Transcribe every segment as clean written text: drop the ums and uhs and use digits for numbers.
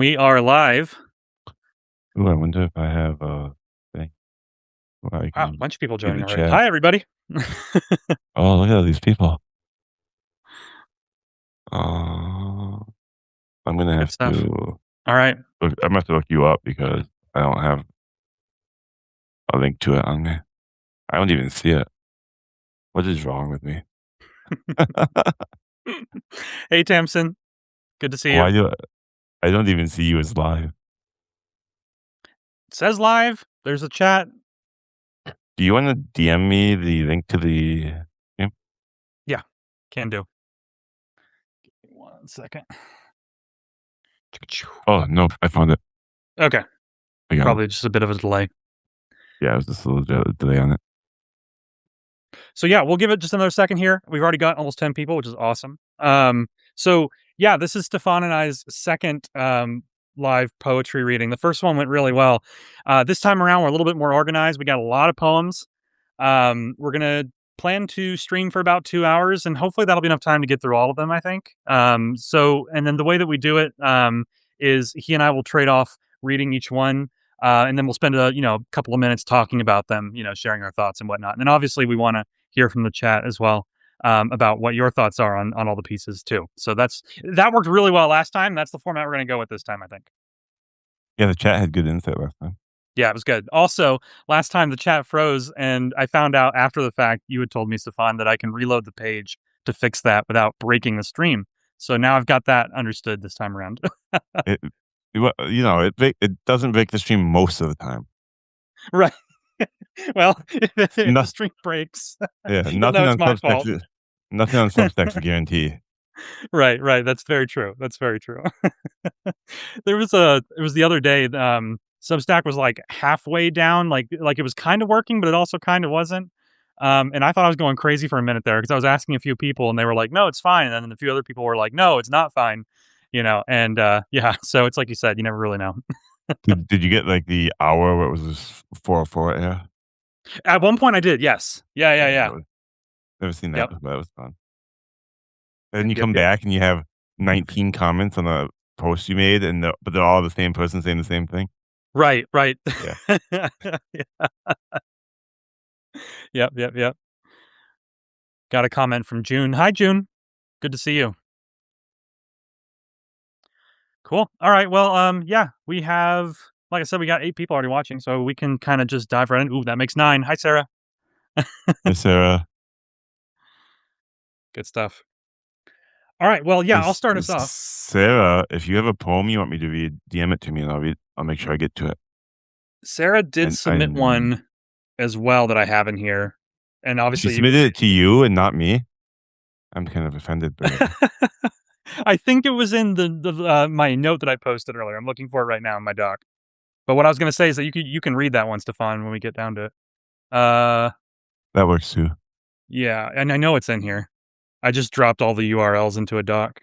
we are live. Ooh, I wonder if I have a thing where I Wow, a can bunch of people see joining the already. chat. Hi, everybody. Oh, look at all these people. Uh, I'm gonna Good have stuff. to. All right. I'm gonna have to look you up because I don't have a link to it on me. I don't even see it. What is wrong with me? Hey, Tamsin. Good to see you. Why do I don't even see you as live? It says live. There's a chat. Do you want to DM me the link to the game? Yeah, can do. Give me 1 second. Oh no, I found it. Okay. I got it. Probably just a bit of a delay. Yeah, it was just a little delay on it. So yeah, we'll give it just another second here. We've already got almost 10 people, which is awesome. So yeah, this is Stefan and I's second live poetry reading. The first one went really well. This time around, we're a little bit more organized. We got a lot of poems. We're gonna plan to stream for about 2 hours, and hopefully that'll be enough time to get through all of them, I think. And then the way that we do it is he and I will trade off reading each one, and then we'll spend a couple of minutes talking about them, sharing our thoughts and whatnot. And then obviously we want to hear from the chat as well, about what your thoughts are on all the pieces too. So that worked really well last time. That's the format we're going to go with this time, I think. Yeah, the chat had good insight last time. Yeah, it was good. Also, last time the chat froze, and I found out after the fact, you had told me, Stefan, that I can reload the page to fix that without breaking the stream. So now I've got that understood this time around. It, it doesn't break the stream most of the time. Right. Well, if No, the stream breaks, yeah, you'll know nothing it's on my fault. Substack. Nothing on Substack's a guarantee. Right. That's very true. That's very true. It was the other day, Substack was like halfway down, like it was kind of working, but it also kind of wasn't. And I thought I was going crazy for a minute there because I was asking a few people and they were like, no, it's fine. And then a few other people were like, no, it's not fine. And yeah, so it's like you said, you never really know. Did you get like the hour where it was just 404? Yeah. At one point I did, yes. Yeah. Never seen that, Yep. but that was fun. And then you Yep. come back and you have 19 comments on a post you made, but they're all the same person saying the same thing. Right. Yeah. Yeah. Yep. Got a comment from June. Hi, June. Good to see you. Cool. All right. Well, yeah, we have, like I said, we got 8 people already watching, so we can kind of just dive right in. Ooh, that makes 9. Hi, Sarah. Hey, Sarah. Good stuff. All right. Well, yeah, I'll start us off. Sarah, if you have a poem you want me to read, DM it to me and I'll read. I'll make sure I get to it. Sarah did And submit one as well that I have in here, and she obviously, submitted it to you and not me. I'm kind of offended by it. I think it was in the my note that I posted earlier. I'm looking for it right now in my doc. But what I was going to say is that you can read that one, Stefan, when we get down to it. That works too. Yeah, and I know it's in here. I just dropped all the URLs into a doc.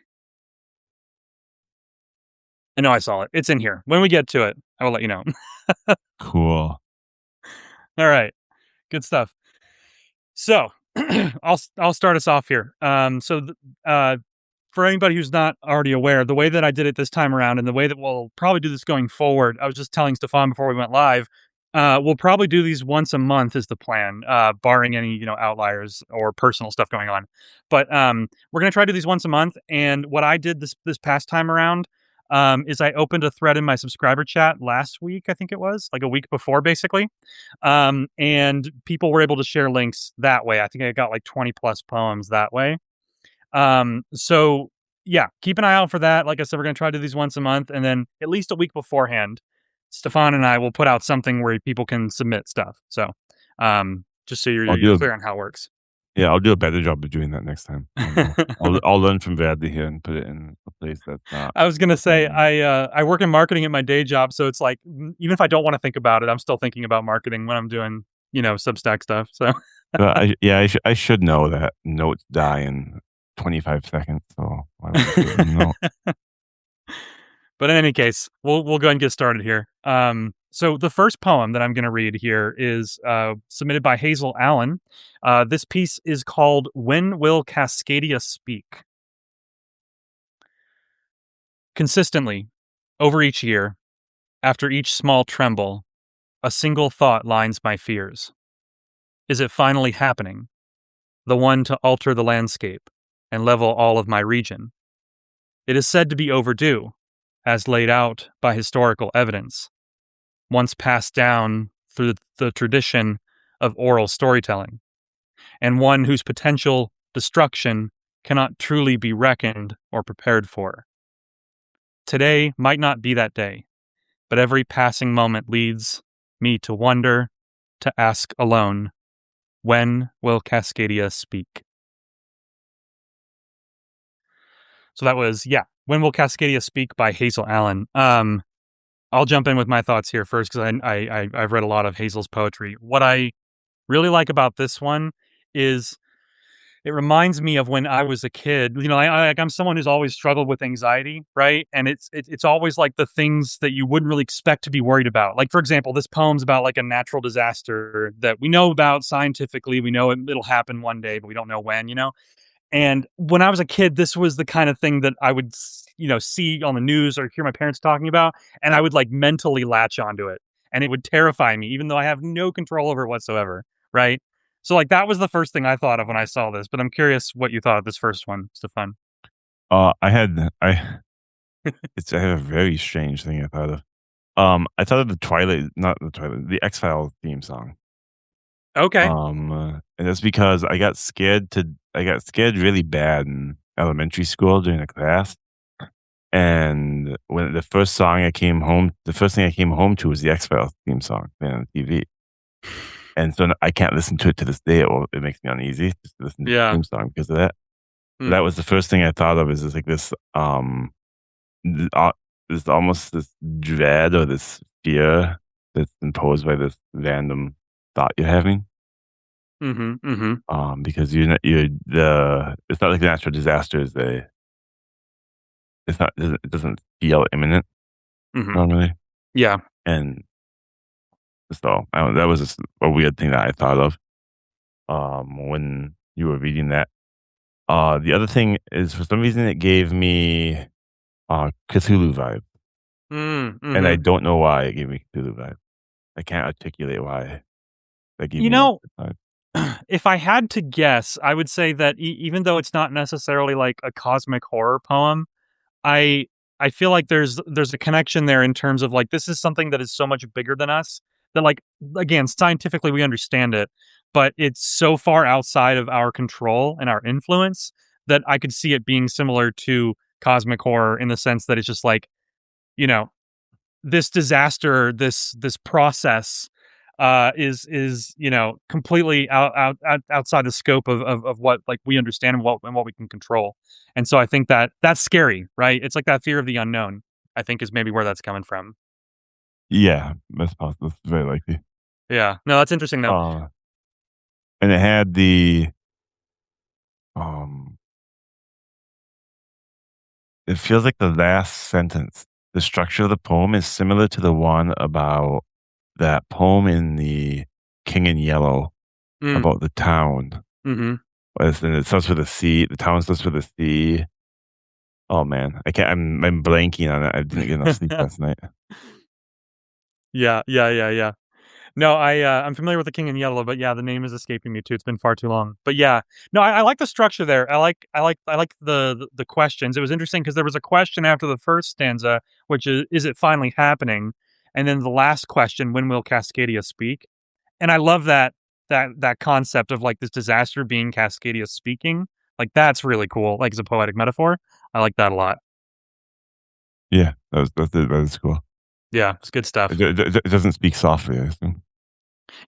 I know I saw it. It's in here. When we get to it, I will let you know. Cool. All right. Good stuff. So, I'll start us off here. For anybody who's not already aware, the way that I did it this time around and the way that we'll probably do this going forward, I was just telling Stefan before we went live, we'll probably do these once a month is the plan, barring any, outliers or personal stuff going on. But we're going to try to do these once a month. And what I did this past time around is I opened a thread in my subscriber chat last week, I think it was, like a week before, basically. And people were able to share links that way. I think I got like 20 plus poems that way. So yeah, keep an eye out for that. Like I said, we're going to try to do these once a month, and then at least a week beforehand, Stefan and I will put out something where people can submit stuff. So, just so you're clear on how it works. Yeah, I'll do a better job of doing that next time. I'll learn from Bradley here and put it in a place that's not. I was gonna say I work in marketing at my day job, so it's like even if I don't want to think about it, I'm still thinking about marketing when I'm doing Substack stuff. So I should know that notes die in 25 seconds. So why don't I put a note? But in any case, we'll go ahead and get started here. So the first poem that I'm going to read here is submitted by Hazel Allen. This piece is called "When Will Cascadia Speak?" Consistently, Over each year, after each small tremble, a single thought lines my fears. Is it finally happening? The one to alter the landscape and level all of my region. It is said to be overdue, as laid out by historical evidence, once passed down through the tradition of oral storytelling, and one whose potential destruction cannot truly be reckoned or prepared for. Today might not be that day, but every passing moment leads me to wonder, to ask alone, when will Cascadia speak? So that was, yeah, When Will Cascadia Speak by Hazel Allen. I'll jump in with my thoughts here first because I've read a lot of Hazel's poetry. What I really like about this one is it reminds me of when I was a kid. You know, I'm someone who's always struggled with anxiety, right? And it's always like the things that you wouldn't really expect to be worried about. Like for example, this poem's about like a natural disaster that we know about scientifically. We know it'll happen one day, but we don't know when. You know, and when I was a kid, this was the kind of thing that I would, see on the news or hear my parents talking about, and I would like mentally latch onto it, and it would terrify me, even though I have no control over it whatsoever. Right. So, like, that was the first thing I thought of when I saw this. But I'm curious what you thought of this first one, Stefan. I had I have a very strange thing I thought of. I thought of the Twilight, not the Twilight, the X-Files theme song. Okay. And that's because I got scared really bad in elementary school during a class. And when the first thing I came home to was the X-Files theme song playing on TV. And so I can't listen to it to this day. It makes me uneasy just to listen to the Yeah. theme song because of that. So Mm. that was the first thing I thought of is just like th- uh, this almost this dread or this fear that's imposed by this random thought you're having. Mhm. Mhm. Because you're the it's not like a natural disaster is a it doesn't feel imminent Mhm. normally. Yeah. And so I don't, that was just a weird thing that I thought of when you were reading that. The other thing is for some reason it gave me Cthulhu vibe. Mm. And I Mhm. don't know why it gave me Cthulhu vibe. I can't articulate why that gave You me that know, vibe. if I had to guess, I would say that even though it's not necessarily like a cosmic horror poem, I I feel like there's a connection there in terms of like this is something that is so much bigger than us that like again scientifically we understand it, but it's so far outside of our control and our influence that I could see it being similar to cosmic horror in the sense that it's just like, you know, this disaster, this process is completely outside the scope of what like we understand and what we can control. And so I think that that's scary, right? It's like that fear of the unknown. I think is maybe where that's coming from. Yeah, that's possible. That's very likely. Yeah, no, that's interesting though. Uh, and it had um, it feels like the last sentence. The structure of the poem is similar to the one about that poem in the King in Yellow Mm, about the town. mm-hmm. And it starts with a C. The town starts with a C. Oh man, I can't. I'm blanking on it. I didn't get enough sleep last night. Yeah, yeah, yeah, yeah. No, I'm familiar with The King in Yellow, but yeah, the name is escaping me too. It's been far too long. But yeah, no, I like the structure there. I like the questions. It was interesting because there was a question after the first stanza, which is it finally happening? And then the last question, when will Cascadia speak? And I love that concept of like this disaster being Cascadia speaking. Like that's really cool. Like as a poetic metaphor, I like that a lot. Yeah, that is cool. Yeah, it's good stuff. It doesn't speak softly, I assume.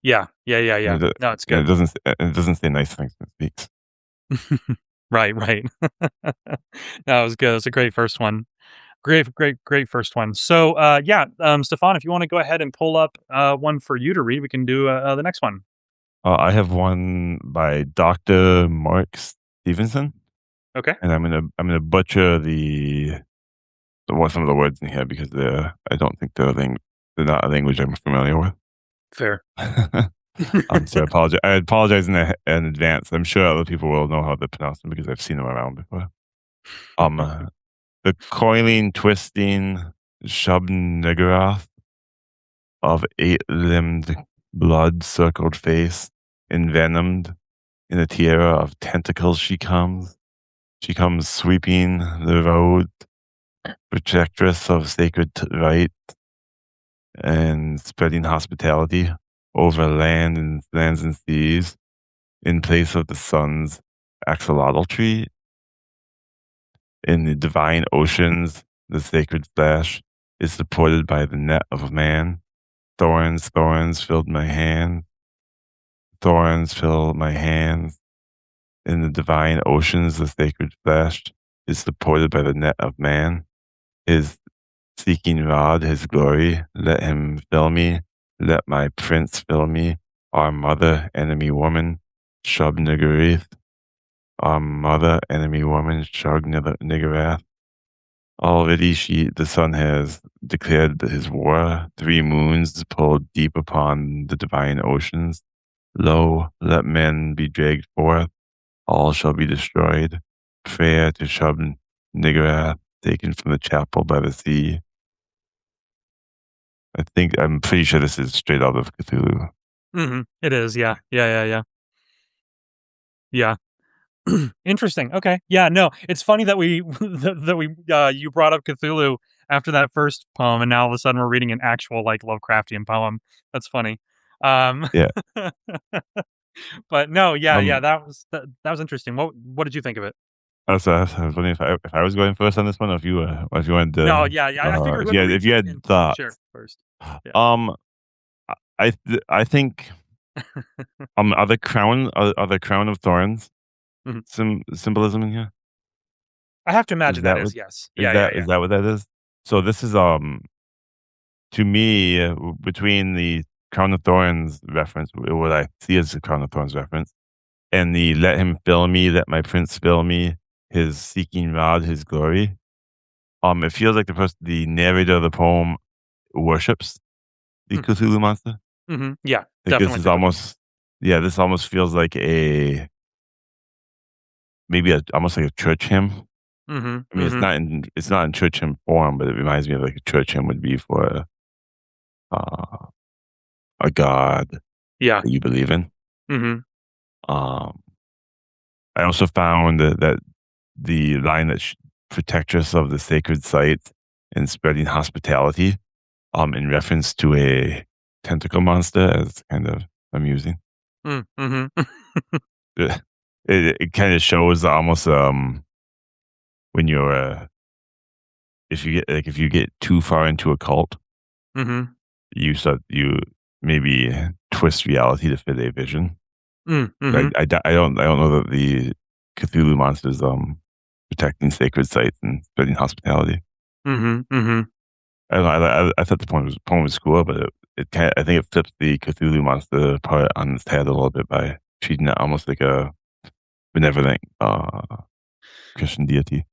Yeah, yeah, yeah, And yeah. No, it's and good. it doesn't say nice things when it speaks. Right, right. That was good. It was a great first one. Great, great, great first one. So, yeah, Stefan, if you want to go ahead and pull up one for you to read, we can do the next one. I have one by Dr. Mark Stevenson, Okay, and I'm gonna butcher some of the words in here because I don't think they're not a language I'm familiar with. fair. So I apologize in advance. I'm sure other people will know how to pronounce them because I've seen them around before. Um, the coiling, twisting. Shub-Niggurath of eight-limbed, blood-circled face, envenomed, in a tiara of tentacles she comes. She comes sweeping the road, protectress of sacred right, and spreading hospitality over lands and seas in place of the sun's axolotl tree. In the divine oceans, the sacred flesh is supported by the net of man. Thorns, thorns filled my hand. Thorns fill my hands. In the divine oceans, the sacred flesh is supported by the net of man. His seeking rod, his glory, let him fill me. Let my prince fill me. Our mother, enemy woman, Shub Niggereth. Our mother, enemy woman, Shug Niggerath. Already the sun has declared his war. 3 moons pulled deep upon the divine oceans. Lo, let men be dragged forth. All shall be destroyed. Prayer to Shub Niggerath, taken from the chapel by the sea. I'm pretty sure this is straight out of Cthulhu. It is, yeah. Yeah. Yeah. Interesting. Okay. Yeah, no, it's funny that we that we you brought up Cthulhu after that first poem, and now all of a sudden we're reading an actual like Lovecraftian poem. That's funny. Um, Yeah. but no, yeah, Um, that was interesting. What did you think of it? I was wondering if I was going first on this one, or if you wanted No, to, yeah, I figure whoever if reads you it had and share thoughts. first. Yeah. Um, I think are the crown of thorns Mhm. symbolism in here? I have to Is imagine that that is what yes. Yeah. is that what that is? So this is to me between the crown of thorns reference, what I see as the crown of thorns reference, and the let him fill me, let my prince fill me, his seeking rod, his glory. It feels like the narrator of the poem worships the Mm, Cthulhu monster. yeah, Like this definitely is feel that. almost, yeah, this almost feels like maybe almost like a church hymn. I mean, Mhm. it's not in church hymn form, but it reminds me of like a church hymn would be for uh, a god Yeah. that you believe in. Mhm. Um, I also found that the line that protect us of the sacred sites and spreading hospitality, in reference to a tentacle monster, is kind of amusing. Mhm. It it kind of shows almost when you're if you get too far into a cult, Mhm. you maybe twist reality to fit a vision. Mhm. I don't know that the Cthulhu monsters protecting sacred sites and spreading hospitality. Mhm. I don't know. I thought the poem was cool, but it kind I think it flips the Cthulhu monster part on its head a little bit by treating it almost like a benevolent Christian deity.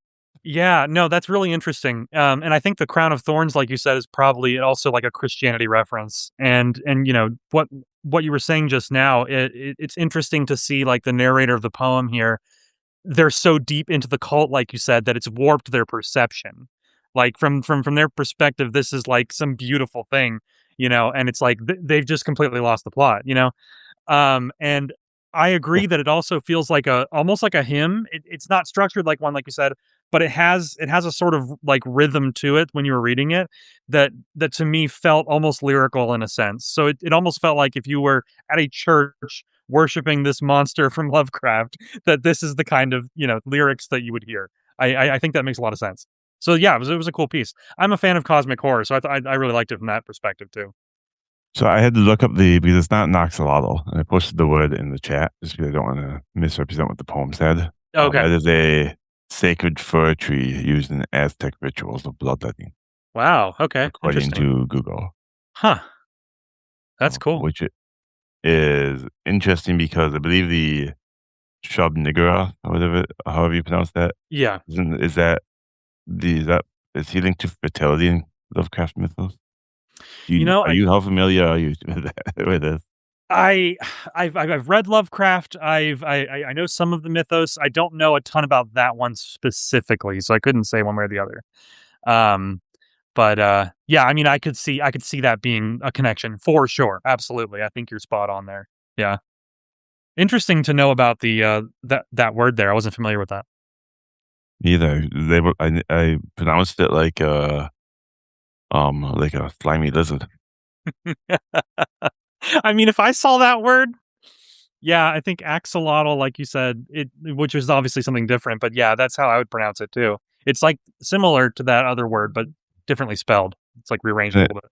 Yeah, no, that's really interesting. And I think the crown of thorns, like you said, is probably also like a Christianity reference. And you know what you were saying just now, it's interesting to see like the narrator of the poem here. They're so deep into the cult, like you said, that it's warped their perception. Like from their perspective, this is like some beautiful thing, and it's like they've just completely lost the plot, and I Yeah. agree that it also feels like a almost like a hymn. It's not structured like one, like you said, but it has a sort of like rhythm to it when you were reading it that to me felt almost lyrical in a sense. So it almost felt like if you were at a church worshiping this monster from Lovecraft, that this is the kind of lyrics that you would hear. I think that makes a lot of sense. So yeah, it was a cool piece. I'm a fan of cosmic horror, so I really liked it from that perspective too. So I had to look up because it's not Noxolotl, and I posted the word in the chat just because I don't want to misrepresent what the poem said. Okay. It is a sacred fir tree used in Aztec rituals of bloodletting, Wow. Okay. according Interesting. to Google. Huh. That's cool. Which is interesting because I believe the Shub Niggurath, or whatever, however you pronounce that, Yeah. is that is that is he linked to fertility in Lovecraft mythos? You know, How familiar are you with with this? I I've read Lovecraft. I know some of the mythos. I don't know a ton about that one specifically, so I couldn't say one way or the other. Um, But, yeah, I mean, I could see that being a connection for sure, absolutely, I think you're spot on there. Yeah. Interesting to know about that word there, I wasn't familiar with that. Either they were I pronounced it like a slimy lizard. I mean, if I saw that word, yeah, I think axolotl, like you said, it which is obviously something different, but yeah, that's how I would pronounce it too. It's, like, similar to that other word, but differently spelled. It's, like, rearranged a And little bit.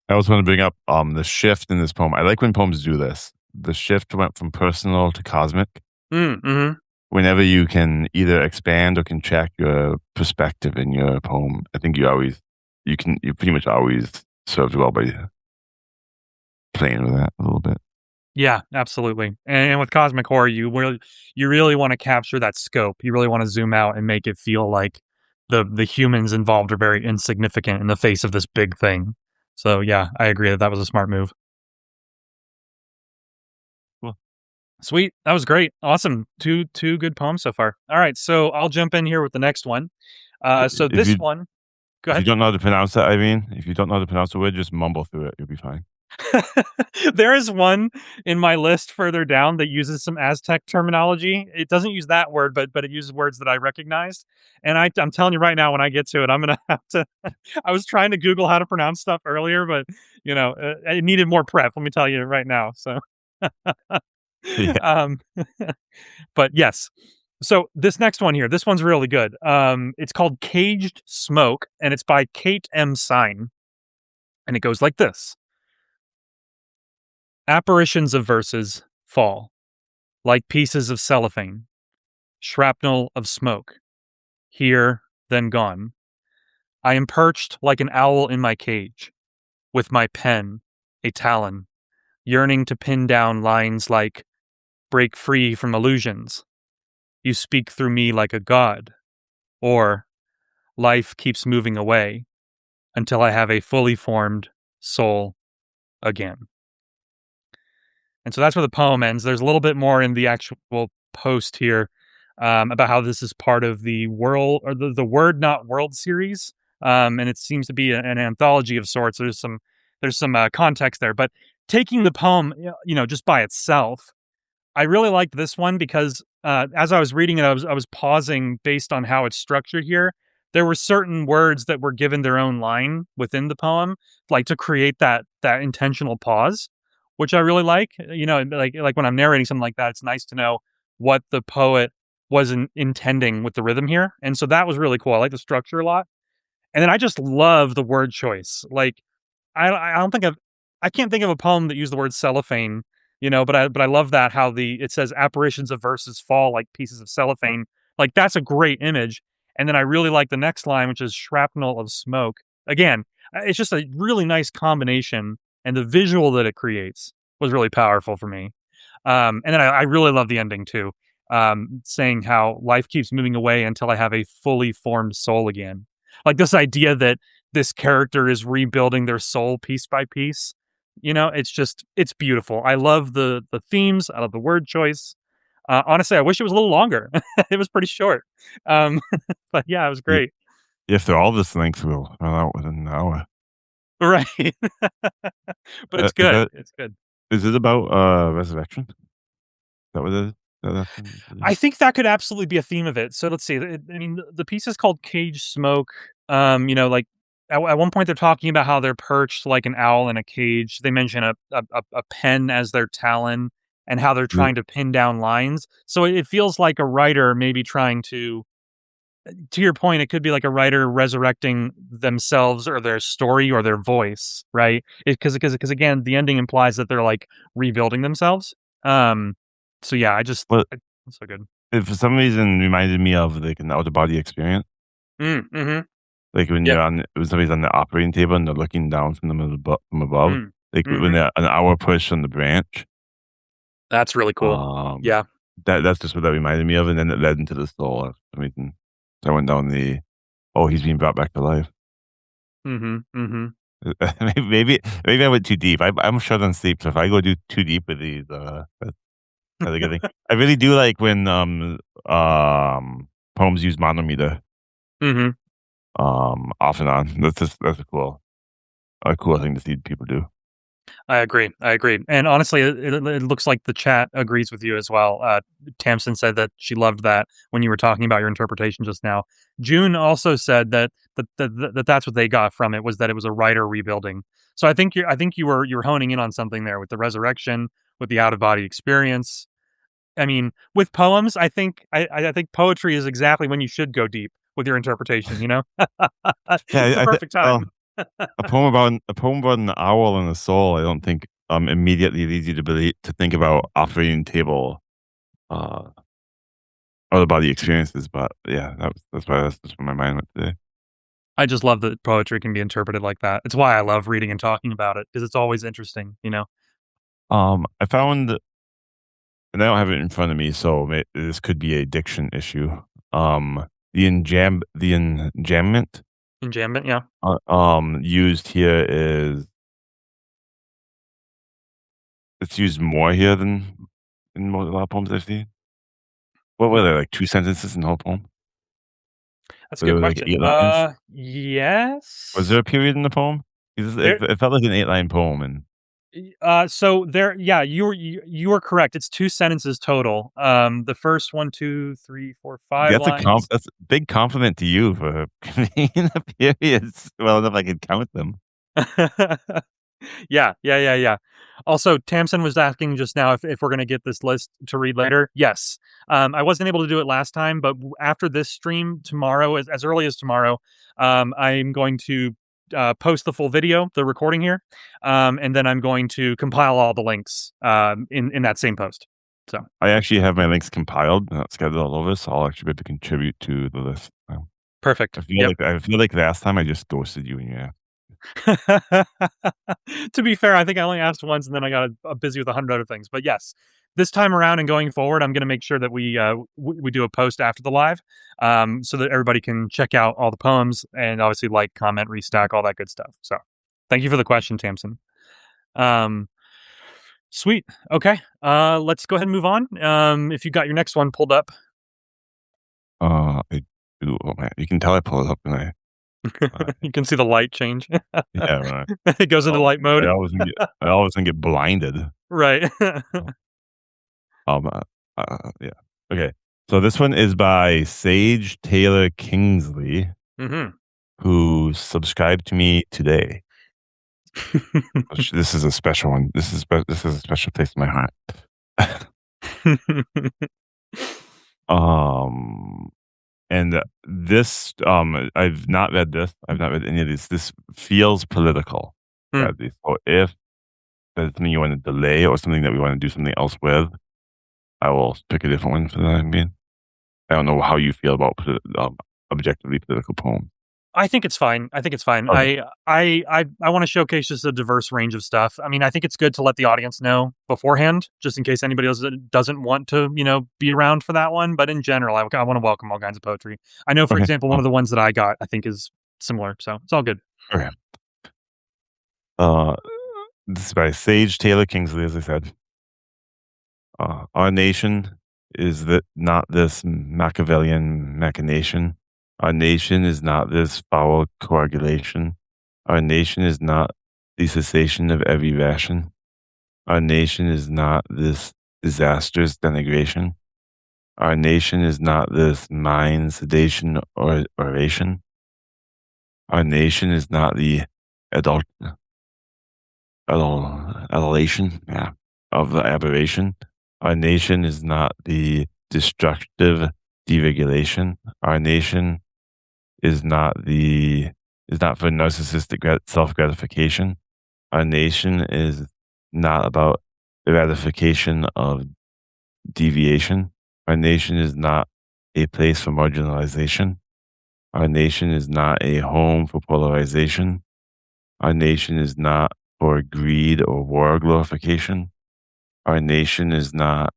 I also want to bring up the shift in this poem. I like when poems do this. The shift went from personal to cosmic. Mhm. Whenever you can either expand or can check your perspective in your poem, I think you pretty much always served well by playing with that a little bit. Yeah, absolutely. And with cosmic horror, you really wanna capture that scope. You really wanna zoom out and make it feel like the humans involved are very insignificant in the face of this big thing. So, yeah, I agree that that was a smart move. Cool. Sweet, that was great. Awesome. 2 good poems so far. Alright, so I'll jump in here with the next one. So If this you one go if you ahead. don't know how to pronounce that, I mean, if you don't know how to pronounce the word, just mumble through it. You'll be fine. There is one in my list further down that uses some Aztec terminology. It doesn't use that word, but it uses words that I recognize. And I'm telling you right now, when I get to it, I'm gonna have to. I was trying to Google how to pronounce stuff earlier, but it needed more prep. Let me tell you right now. So, Yeah. um, but yes. So this next one here, this one's really good. It's called "Caged Smoke," and it's by Kate M. Sign, and it goes like this: Apparitions of verses fall like pieces of cellophane, shrapnel of smoke, here, then gone. I am perched like an owl in my cage, with my pen, a talon, yearning to pin down lines like break free from illusions. You speak through me like a god, or life keeps moving away until I have a fully formed soul again. And so that's where the poem ends. There's a little bit more in the actual post here about how this is part of the world or the Word Not World series, and it seems to be an anthology of sorts. There's some context there, but taking the poem, just by itself, I really liked this one because, as I was reading it, I was pausing based on how it's structured here. There were certain words that were given their own line within the poem, like, to create that intentional pause, which I really like. Like, when I'm narrating something like that, it's nice to know what the poet wasn't intending with the rhythm here, and so that was really cool. I like the structure a lot, and then I just love the word choice. Like, I don't think I can't think of a poem that used the word cellophane, but I love that how the it says apparitions of verses fall like pieces of cellophane. Like, that's a great image. And then I really like the next line, which is shrapnel of smoke. Again, it's just a really nice combination, and the visual that it creates was really powerful for me. And then I really love the ending too, saying how life keeps moving away until I have a fully formed soul again. Like, this idea that this character is rebuilding their soul piece by piece. It's beautiful. I love the themes. I love the word choice. Honestly, I wish it was a little longer. It was pretty short, um, but yeah, it was Y- great. If they're all this length, we'll run out within an hour. Right, but it's Is good. It's good. it about resurrection? Is that what it is? That's what it is? I think that could absolutely be a theme of it. So let's see. I mean, the piece is called "Cage Smoke." Like, at one point they're talking about how they're perched like an owl in a cage. They mention a pen as their talon, and how they're The- trying to pin down lines. So it feels like a writer maybe trying to your point, it could be like a writer resurrecting themselves or their story or their voice, right? Because again, the ending implies that they're like rebuilding themselves. Um, so yeah, Well, it's so good. it for some reason reminded me of like an out of body experience. Mhm. Like Yeah. when somebody's on the operating table and they're looking down from them from above. Like when Mhm. they're an hour push on the branch. That's really cool. Um, Yeah. that's just what that reminded me of, and then it led into the soul. For some reason, so I went down the oh, he's being brought back to life. Mhm. Maybe I went too deep. I'm short on sleep, so if I go too deep with these, that's a good thing. I really do like when poems use monometer. Mhm. off and on. That's a cool thing to see people do. I agree. I agree. And honestly, it looks like the chat agrees with you as well. Tamsin said that she loved that when you were talking about your interpretation just now. June also said that that's what they got from it was that it was a writer rebuilding. So I think you were honing in on something there with the resurrection, with the out of body experience. I mean, with poems, I think poetry is exactly when you should go deep with your interpretation. You know, it's Yeah, the perfect time. a poem about an owl and a soul. I don't think immediately leads you to believe to think about operating table uh out of body experiences. But yeah, that's where my mind went today. I just love that poetry can be interpreted like that. It's why I love reading and talking about it because it's always interesting, you know? I found, and I don't have it in front of me, so this could be a diction issue. The enjambment Enjambment, yeah. used here is it's used more here than in a lot of poems I've seen. What were Hmm, there, like 2 sentences in the whole poem? that's a Or there good were, like, question. 8 lines? Was there Yes. a period in the poem? Because There it felt like an 8-line poem, and so there yeah, you were correct. It's 2 sentences total. The first one, 2, 3, 4, 5 lines. that's a big compliment to you for being the periods well enough I could count them. Yeah, yeah, yeah, yeah. Also, Tamsin was asking just now if we're gonna get this list to read later. Yes. I wasn't able to do it last time, but after this stream tomorrow, as early as tomorrow, I'm going to post the full video, the recording here, and then I'm going to compile all the links in that same post. So I actually have my links compiled, not scattered all over, so I'll actually be able to contribute to the list. perfect. Yep. I feel like last time I just ghosted you and yeah. To be fair, I think I only asked once and then I got busy with 100 other things. But yes, this time around and going forward, I'm going to make sure that we do a post after the live so that everybody can check out all the poems and obviously like, comment, restack, all that good stuff. So thank you for the question, Tamsin. Um, sweet. Okay. Let's go ahead and move on. If you got your next one pulled up, I do oh, man, you can tell I pull it up and I you can see the light change. yeah, when It goes into light I mode. always I always gonna get blinded. Right. Oh, yeah. Okay. So this one is by Sage Taylor Kingsley, hmm who subscribed to me today. This is a special one. This is a special place in my heart. Um, and this, I've not read this. I've not read any of these. This feels political. Hmm. Sadly. So if there's something you want to delay or something that we want to do something else with, I will pick a different one for the time being. I don't know how you feel about objectively political poems. I think it's fine. I think it's fine. Okay. I want to showcase just a diverse range of stuff. I mean, I think it's good to let the audience know beforehand, just in case anybody else doesn't want to, be around for that one. But in general, I want to welcome all kinds of poetry. I know, for Okay. example, one of the ones that I got, I think, is similar, so it's all good. Okay. Uh, this is by Sage Taylor Kingsley, as I said. Our nation is that not this Machiavellian machination. Our nation is not this foul coagulation. Our nation is not the cessation of every ration. Our nation is not this disastrous denigration. Our nation is not this mind sedation or oration. Our nation is not the adult adulation, yeah, of the aberration. Our nation is not the destructive deregulation. Our nation is not the is not for narcissistic self gratification. Our nation is not about the ratification of deviation. Our nation is not a place for marginalization. Our nation is not a home for polarization. Our nation is not for greed or war glorification. Our nation is not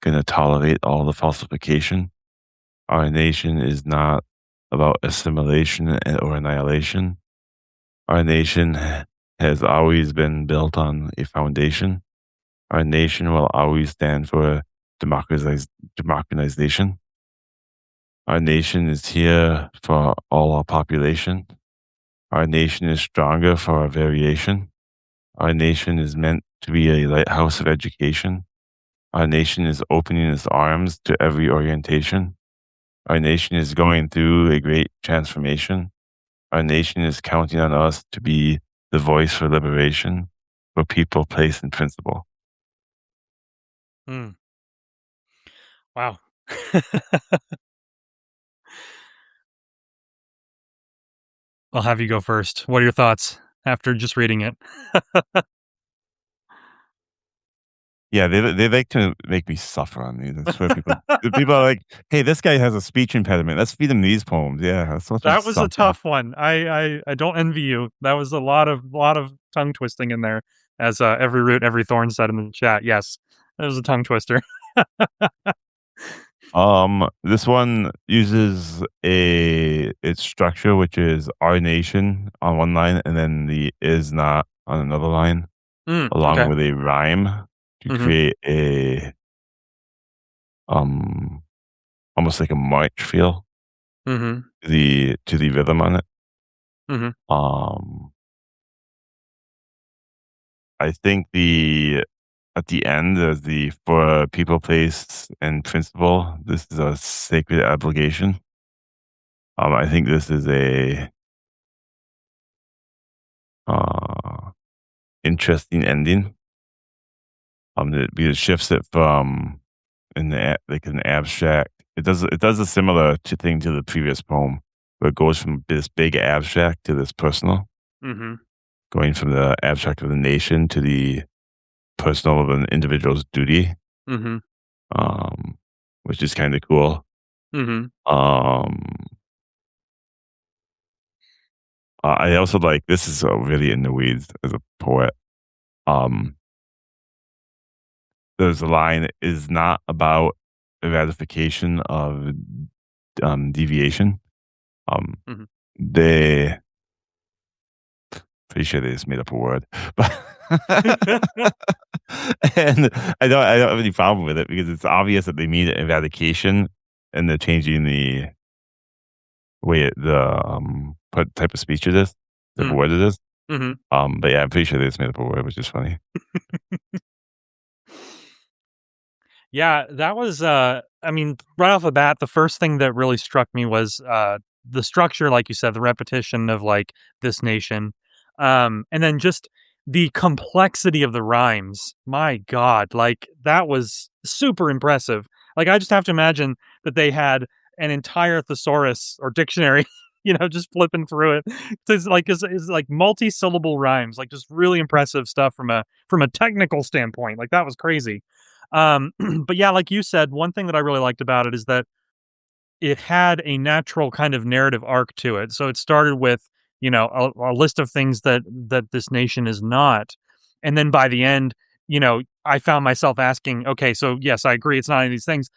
going to tolerate all the falsification. Our nation is not about assimilation or annihilation. Our nation has always been built on a foundation. Our nation will always stand for democratization. Our nation is here for all our population. Our nation is stronger for our variation. Our nation is meant to be a lighthouse of education. Our nation is opening its arms to every orientation. Our nation is going through a great transformation. Our nation is counting on us to be the voice for liberation, for people, place, and principle. Mm, wow. I'll have you go first. What are your thoughts after just reading it? Yeah, they like to make me suffer on these. I swear people are like, "Hey, this guy has a speech impediment. Let's feed him these poems." Yeah, let's let them That was a suffer. tough one. I don't envy you. That was a lot of tongue twisting in there, as, every root, every thorn said in the chat. Yes, it was a tongue twister. This one uses its structure, which is "our nation" on one line, and then the "is not" on another line, Mm, along okay. with a rhyme to Mhm, create um, almost like a march feel mhm, to the rhythm on it. mhm, Um, I think the at the end, there's the "for people, place, and principle." This is a sacred obligation. I think this is a uh, interesting ending. Because it shifts it from like an abstract. It does a similar thing to the previous poem, where it goes from this big abstract to this personal, mhm, going from the abstract of the nation to the personal of an individual's duty, mhm, um, which is kind of cool. mhm, Um, I also like this is really in the weeds as a poet. Um, there's a line is not about eradication of deviation. Um, mhm. they pretty sure they just made up a word, but and I don't have any problem with it because it's obvious that they mean eradication and they're changing the way the what type of speech it is, type of Mm, word it is. mhm. But yeah, I'm pretty sure they just made up a word, which is funny. Yeah, that was, I mean, right off the bat, the first thing that really struck me was, the structure, like you said, the repetition of, like, this nation, and then just the complexity of the rhymes. My god, like, that was super impressive. Like, I just have to imagine that they had an entire thesaurus or dictionary, just flipping through it. It's like multi-syllable rhymes, like, just really impressive stuff from a technical standpoint, like, that was crazy. But yeah, like you said, one thing that I really liked about it is that it had a natural kind of narrative arc to it. So it started with, a list of things that this nation is not. And then by the end, I found myself asking, okay, so yes, I agree it's not any of these things.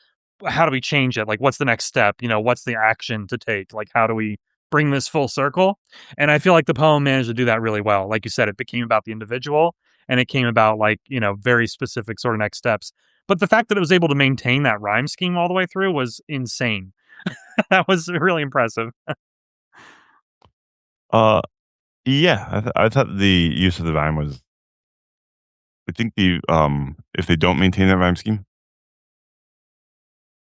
How do we change it? Like what's the next step? What's the action to take? Like how do we bring this full circle? And I feel like the poem managed to do that really well. Like you said, it became about the individual and it came about like, very specific sort of next steps. But the fact that it was able to maintain that rhyme scheme all the way through was insane. That was really impressive. Uh, yeah, I thought the use of the rhyme was. I think the if they don't maintain that rhyme scheme,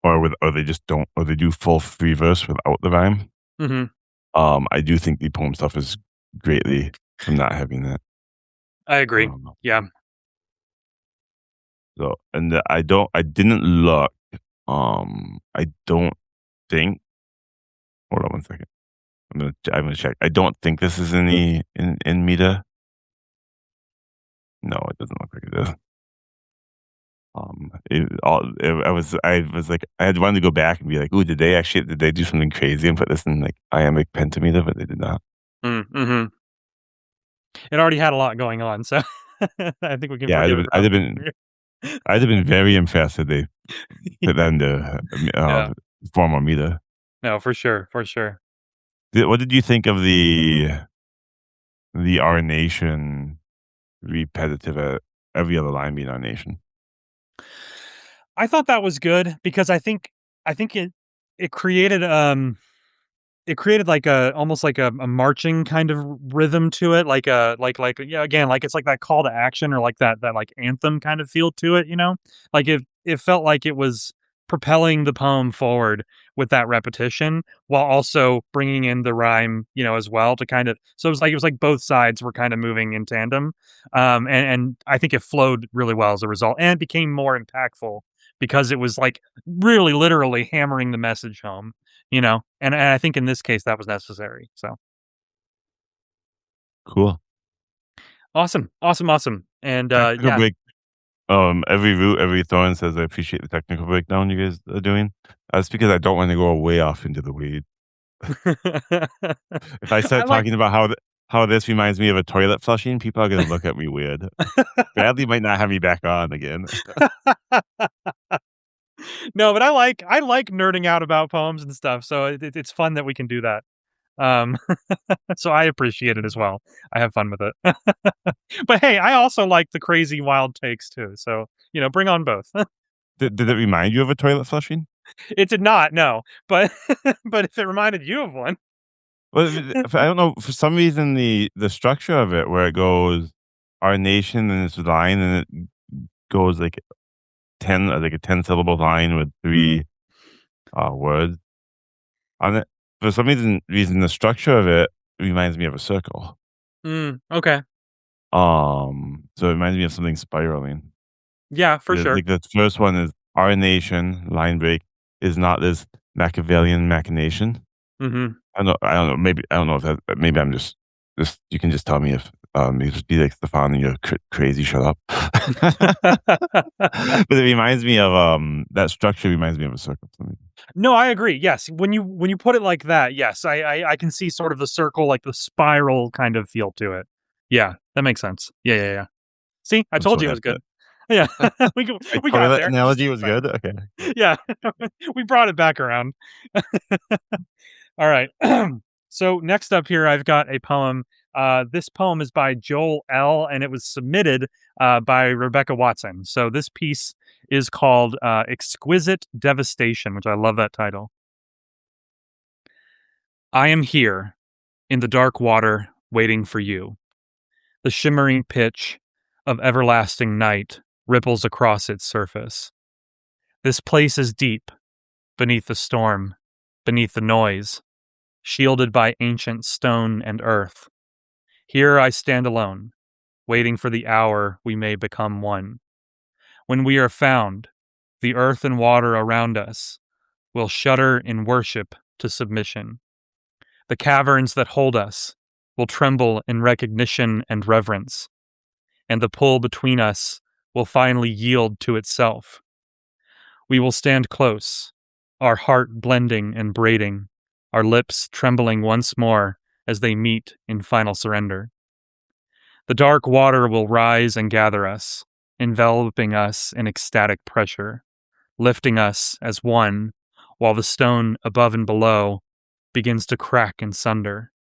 or they just don't, or they do full free verse without the rhyme, Mhm. I do think the poem stuff is greatly from not having that. I agree. Um, Yeah. so and I didn't look. I don't think. Hold on one second. I'm gonna check. I don't think this is in the in Meta. No, it doesn't look like it is. I was like, I had wanted to go back and be like, "Ooh, did they do something crazy and put this in like iambic pentameter?" But they did not. Mhm. It already had a lot going on, so I think we can Yeah, forget about it. I'd have been very impressed if they put that into Yeah. formal meter. No, for sure, for sure. What did you think of the "Our Nation" repetitive at every other line being "Our Nation"? I thought that was good because I think it it created, it created like a almost like a marching kind of rhythm to it, like a yeah, again, like it's like that call to action or like that like anthem kind of feel to it, you know? Like it felt like it was propelling the poem forward with that repetition while also bringing in the rhyme, you know, as well to kind of so it was like both sides were kind of moving in tandem. And I think it flowed really well as a result and it became more impactful because it was like really literally hammering the message home, you know? And I think in this case, that was necessary, so Cool. awesome, awesome, awesome, and, Technical yeah. break. Every root, every thorn says I appreciate the technical breakdown you guys are doing. That's because I don't want to go way off into the weeds. If I I start like talking about how this reminds me of a toilet flushing, people are gonna look at me weird. Bradley might not have me back on again. No, but I like nerding out about poems and stuff, so it's fun that we can do that, um, so I appreciate it as well. I have fun with it. But, hey, I also like the crazy wild takes too, so, you know, bring on both. Did it remind you of a toilet flushing? It did not, no, but but if it reminded you of one. Well, if I don't know, for some reason, the structure of it where it goes, "Our nation," and it's a line, and it goes like 10 like a 10-syllable line with 3, words on it. For some reason, the structure of it reminds me of a circle. Okay. So it reminds me of something spiraling. Yeah, for sure. Like, the first one is, "Our nation," line break, "is not this Machiavellian machination." Mhm. I don't know, maybe I don't know if that maybe I'm just you can just tell me if, you just be like, "Stefan, you're crazy, shut up." But it reminds me of, that structure reminds me of a circle to me. No, I agree. Yes, when you put it like that, yes, I can see sort of the circle, like the spiral kind of feel to it. Yeah, that makes sense. Yeah, yeah, yeah. See, I I'm told so you it was happy. good. Yeah, My we got toilet there. Just analogy took a was second. good? Okay, good. Yeah, we brought it back around. All right. So next up here, I've got a poem. This poem is by Joel L. and it was submitted by Rebecca Watson. So this piece is called "Exquisite Devastation," which I love that title. I am here in the dark water, waiting for you. The shimmering pitch of everlasting night ripples across its surface. This place is deep, beneath the storm, beneath the noise, shielded by ancient stone and earth. Here I stand alone, waiting for the hour we may become one. When we are found, the earth and water around us will shudder in worship to submission. The caverns that hold us will tremble in recognition and reverence, and the pull between us will finally yield to itself. We will stand close, our heart blending and braiding, our lips trembling once more as they meet in final surrender. The dark water will rise and gather us, enveloping us in ecstatic pressure, lifting us as one, while the stone above and below begins to crack and sunder.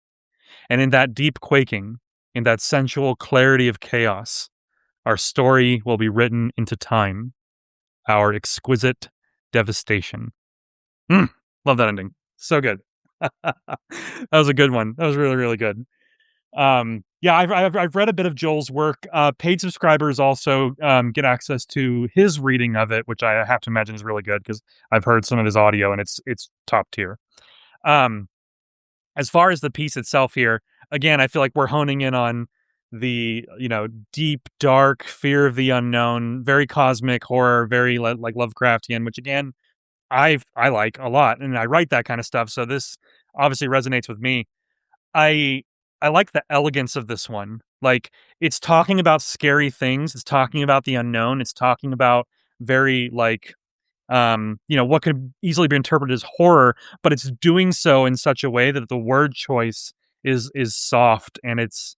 And in that deep quaking, in that sensual clarity of chaos, our story will be written into time, our exquisite devastation. Love that ending. So good. That was a good one. That was really, really good. Yeah, I've read a bit of Joel's work. Paid subscribers also get access to his reading of it, which I have to imagine is really good because I've heard some of his audio and it's top tier. Um, as far as the piece itself here, again, I feel like we're honing in on the deep, dark fear of the unknown, very cosmic horror, very like Lovecraftian, which again I like a lot, and I write that kind of stuff. So this obviously resonates with me. I I like the elegance of this one. Like, it's talking about scary things, it's talking about the unknown, it's talking about very, like, what could easily be interpreted as horror, but it's doing so in such a way that the word choice is soft and it's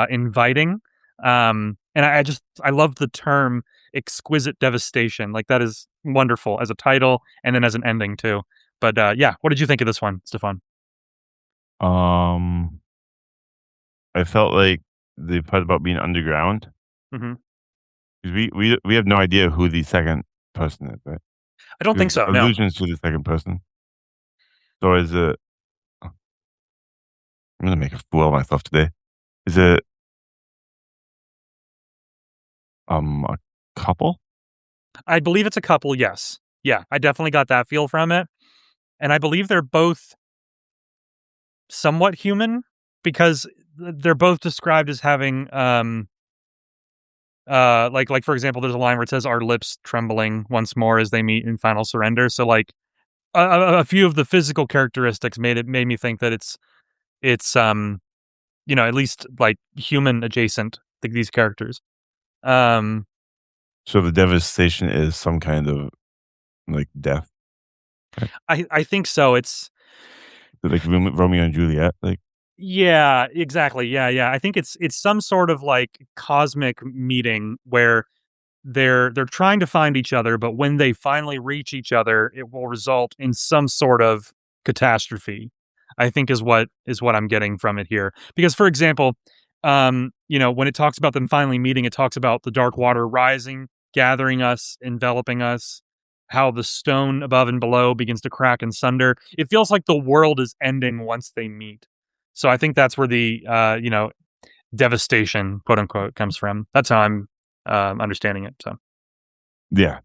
inviting. And I love the term exquisite devastation. Like, that is wonderful as a title and then as an ending too. But, yeah, what did you think of this one, Stefan? Um, I felt like the part about being underground, Mhm. 'cause we have no idea who the second person is, right? I don't think There's so, no. allusions to the second person. So is it I'm gonna make a fool of myself today. Is it, a couple? I believe it's a couple, yes. Yeah, I definitely got that feel from it, and I believe they're both somewhat human because they're both described as having, like, for example, there's a line where it says, "Our lips trembling once more as they meet in final surrender," so, like, a few of the physical characteristics made me think that it's at least, like, human adjacent to these characters. Um, So the devastation is some kind of, like, death, right? I think so, it's Like Romeo and Juliet, like yeah, exactly, yeah, I think it's some sort of, like, cosmic meeting where they're trying to find each other, but when they finally reach each other, it will result in some sort of catastrophe. I think is what I'm getting from it here. Because for example, when it talks about them finally meeting, it talks about the dark water rising, gathering us, enveloping us, how the stone above and below begins to crack and sunder. It feels like the world is ending once they meet. So I think that's where the devastation, quote unquote, comes from. That's how I'm understanding it. So yeah.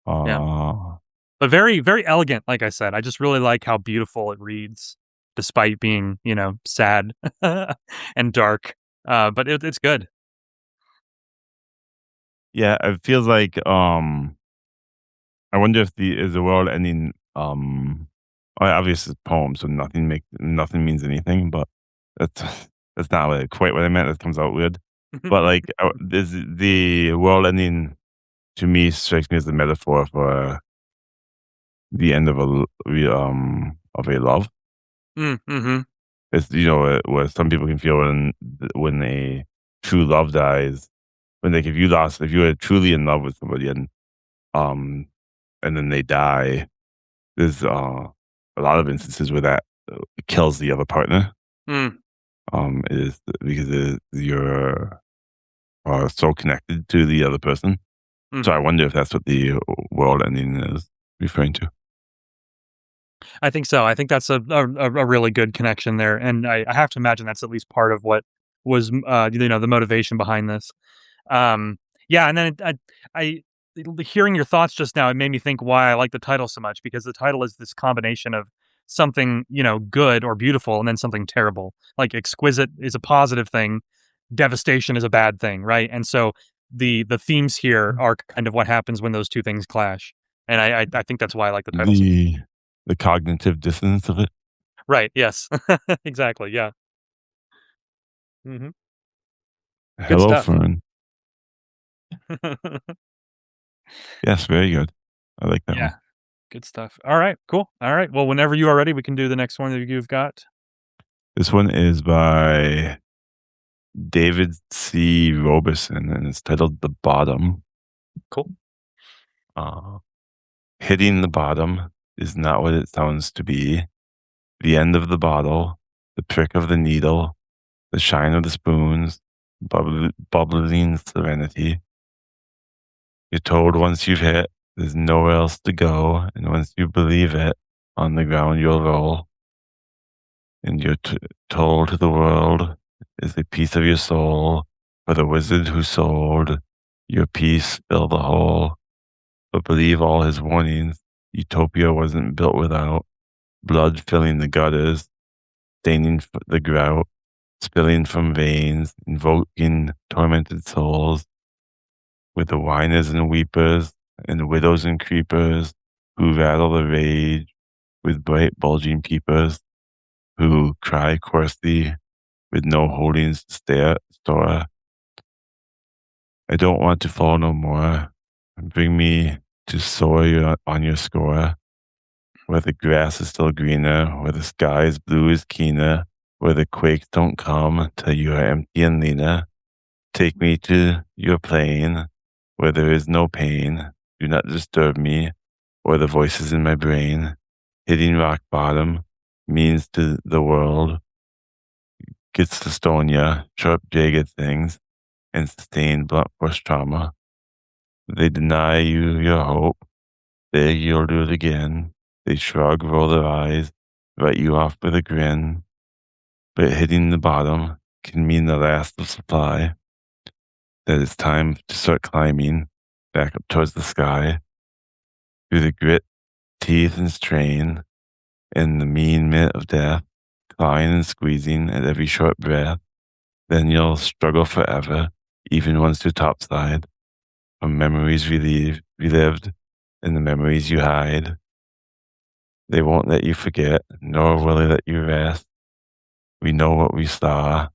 yeah, Uh, but very, very elegant. Like I said, I just really like how beautiful it reads, despite being sad and dark. But it's good. yeah, it feels like, I wonder if the world ending, obviously it's a poem, so nothing means anything, but that's that's not what quite what I meant, that comes out weird. But, like, is the world ending to me strikes me as a metaphor for the end of of a love. Mm-hmm. It's, where some people can feel when a true love dies, when, like, if you were truly in love with somebody um, and then they die, there's, a lot of instances where that, kills the other partner, Mm, is because, you're, so connected to the other person. mm. So I wonder if that's what the world ending is referring to. I think so. I think that's a really good connection there, and I have to imagine that's at least part of what was the motivation behind this. Um, yeah, and then I hearing your thoughts just now, it made me think why I like the title so much because the title is this combination of something, good or beautiful and then something terrible. Like exquisite is a positive thing, devastation is a bad thing, right? And so the themes here are kind of what happens when those two things clash. And I think that's why I like the title so much. The the cognitive dissonance of it. Right, yes. Exactly, yeah. Mhm. Good Hello, stuff. Fern. Yes, very good. I like that Yeah. one. Good stuff. All right, cool. All right. Well, whenever you are ready, we can do the next one that you've got. This one is by David C. Robeson, and it's titled "The Bottom." Cool. Uh, Hitting the bottom is not what it sounds to be. The end of the bottle, the prick of the needle, the shine of the spoons, bubbling serenity. You're told once you've hit, there's nowhere else to go, and once you believe it, on the ground you'll roll. And you're told the world is a piece of your soul, for the wizard who sold your piece fill the hole. But believe all his warnings, utopia wasn't built without blood filling the gutters, staining the grout, spilling from veins, invoking tormented souls, with the whiners and weepers, and the widows and creepers, who rattle the rage with bright bulging peepers, who cry coarsely with no holdings to store. I don't want to fall no more. Bring me to soar on your score, where the grass is still greener, where the sky's blue is keener, where the quakes don't come till you are empty and leaner. Take me to your plane, where there is no pain. Do not disturb me, or the voices in my brain. Hitting rock bottom means to the world, gets to stone ya, sharp, jagged things, and sustain blunt force trauma. They deny you your hope. There you'll do it again. They shrug, roll their eyes, write you off with a grin, but hitting the bottom can mean the last of supply, that it's time to start climbing back up towards the sky, through the grit, teeth, and strain, and the mean mitt of death, clawing and squeezing at every short breath. Then you'll struggle forever, even once to topside, from memories relived, and the memories you hide. They won't let you forget, nor will they let you rest. We know what we saw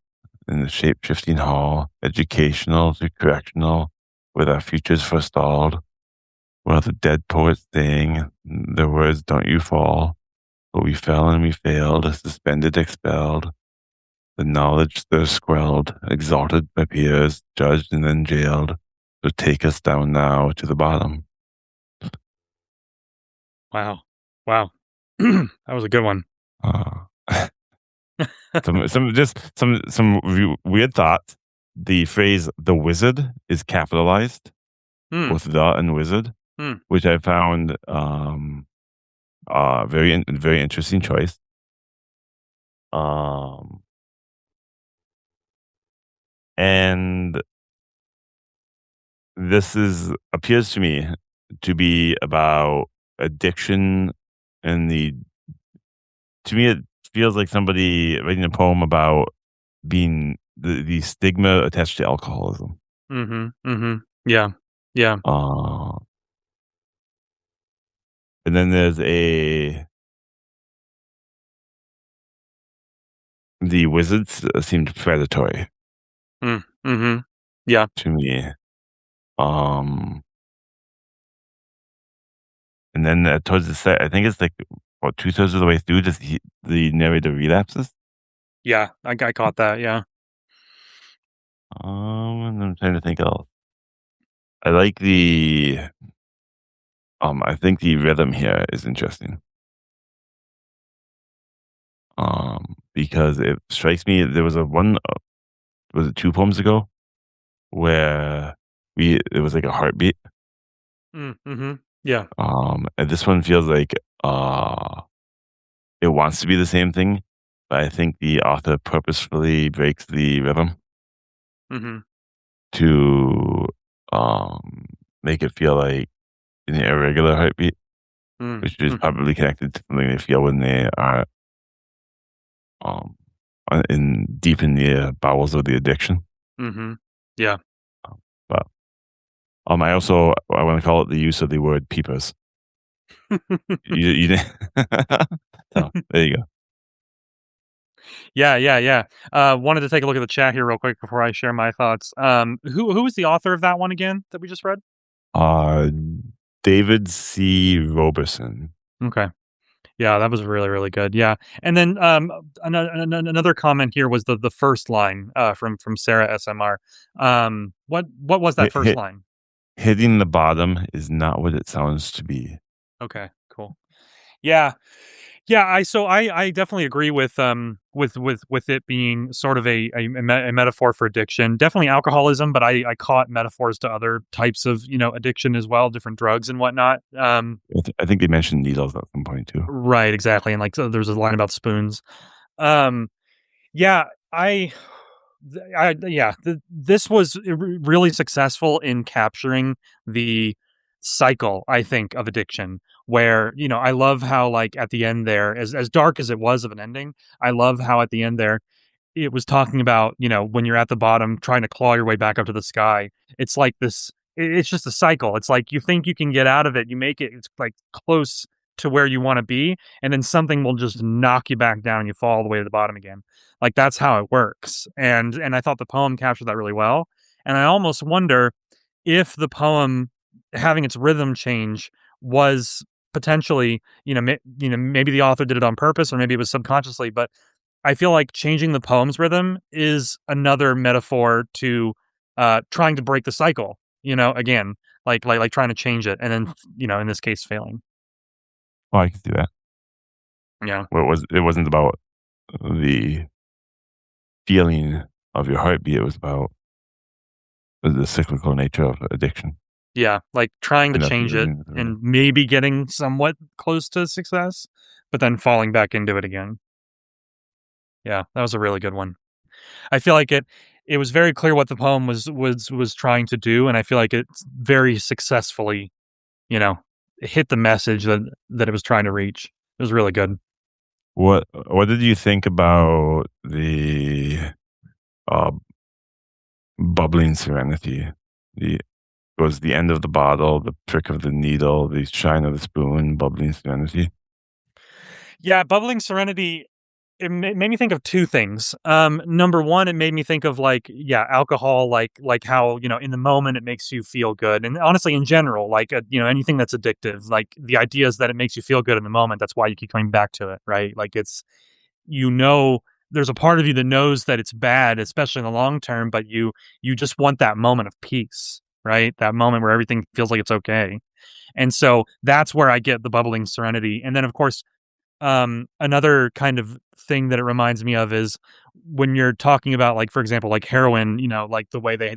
in the shape-shifting hall, educational to correctional, with our futures forestalled, while the dead poets sang their words, don't you fall. But we fell and we failed, suspended, expelled. The knowledge thirst squelled, exalted by peers, judged and then jailed. So take us down now to the bottom. Wow. Wow. That was a good one. Uh, some weird thoughts. The phrase "the wizard" is capitalized Hmm. with "the" and "wizard," Hmm. which I found very interesting choice. Um, and this is appears to me to be about addiction and the to me it feels like somebody writing a poem about being the stigma attached to alcoholism. Mhm. Mhm. Yeah. Yeah. Uh, and then there's a the wizards seemed predatory Mm. Mhm. Yeah. to me. Um, and then towards the set, I think it's like about 2/3 of the way through, does the narrator relapses. Yeah. I caught that. Yeah. And I'm trying to think of. I like I think the rhythm here is interesting. Because it strikes me there was a one was it 2 poems ago where we it was like a heartbeat. Mm. Mhm. Yeah. And this one feels like it wants to be the same thing, but I think the author purposefully breaks the rhythm Mhm. to make it feel like an irregular heartbeat, Mm. which is Mhm. probably connected to something they feel when they are um in deep in the bowels of the addiction. Mhm. Yeah. But I want to call it the use of the word peepers. You didn't. So there you go. Yeah, yeah, yeah. Wanted to take a look at the chat here real quick before I share my thoughts. Who was the author of that one again that we just read? Uh, David C. Roberson. Okay. Yeah, that was really, really good. Yeah, and then another comment here was the first line from Sarah SMR. What was that Hit, first hit, line? hitting the bottom is not what it sounds to be. Okay, cool. Yeah, yeah. I definitely agree with it being sort of a metaphor for addiction. Definitely alcoholism, but I caught metaphors to other types of addiction as well, different drugs and whatnot. I think they mentioned needles at some point too. Right, exactly. And like so there's a line about spoons. Um, Yeah, I yeah, this was really successful in capturing the cycle, I think, of addiction where, I love how like at the end there, as dark as it was of an ending, I love how at the end there it was talking about, when you're at the bottom trying to claw your way back up to the sky. It's like this it's just a cycle. It's like you think you can get out of it, you make it it's like close to where you want to be, and then something will just knock you back down and you fall all the way to the bottom again. Like that's how it works. And I thought the poem captured that really well. And I almost wonder if the poem having its rhythm change was potentially, maybe the author did it on purpose or maybe it was subconsciously, but I feel like changing the poem's rhythm is another metaphor to, trying to break the cycle, again, like trying to change it and then, in this case, failing. Oh, I can see that. Yeah. Well, it wasn't about the feeling of your heartbeat. It was about the cyclical nature of addiction. Yeah, like, trying to And that's change it really and maybe getting somewhat close to success, but then falling back into it again. Yeah, that was a really good one. I feel like it was very clear what the poem was trying to do, and I feel like it very successfully, you know, hit the message that it was trying to reach. It was really good. what did you think about the, uh, bubbling serenity? The was the end of the bottle, the prick of the needle, the shine of the spoon, bubbling serenity? Yeah, bubbling serenity, it made me think of 2 things. Number 1, it made me think of, like, yeah, alcohol, like how, in the moment it makes you feel good, and honestly, in general, like, anything that's addictive, like, the idea is that it makes you feel good in the moment, that's why you keep coming back to it, right? Like, you know there's a part of you that knows that it's bad, especially in the long term, but you just want that moment of peace, right? That moment where everything feels like it's okay, and so that's where I get the bubbling serenity, and then, of course, another kind of thing that it reminds me of is when you're talking about, like, for example, like heroin, like the way they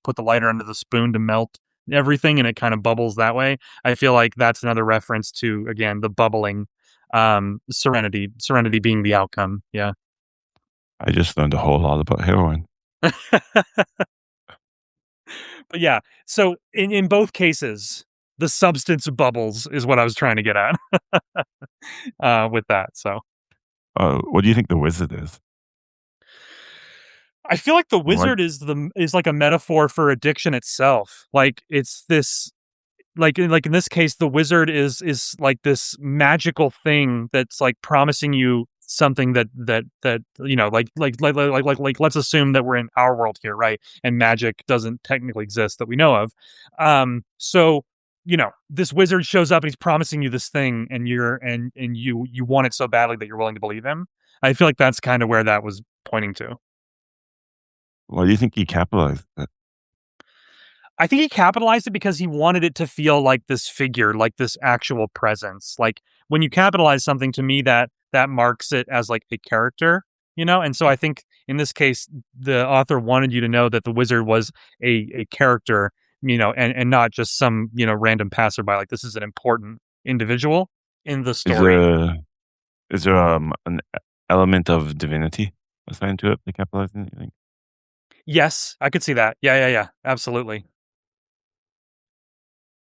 put the lighter under the spoon to melt everything and it kind of bubbles that way. I feel like that's another reference to, again, the bubbling serenity being the outcome. Yeah. I just learned a whole lot about heroin. But yeah, so in both cases, the substance bubbles is what I was trying to get at with that. So What do you think the wizard is? I feel like the What wizard is like a metaphor for addiction itself. Like it's this like in this case, the wizard is like this magical thing that's like promising you something that let's assume that we're in our world here, right? And magic doesn't technically exist that we know of. So this wizard shows up and he's promising you this thing, and you want it so badly that you're willing to believe him. I feel like that's kind of where that was pointing to. Why do you think he capitalized it? I think he capitalized it because he wanted it to feel like this figure, like this actual presence. Like when you capitalize something, to me that marks it as like a character, And so I think in this case, the author wanted you to know that the wizard was a character, and not just some random passerby. Like this is an important individual in the Is story. there an element of divinity assigned to it, by capitalizing it, you think? Yes, I could see that. Yeah, yeah, yeah, absolutely.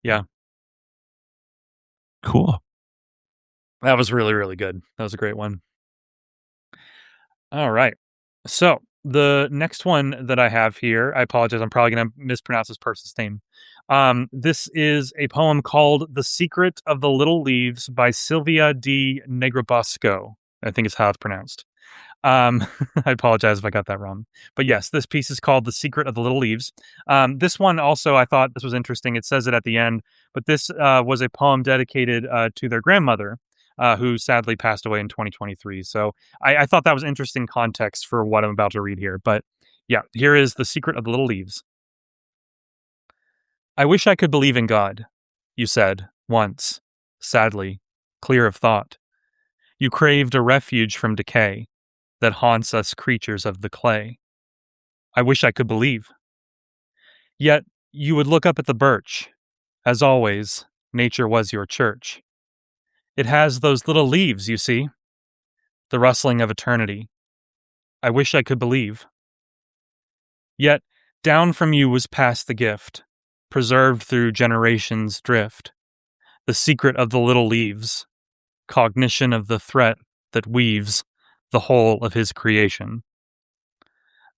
Yeah, Cool. that was really really good. That was a great one. All right. So the next one that I have here, I apologize, I'm probably going to mispronounce this person's name. This is a poem called "The Secret of the Little Leaves" by Sylvia D. Negrabosco. I think is how it's pronounced. I apologize if I got that wrong. But yes, this piece is called "The Secret of the Little Leaves." This one also, I thought this was interesting. It says it at the end, but this was a poem dedicated to their grandmother, who sadly passed away in 2023. So I thought that was interesting context for what I'm about to read here. But yeah, here is "The Secret of the Little Leaves." I wish I could believe in God, you said once, sadly, clear of thought. You craved a refuge from decay that haunts us creatures of the clay. I wish I could believe. Yet you would look up at the birch. As always, nature was your church. It has those little leaves, you see, the rustling of eternity. I wish I could believe. Yet down from you was passed the gift, preserved through generations' drift, the secret of the little leaves, cognition of the threat that weaves the whole of his creation.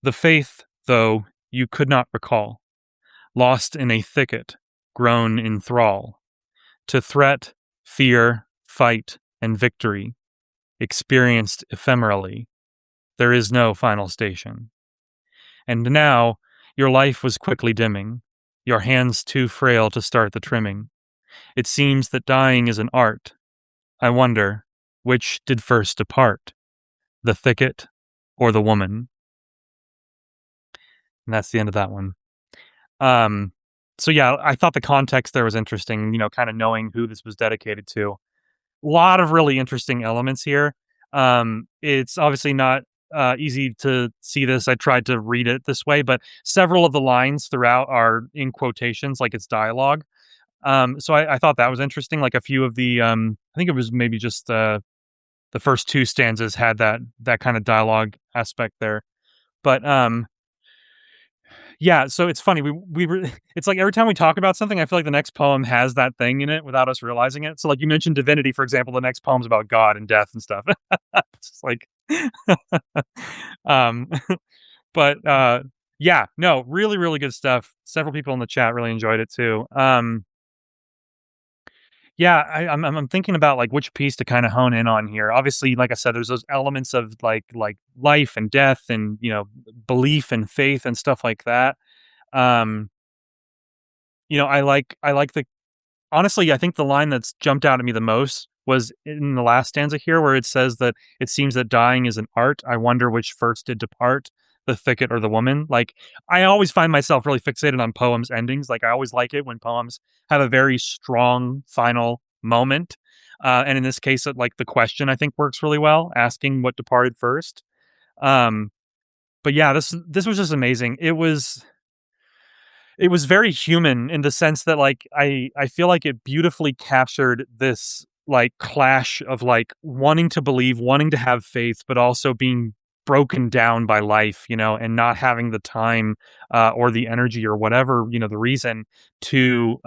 The faith, though, you could not recall, lost in a thicket, grown in thrall, to threat, fear, fight, and victory, experienced ephemerally. There is no final station. And now, your life was quickly dimming, your hands too frail to start the trimming. It seems that dying is an art. I wonder, which did first depart, the thicket or the woman? And that's the end of that one. Um, so yeah, I thought the context there was interesting, kind of knowing who this was dedicated to. Lot of really interesting elements here. It's obviously not easy to see this. I tried to read it this way, but several of the lines throughout are in quotations, like it's dialogue. So I thought that was interesting. Like a few of the, I think it was maybe just the first two stanzas had that kind of dialogue aspect there. But yeah, so it's funny. We were it's like every time we talk about something, I feel like the next poem has that thing in it without us realizing it. So like you mentioned divinity, for example, the next poem's about God and death and stuff. It's just like um but yeah, no, really, really good stuff. Several people in the chat really enjoyed it too. Yeah, I'm thinking about like which piece to kind of hone in on here. Obviously, like I said, there's those elements of like life and death and belief and faith and stuff like that. Um, I like the honestly, I think the line that's jumped out at me the most was in the last stanza here, where it says that it seems that dying is an art. I wonder which first did depart, the thicket or the woman. Like, I always find myself really fixated on poems' endings. Like, I always like it when poems have a very strong final moment. And in this case, like the question, I think works really well, asking what departed first. Um, but yeah, this was just amazing. It was very human in the sense that, like, I feel like it beautifully captured this, like, clash of, like, wanting to believe, wanting to have faith, but also being broken down by life, and not having the time, or the energy or whatever, the reason to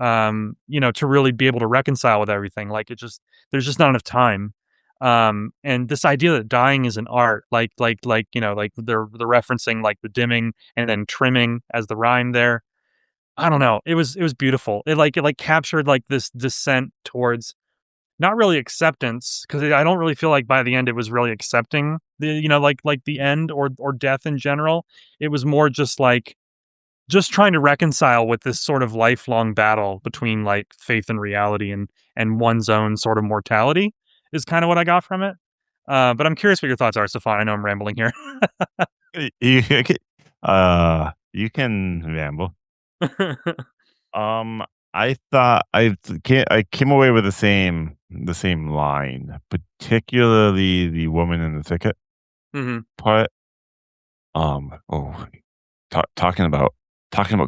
really be able to reconcile with everything. Like, there's just not enough time. And this idea that dying is an art, like, they're referencing, like, the dimming and then trimming as the rhyme there. I don't know. It was beautiful. It captured like this descent towards not really acceptance because I don't really feel like by the end it was really accepting like the end or death in general. It was more just like just trying to reconcile with this sort of lifelong battle between like faith and reality and one's own sort of mortality is kind of what I got from it. But I'm curious what your thoughts are, Stefan. I know I'm rambling here. You can ramble. Um, I thought I came away with the same line, particularly the woman in the thicket hmm part. Oh, talking about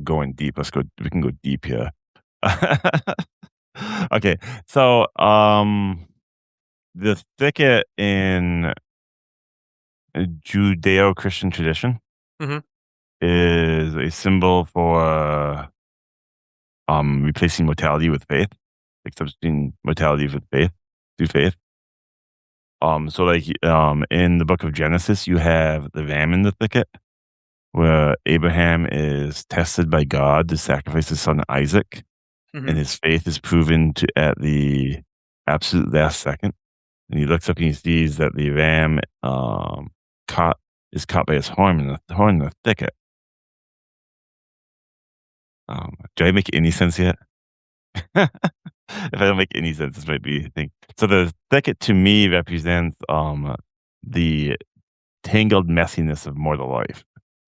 going deep. Let's go. We can go deep here. Okay, so the thicket in Judeo-Christian tradition hmm is a symbol for replacing mortality with faith, like substituting mortality with faith through faith. So like in the book of Genesis, you have the ram in the thicket, where Abraham is tested by God to sacrifice his son Isaac, and hmm his faith is proven to at the absolute last second. And he looks up and he sees that the ram caught is caught by his horn in the thicket. Do I make any sense yet? If I don't make any sense, this might be a thing. So the thicket to me represents the tangled messiness of mortal life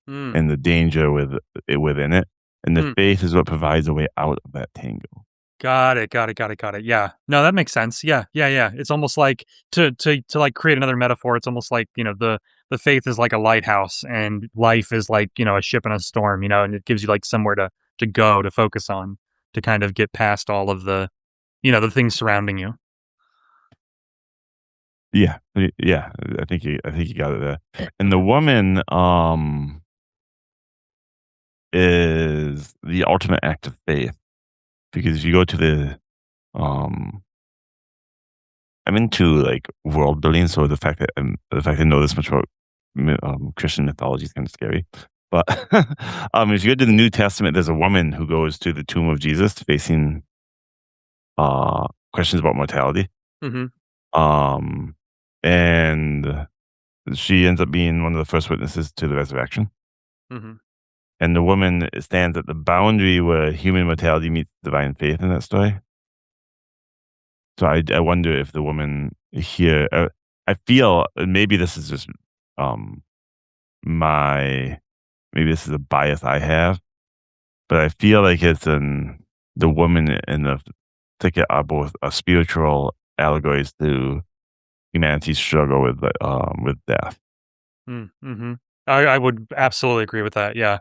Mm. and the danger within it. And the Mm. faith is what provides a way out of that tangle. Got it, got it, got it, got it. Yeah. No, that makes sense. Yeah, yeah, yeah. It's almost like to like create another metaphor, it's almost like, the faith is like a lighthouse and life is like, a ship in a storm, and it gives you like somewhere to go, to focus on, to kind of get past all of the things surrounding you. Yeah, yeah. I think you got it there. And the woman is the ultimate act of faith because if you go to um I'm into like world building, so the fact I know this much about Christian mythology is kind of scary. But if you go to the New Testament, there's a woman who goes to the tomb of Jesus facing questions about mortality. Mhm. Um, and she ends up being one of the first witnesses to the resurrection. Mhm. And the woman stands at the boundary where human mortality meets divine faith in that story. So I wonder if the woman here, I feel maybe this is just um my maybe this is a bias I have, but I feel like the woman and the ticket are both spiritual allegories to humanity's struggle with death. Mhm. I would absolutely agree with that, yeah.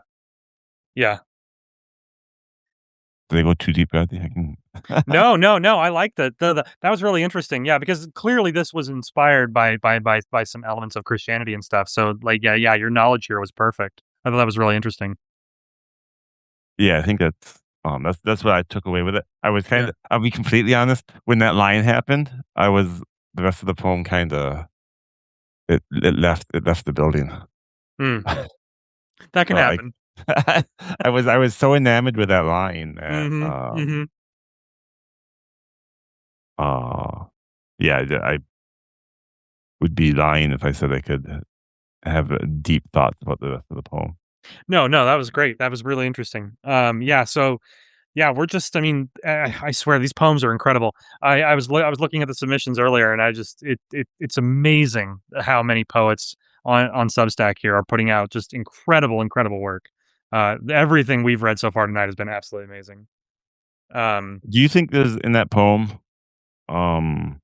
Yeah. Did I go too deep, Bradley? I can No, no, no, I like that. The that was really interesting, yeah, because clearly this was inspired by some elements of Christianity and stuff, so, like, yeah, your knowledge here was perfect. I thought that was really interesting. Yeah, I think that's what I took away with it. I was Yeah. kinda I'll be completely honest, when that line happened, I was the rest of the poem kinda it left the building. Mm, that can So I happen. I was so enamored with that line that, Mhm, mhm. uh, yeah, I would be lying if I said I could have, deep thoughts about the rest of the poem. No, no, that was great, that was really interesting. Yeah, so yeah, we're just I mean, I swear these poems are incredible. I was looking at the submissions earlier, and I just it's amazing how many poets on Substack here are putting out just incredible, incredible work. Everything we've read so far tonight has been absolutely amazing. Um, Do you think there's in that poem, um,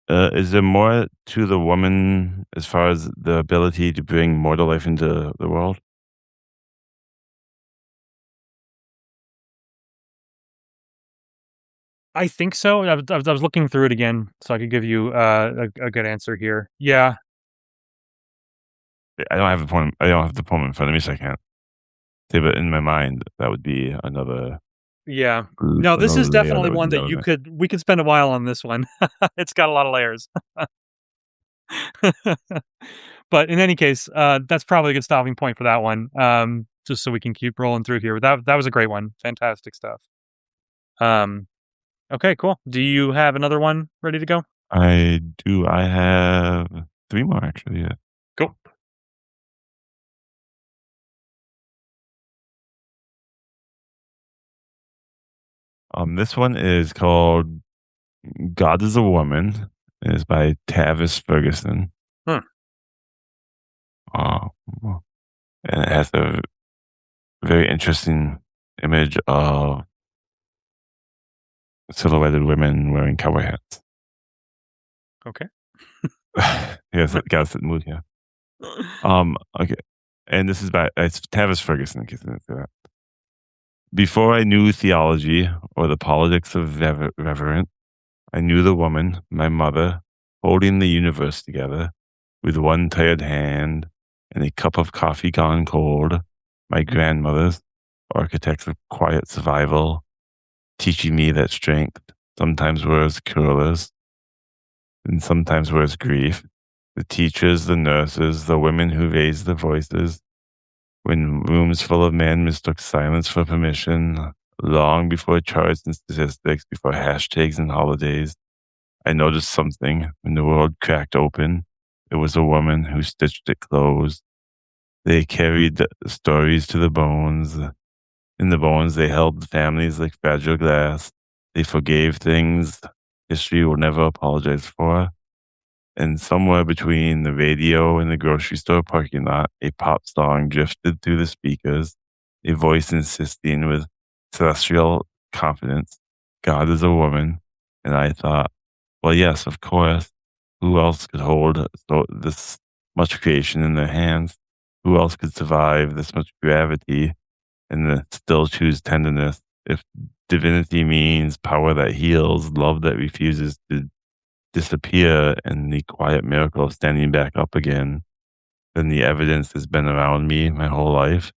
is there more to the woman as far as the ability to bring more to life into the world? I think so. I was looking through it again so I could give you a good answer here. Yeah, I don't have the poem in front of me, so I can't say, but in my mind, that would be yeah. No, this another is layer definitely one that that would we could spend a while on this one. It's got a lot of layers. But in any case, that's probably a good stopping point for that one. Just so we can keep rolling through here. That was a great one. Fantastic stuff. Um, okay, cool. Do you have another one ready to go? I do. I have 3 more actually, yeah. Cool. This one is called God is a Woman. It's by Tavis Ferguson. Hmm. Um, and it has a very interesting image of silhouetted women wearing cowboy hats. Okay. Yes, it got us in the mood here. Okay. And this is by it's Tavis Ferguson, in case I didn't say that. Before I knew theology or the politics of reverence, I knew the woman, my mother, holding the universe together with one tired hand and a cup of coffee gone cold. My grandmothers, architects of quiet survival, teaching me that strength sometimes wears curlers and sometimes wears grief. The teachers, the nurses, the women who raised their voices when rooms full of men mistook silence for permission, long before charts and statistics, before hashtags and holidays. I noticed something when the world cracked open. It was a woman who stitched it closed. They carried the stories to the bones. In the bones, they held families like fragile glass. They forgave things history will never apologize for. And somewhere between the radio and the grocery store parking lot, a pop song drifted through the speakers, a voice insisting with celestial confidence, God is a woman. And I thought, well, yes, of course. Who else could hold this much creation in their hands? Who else could survive this much gravity and still choose tenderness? If divinity means power that heals, love that refuses to disappear, and the quiet miracle of standing back up again, then the evidence has been around me my whole life.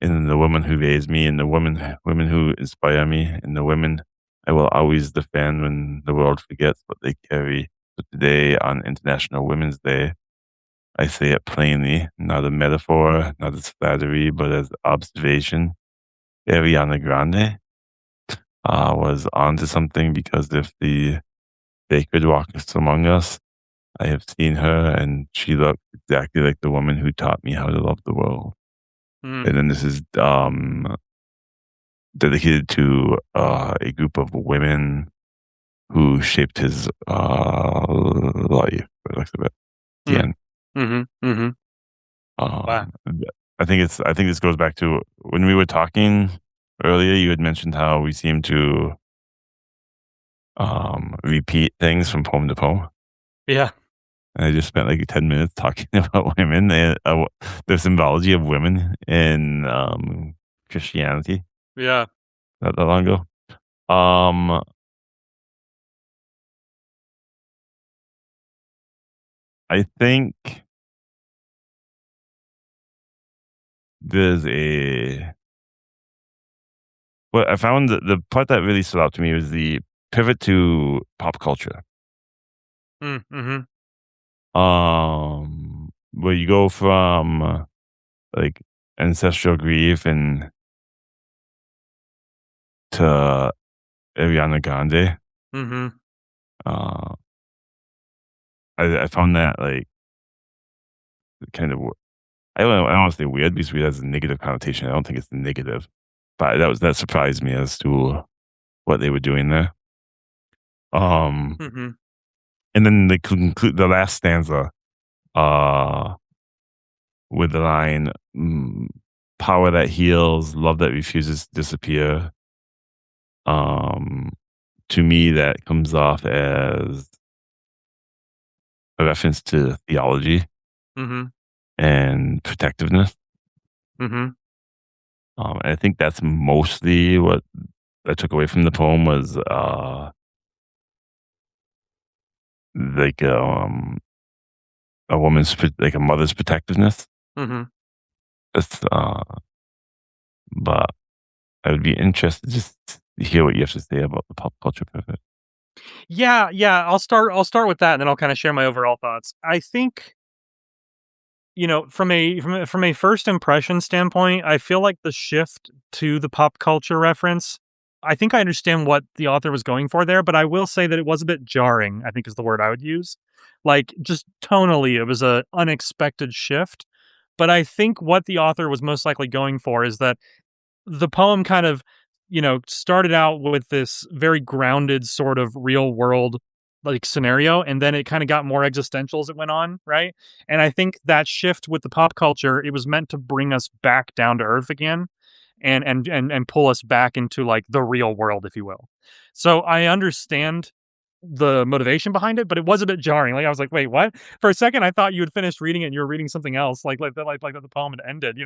And the woman who raised me, and the women who inspire me, and the women I will always defend when the world forgets what they carry. So today, on International Women's Day, I say it plainly, not a metaphor, not as flattery, but as observation. Ariana Grande was onto something because if the sacred walks among us, I have seen her, and she looked exactly like the woman who taught me how to love the world. Mm, And then this is dedicated to a group of women who shaped his life. By the looks of it. The mm. end. Mhm, mhm. Wow. Um, I think this goes back to when we were talking earlier. You had mentioned how we seem to repeat things from poem to poem, Yeah. and I just spent like 10 minutes talking about women and the symbology of women in Christianity Yeah. not that long ago. Um, I think there's a what I found that the part that really stood out to me was the pivot to pop culture. Mhm. Where you go from like ancestral grief and to Ariana Grande. Mhm. Uh, I found that like kind of I don't want to say weird because weird has a negative connotation. I don't think it's negative, but that surprised me as to what they were doing there. Um, Mhm. and then they conclude the last stanza uh with the line, "Power that heals, love that refuses to disappear." Um, to me, that comes off as a reference to theology Mhm. and protectiveness. Mhm. And I think that's mostly what I took away from the poem was like a like a mother's protectiveness. Mhm. It's, but I would be interested just to hear what you have to say about the pop culture pivot. Yeah, yeah, I'll start with that, and then I'll kinda share my overall thoughts. I think, from a first impression standpoint, I feel like the shift to the pop culture reference, I think I understand what the author was going for there, but I will say that it was a bit jarring, I think is the word I would use. Like, just tonally, it was a unexpected shift, but I think what the author was most likely going for is that the poem kind of, started out with this very grounded sort of real world like scenario, and then it kind of got more existential as it went on, right? And I think that shift with the pop culture, it was meant to bring us back down to earth again and pull us back into like the real world, if you will. So I understand the motivation behind it, but it was a bit jarring. Like I was like, "Wait, what?" For a second, I thought you had finished reading it and you were reading something else, like that the poem had ended.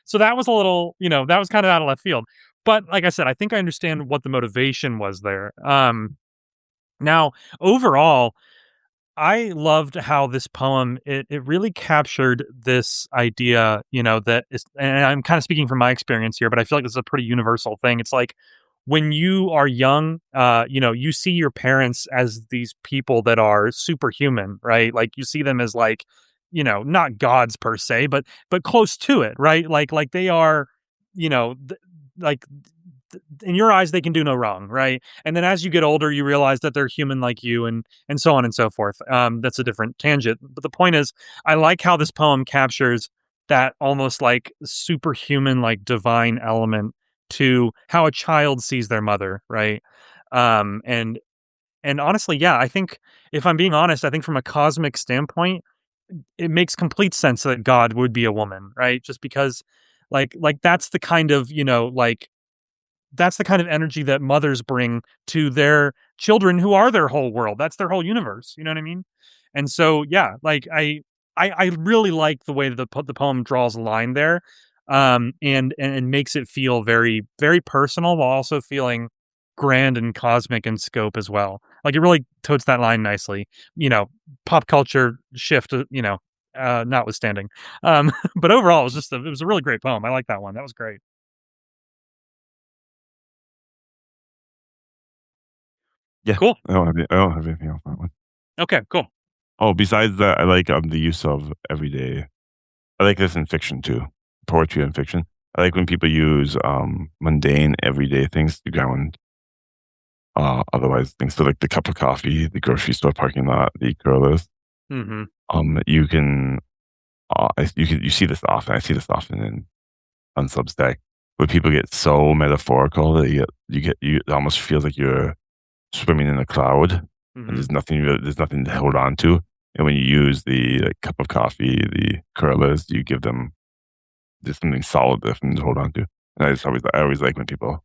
So that was a little, that was kind of out of left field. But like I said, I think I understand what the motivation was there. Now overall, I loved how this poem it really captured this idea, that is, and I'm kind of speaking from my experience here, but I feel like this is a pretty universal thing. It's like when you are young, you see your parents as these people that are superhuman, right? Like you see them as like, not gods per se, but close to it, right? Like they are, like in your eyes they can do no wrong, right? And then as you get older you realize that they're human like you, and so on and so forth. That's a different tangent, but the point is I like how this poem captures that almost like superhuman, like divine element to how a child sees their mother, right? And honestly, yeah, I think, if I'm being honest, I think from a cosmic standpoint it makes complete sense that God would be a woman, right? Just because like that's the kind of, that's the kind of energy that mothers bring to their children who are their whole world. That's their whole universe. You know what I mean? And so, yeah, like I really like the way that the poem draws a line there, and makes it feel very very personal while also feeling grand and cosmic in scope as well. Like it really totes that line nicely. You know, pop culture shift. Notwithstanding, but overall, it was a really great poem. I like that one. That was great. Yeah, Cool. I don't have anything else on that one. Okay. Cool. Oh, besides that, I like the use of everyday. I like this in fiction too, poetry and fiction. I like when people use mundane, everyday things to ground otherwise things. So like the cup of coffee, the grocery store parking lot, the curlers. Mhm. You can you see this often. I see this often in on Substack where people get so metaphorical that it almost feels like you're swimming in a cloud and Mhm. there's nothing to hold on to. And when you use the like, cup of coffee, the curlers, you give them just something solid for them to hold on to. And I always like when people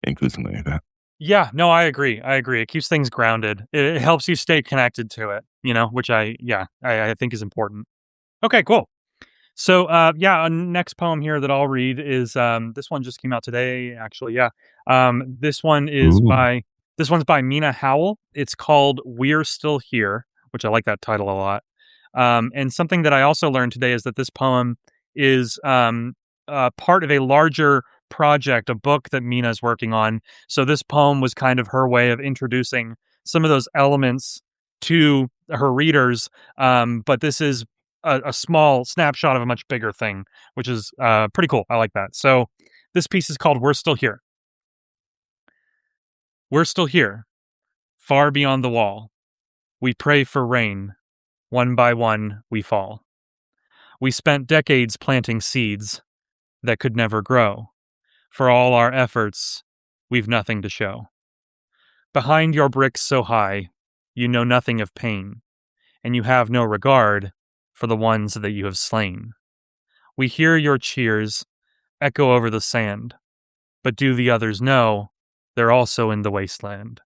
include something like that. Yeah, no, I agree, I agree. It keeps things grounded. It helps you stay connected to it. which I think is important. Okay, cool. So, yeah, next poem here that I'll read is this one just came out today, actually. Yeah, this one is Ooh. by this one's by Mina Howell. It's called "We're Still Here," which I like that title a lot. And something that I also learned today is that this poem is part of a larger project, a book that Mina is working on. So this poem was kind of her way of introducing some of those elements to her readers. But this is a small snapshot of a much bigger thing, which is pretty cool. I like that. So this piece is called "We're Still Here." We're still here, far beyond the wall. We pray for rain. One by one, we fall. We spent decades planting seeds that could never grow. For all our efforts, we've nothing to show. Behind your bricks so high, you know nothing of pain, and you have no regard for the ones that you have slain. We hear your cheers echo over the sand, but do the others know they're also in the wasteland?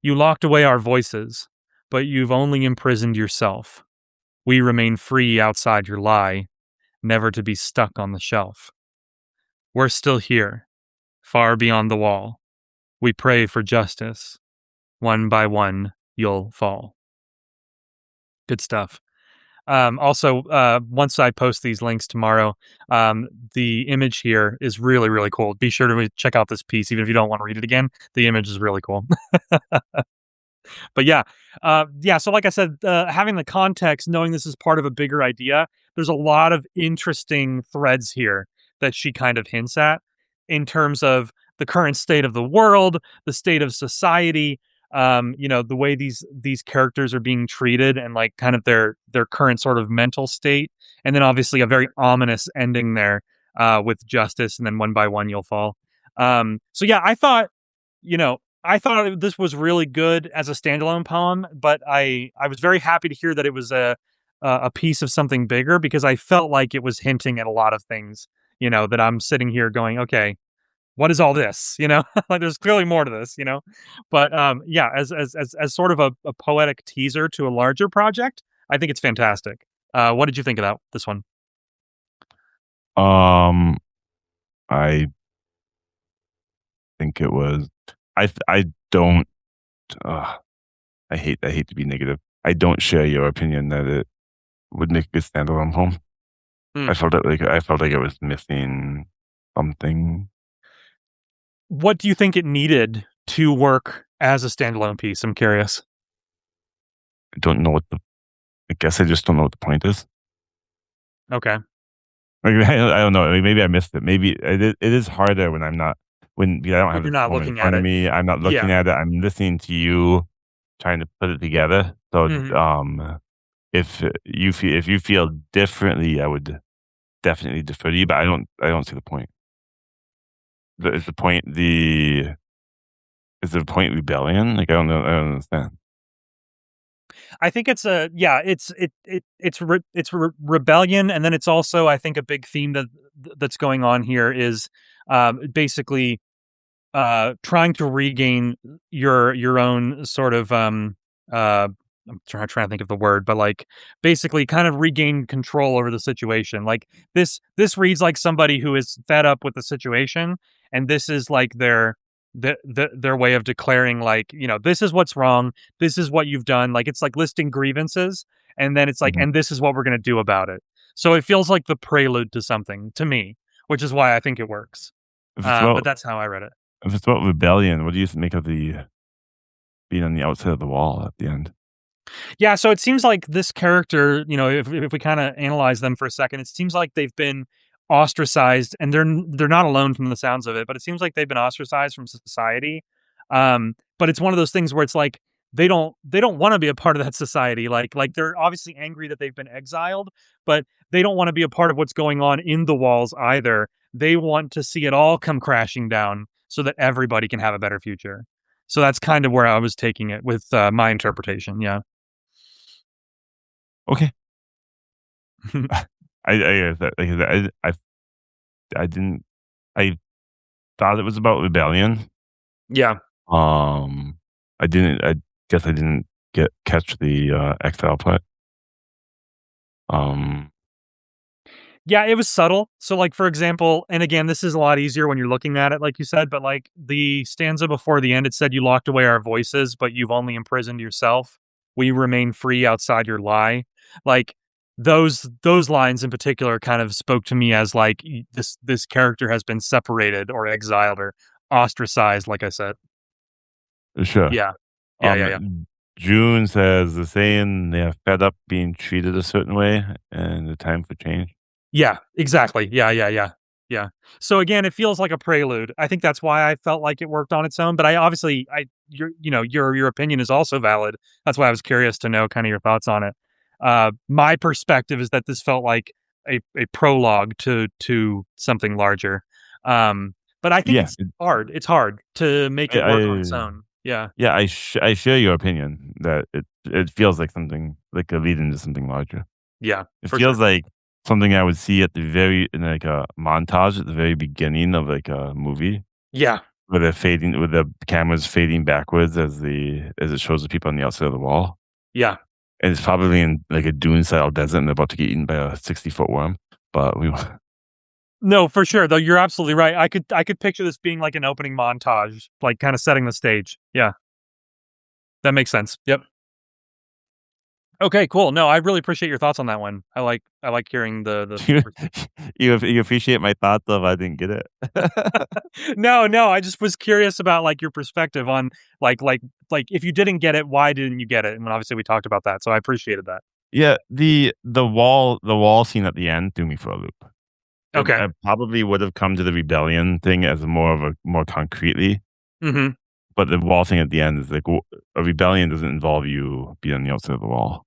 You locked away our voices, but you've only imprisoned yourself. We remain free outside your lie, never to be stuck on the shelf. We're still here, far beyond the wall. We pray for justice. One by one, you'll fall. Good stuff. Also, once I post these links tomorrow, the image here is really, really cool. Be sure to check out this piece, even if you don't want to read it again. The image is really cool. But yeah. So like I said, having the context, knowing this is part of a bigger idea, there's a lot of interesting threads here that she kind of hints at in terms of the current state of the world, the state of society, the way these characters are being treated, and like kind of their current sort of mental state, and then obviously a very ominous ending there with justice, and then one by one you'll fall. So yeah, I thought this was really good as a standalone poem, but I was very happy to hear that it was a piece of something bigger, because I felt like it was hinting at a lot of things, that I'm sitting here going, okay, what is all this? Like there's clearly more to this, But yeah, as sort of a poetic teaser to a larger project, I think it's fantastic. What did you think of this one? Um, I think it was I don't, ugh, I hate to be negative. I don't share your opinion that it would make a good standalone home. Hmm. I felt like it was missing something. What do you think it needed to work as a standalone piece? I'm curious. I don't know what the I guess I just don't know what the point is. Okay. Like, I don't know, like, maybe I missed it. Maybe it is harder when I'm not when I don't When have you're the not poem in looking at front of it. me, I'm not looking Yeah. at it, I'm listening to you trying to put it together. So, Mhm. if you feel differently, I would definitely defer to you, but I don't see the point. The is the point the is the point rebellion? Like, I don't understand. I think it's a yeah, it's rebellion, and then it's also, I think, a big theme that's going on here is basically trying to regain your own sort of I'm trying to think of the word, but like basically kind of regain control over the situation. Like this reads like somebody who is fed up with the situation, and this is like their way of declaring, like, this is what's wrong, this is what you've done. Like it's like listing grievances, and then it's like, Mhm. and this is what we're gonna do about it. So it feels like the prelude to something to me, which is why I think it works. If it's But about that's how I read it. if it's about rebellion, what do you make of the being on the outside of the wall at the end? Yeah, so it seems like this character, if we kind of analyze them for a second, it seems like they've been ostracized, and they're not alone from the sounds of it, but it seems like they've been ostracized from society. But it's one of those things where it's like they don't want to be a part of that society. Like they're obviously angry that they've been exiled, but they don't want to be a part of what's going on in the walls either. They want to see it all come crashing down so that everybody can have a better future. So that's kind of where I was taking it with my interpretation. Yeah. Okay. I didn't I thought it was about rebellion. Yeah. I guess I didn't catch the exile putt. Um, Yeah, it was subtle. So, like, for example, and again, this is a lot easier when you're looking at it, like you said, but like the stanza before the end, it said, "You locked away our voices, but you've only imprisoned yourself. We remain free outside your lie." Like those lines in particular kind of spoke to me as like this character has been separated or exiled or ostracized. Like I said, sure. yeah, yeah. June says the saying they're fed up being treated a certain way and the time for change. Yeah, exactly. Yeah. So again, it feels like a prelude. I think that's why I felt like it worked on its own, but I obviously your opinion is also valid. That's why I was curious to know kind of your thoughts on it. My perspective is that this felt like a prologue to something larger. But I think Yeah, it's hard. It's hard to make it work on its I own. Yeah. yeah, I share your opinion that it feels like something like a lead into something larger. Yeah, It for sure. feels like something I would see at the very in like a montage at the very beginning of like a movie Yeah. where the camera's fading backwards as it shows the people on the outside of the wall. Yeah. And it's probably in like a dune style desert and they're about to get eaten by a 60-foot worm. But we No, for sure, though, you're absolutely right. I could picture this being like an opening montage, like, kinda setting the stage. Yeah, that makes sense. Yep. Okay, cool. No, I really appreciate your thoughts on that one. I like hearing the you pers you appreciate my thoughts of I didn't get it. No, I just was curious about, like, your perspective on, like, if you didn't get it, why didn't you get it? And obviously we talked about that, so I appreciated that. Yeah, the wall scene at the end threw me for a loop. Okay. I probably would have come to the rebellion thing as more of a more concretely, Mhm. but the wall thing at the end is like a rebellion doesn't involve you being on the outside of the wall.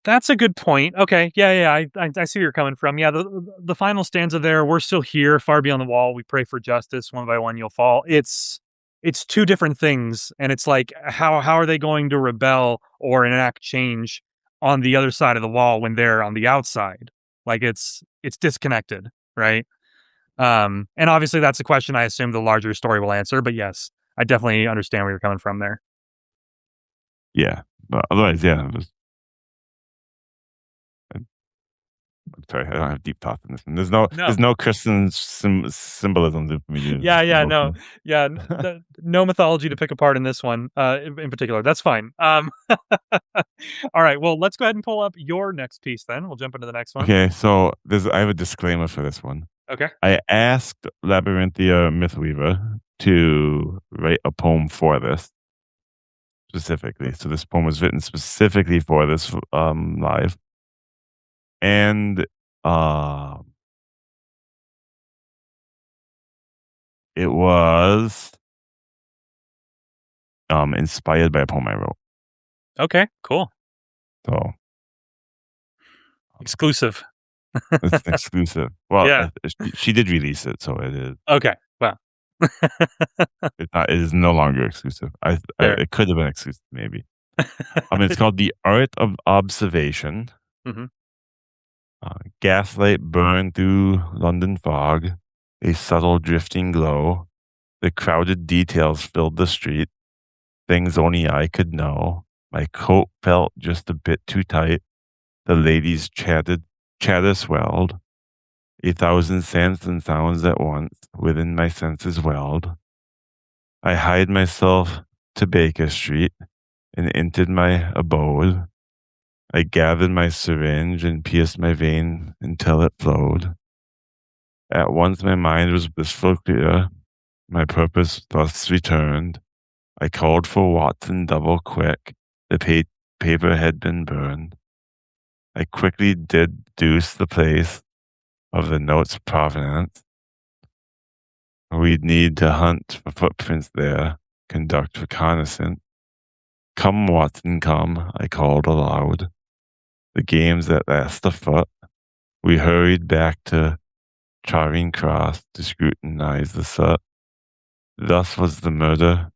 That's a good point. Okay. Yeah. I see where you're coming from. Yeah. The final stanza there. We're still here, far beyond the wall. We pray for justice. One by one, you'll fall. It's two different things, and it's like how are they going to rebel or enact change on the other side of the wall when they're on the outside? Like it's disconnected, right? And obviously that's a question I assume the larger story will answer. But yes, I definitely understand where you're coming from there. Yeah, but otherwise, yeah, it was I'm sorry, I don't have deep thoughts in this one. No. There's no Christian symbolism for me to Yeah, evoke no. here. Yeah, no mythology to pick apart in this one, in particular. That's fine. All right, well, let's go ahead and pull up your next piece then. We'll jump into the next one. Okay, so there's I have a disclaimer for this one. Okay. I asked Labyrinthia Mythweaver to write a poem for this specifically. So this poem was written specifically for this live, and um, it was inspired by a poem I wrote. Okay, cool. So Exclusive. it's an exclusive. Well, Yeah. she did release it, so it is. Okay, well. It's not. It is no longer exclusive. Fair. It could have been exclusive, maybe. It's called "The Art of Observation." Mhm. Gaslight burned through London fog, a subtle drifting glow. The crowded details filled the street, things only I could know. My coat felt just a bit too tight. The ladies chatter swelled. A thousand scents and sounds at once within my senses welled. I hied myself to Baker Street and entered my abode. I gathered my syringe and pierced my vein until it flowed. At once my mind was blissful clear, my purpose thus returned. I called for Watson double quick, the paper had been burned. I quickly deduced the place of the note's provenance. We'd need to hunt for footprints there, conduct reconnaissance. Come, Watson, come, I called aloud. The game's at last afoot. We hurried back to Charing Cross to scrutinize the soot. Thus was the murder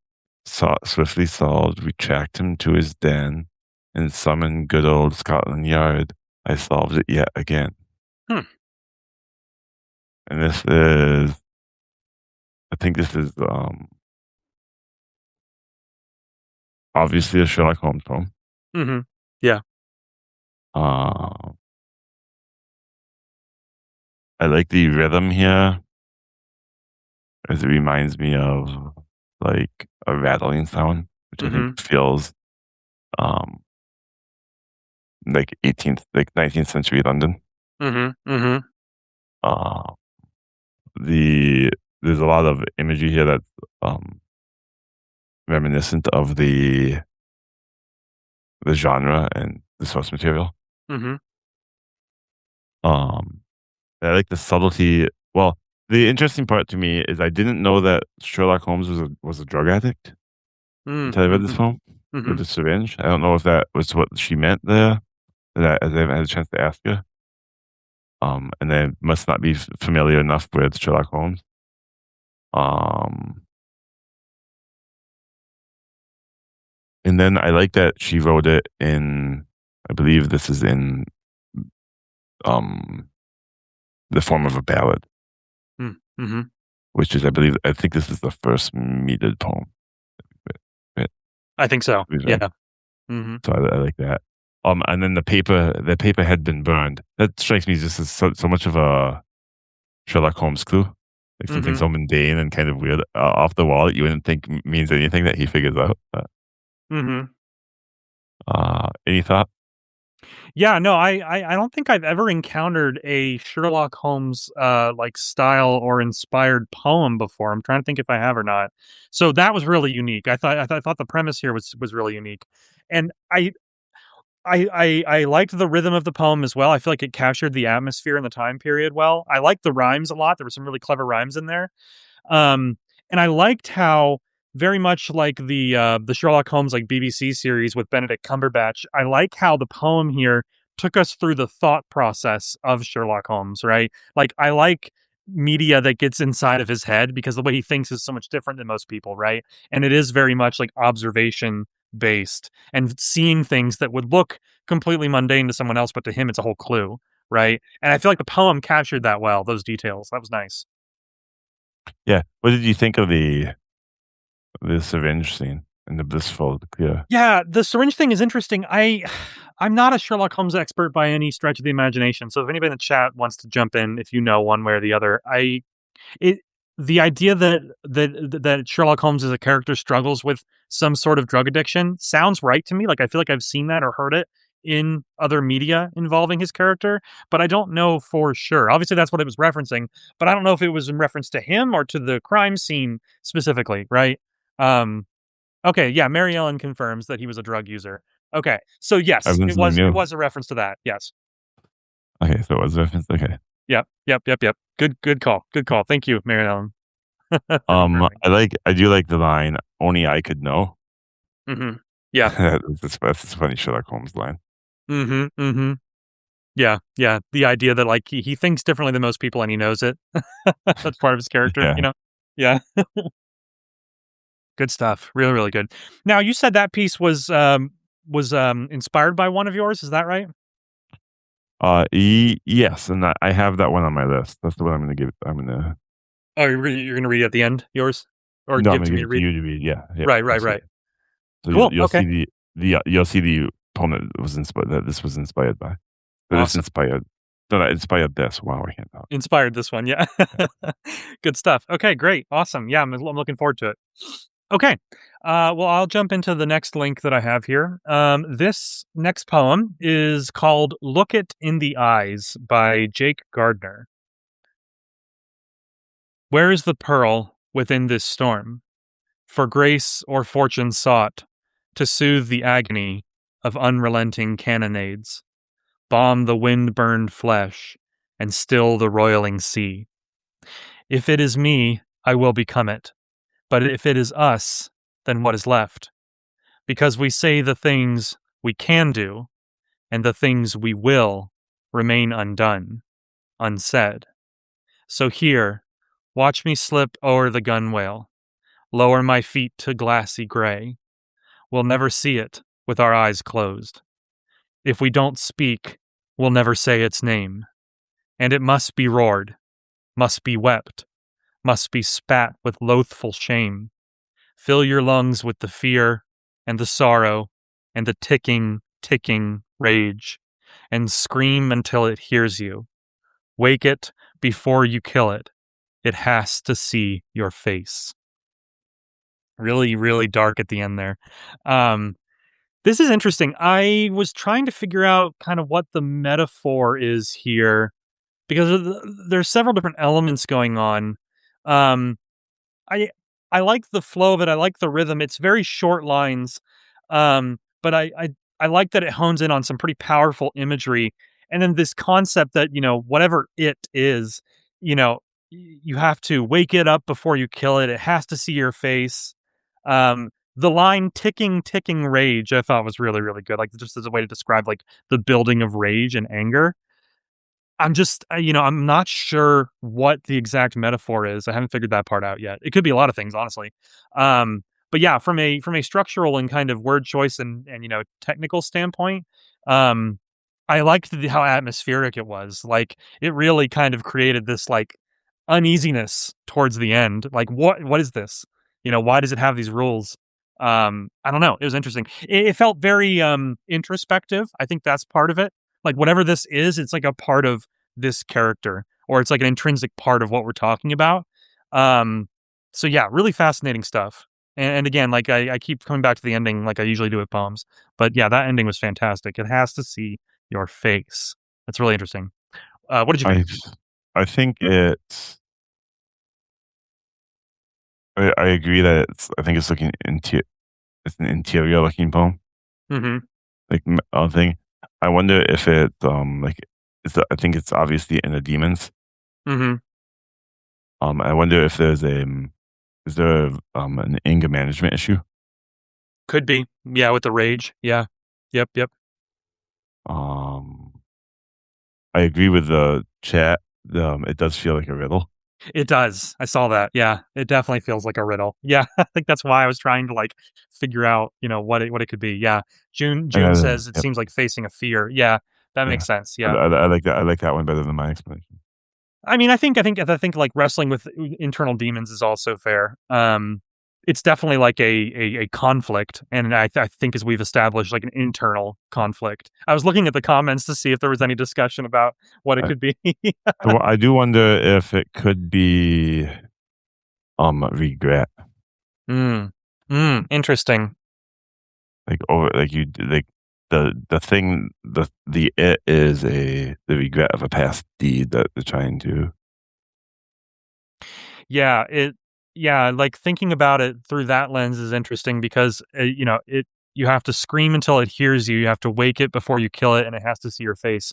swiftly solved. We tracked him to his den and summoned good old Scotland Yard. I solved it yet again. Hmm. And this is, I think this is obviously a Sherlock Holmes poem. Mhm. Yeah. Uh, I like the rhythm here, as it reminds me of like a rattling sound, which I think Mhm. feels um like 19th century London. Mhm. Mhm. Uh, the there's a lot of imagery here that's reminiscent of the genre and the source material. Mhm. Um, I like the subtlety. Well, the interesting part to me is I didn't know that Sherlock Holmes was a drug addict Mm. until I read this Mhm. poem with Mhm. the syringe. I don't know if that was what she meant there, as I haven't had a chance to ask her. And I must not be familiar enough with Sherlock Holmes. Um, and then I like that she wrote it in, I believe this is in um, the form of a ballad, Mm. Mhm. which is, I think this is the first metered poem that I think so. we've read. Yeah. Mhm. So I like that. And then the paper had been burned. That strikes me just as so much of a Sherlock Holmes clue, like something Mhm. so mundane and kind of weird off the wall that you wouldn't think means anything that he figures out. Mhm. Any thought? Yeah, no, I don't think I've ever encountered a Sherlock Holmes, like, style or inspired poem before. I'm trying to think if I have or not. So that was really unique. I thought the premise here was really unique. And I liked the rhythm of the poem as well. I feel like it captured the atmosphere and the time period well. I liked the rhymes a lot. There were some really clever rhymes in there. Um, and I liked how very much like the Sherlock Holmes like BBC series with Benedict Cumberbatch. I like how the poem here took us through the thought process of Sherlock Holmes, right? Like I like media that gets inside of his head because the way he thinks is so much different than most people, right? And it is very much like observation based and seeing things that would look completely mundane to someone else, but to him it's a whole clue, right? And I feel like the poem captured that well, those details. That was nice. Yeah. What did you think of the syringe scene and the blissful clear? Yeah, the syringe thing is interesting. I'm not a Sherlock Holmes expert by any stretch of the imagination. So if anybody in the chat wants to jump in, if you know one way or the other, it the idea that Sherlock Holmes as a character struggles with some sort of drug addiction sounds right to me. Like I feel like I've seen that or heard it in other media involving his character, but I don't know for sure. Obviously, that's what it was referencing, but I don't know if it was in reference to him or to the crime scene specifically, right? Um, Okay, yeah, Mary Ellen confirms that he was a drug user. Okay, so I yes, learned it something was it new. was a reference to that. Yes. Okay, so it was a reference. Okay. Yep, yep, yep, yep. Good call. Good call. Thank you, Mary Ellen, for confirming. I do like the line, "Only I could know." Mhm. Yeah. That's a funny Sherlock Holmes line. Mhm, mhm. Yeah, yeah. The idea that, like, he thinks differently than most people and he knows it. That's part of his character, Yeah. Yeah. Good stuff. Really, really good. Now, you said that piece was inspired by one of yours, is that right? Yes, and I have that one on my list. That's the one I'm gonna Oh, you're gonna read it at the end, yours? Or no, I'm give gonna to give me to it to read? you to read. Yeah, yeah, Right, right, right. absolutely. So Cool, you'll see okay. you'll see the poem that was inspired that this was inspired by. That this Awesome. inspired no, that inspired this. Wow, I can't talk. Inspired this one, yeah. Good stuff. Okay, great, awesome. Yeah, I'm looking forward to it. Okay, well, I'll jump into the next link that I have here. This next poem is called "Look It in the Eyes" by Jake Gardner. Where is the pearl within this storm? For grace or fortune sought to soothe the agony of unrelenting cannonades, balm the wind-burned flesh, and still the roiling sea. If it is me, I will become it. But if it is us, then what is left? Because we say the things we can do, and the things we will remain undone, unsaid. So here, watch me slip o'er the gunwale, lower my feet to glassy gray. We'll never see it with our eyes closed. If we don't speak, we'll never say its name. And it must be roared, must be wept, must be spat with loathful shame. Fill your lungs with the fear and the sorrow and the ticking, ticking rage, and scream until it hears you. Wake it before you kill it. It has to see your face. Really, really dark at the end there. Um, this is interesting. I was trying to figure out kind of what the metaphor is here because there's several different elements going on. Um, I I like the flow of it, I like the rhythm, it's very short lines, but I like that it hones in on some pretty powerful imagery, and then this concept that, whatever it is, you know, you have to wake it up before you kill it, it has to see your face. The line "ticking, ticking rage" I thought was really, really good, like, just as a way to describe, like, the building of rage and anger. I'm just, I'm not sure what the exact metaphor is. I haven't figured that part out yet. It could be a lot of things, honestly. But yeah, from a structural and kind of word choice and technical standpoint, um, I liked how atmospheric it was. Like it really kind of created this like uneasiness towards the end. Like what is this? Why does it have these rules? I don't know. It was interesting. It felt very introspective. I think that's part of it. Like whatever this is, it's like a part of this character, or it's like an intrinsic part of what we're talking about. Um, so yeah, really fascinating stuff. And again, like I keep coming back to the ending, like I usually do with poems. But yeah, that ending was fantastic. It has to see your face. That's really interesting. What did you think? I I think I agree that I think it's looking into it's an interior looking poem, Hmm. like thing. I wonder if it like I think it's obviously in the demons. Hmm. I wonder if there's is there an anger management issue? Could be. Yeah, with the rage. Yeah. Yep. Yep. Um, I agree with the chat. It does feel like a riddle. It does. I saw that. Yeah, it definitely feels like a riddle. Yeah, I think that's why I was trying to like figure out, what it could be. Yeah. And June says it yep, seems like facing a fear. Yeah, that yeah, makes sense. Yeah. I like that. I like that one better than my explanation. I mean, I think like wrestling with internal demons is also fair. It's definitely like a conflict, and I think as we've established, like an internal conflict. I was looking at the comments to see if there was any discussion about what it I, could be. I do wonder if it could be regret, Mm. Interesting. like over like like the thing the it is the regret of a past deed that they're trying to. Yeah, like thinking about it through that lens is interesting because you have to scream until it hears you. You have to wake it before you kill it, and it has to see your face.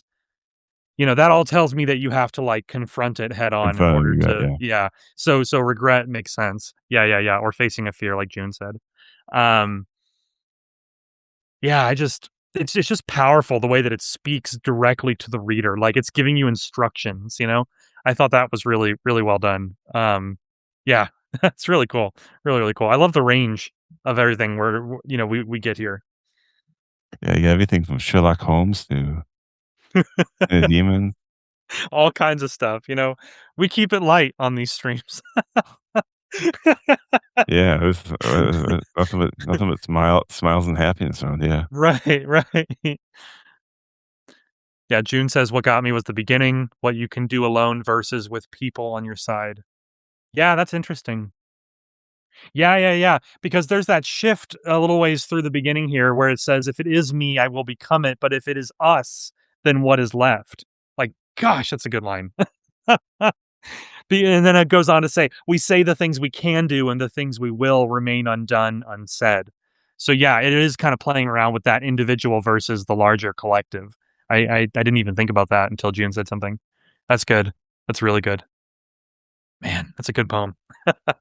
That all tells me that you have to like confront it head In on in front of order regret, to, yeah. yeah. So regret makes sense. Yeah, yeah, yeah. Or facing a fear, like June said. Um, yeah, it's just powerful the way that it speaks directly to the reader, like it's giving you instructions. I thought that was really, really well done. Yeah, that's really cool, really, really cool. I love the range of everything where we get here. Yeah, you got everything from Sherlock Holmes to the demon. All kinds of stuff. We keep it light on these streams. Yeah, it was nothing but smiles and happiness around, yeah. Right, right. Yeah, June says what got me was the beginning, what you can do alone versus with people on your side. Yeah, that's interesting. Yeah, yeah, yeah. Because there's that shift a little ways through the beginning here where it says, if it is me, I will become it. But if it is us, then what is left? Like, gosh, that's a good line. And then it goes on to say, we say the things we can do and the things we will remain undone, unsaid. So, yeah, it is kind of playing around with that individual versus the larger collective. I didn't even think about that until June said something. That's good. That's really good. Man, that's a good poem. I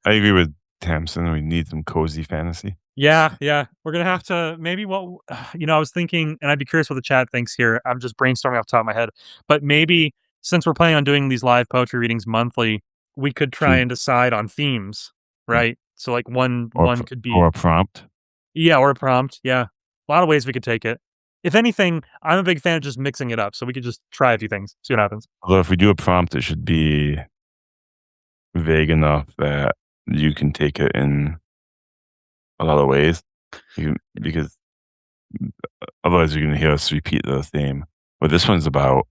agree with Tamsin, we need some cozy fantasy. Yeah, yeah. We're gonna have to maybe I was thinking, and I'd be curious what the chat thinks here. I'm just brainstorming off the top of my head, but maybe since we're planning on doing these live poetry readings monthly, we could try Should and decide on themes, yeah, right? So like one or one could or be, a prompt. yeah, or a prompt. Yeah, a lot of ways we could take it. If anything, I'm a big fan of just mixing it up, so we could just try a few things, see what happens. Although if we do a prompt, it should be vague enough that you can take it in a lot of ways. because otherwise you're gonna hear us repeat the theme. But this one's about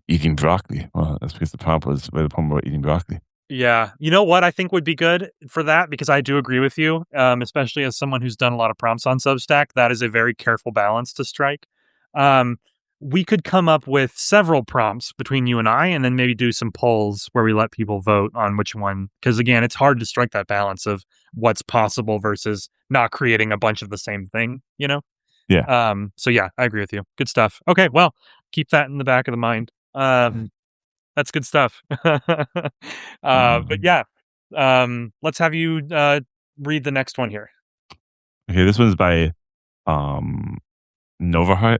eating broccoli. Well, that's because the prompt was the poem about eating broccoli. Yeah. You know what I think would be good for that? Because I do agree with you, especially as someone who's done a lot of prompts on Substack, that is a very careful balance to strike. Um, we could come up with several prompts between you and I, and then maybe do some polls where we let people vote on which one. Because again, it's hard to strike that balance of what's possible versus not creating a bunch of the same thing, you know? Yeah. So yeah, I agree with you. Good stuff. Okay, well, keep that in the back of the mind. That's good stuff. But Um, yeah, let's have you read the next one here. okay, this one's by um Nova.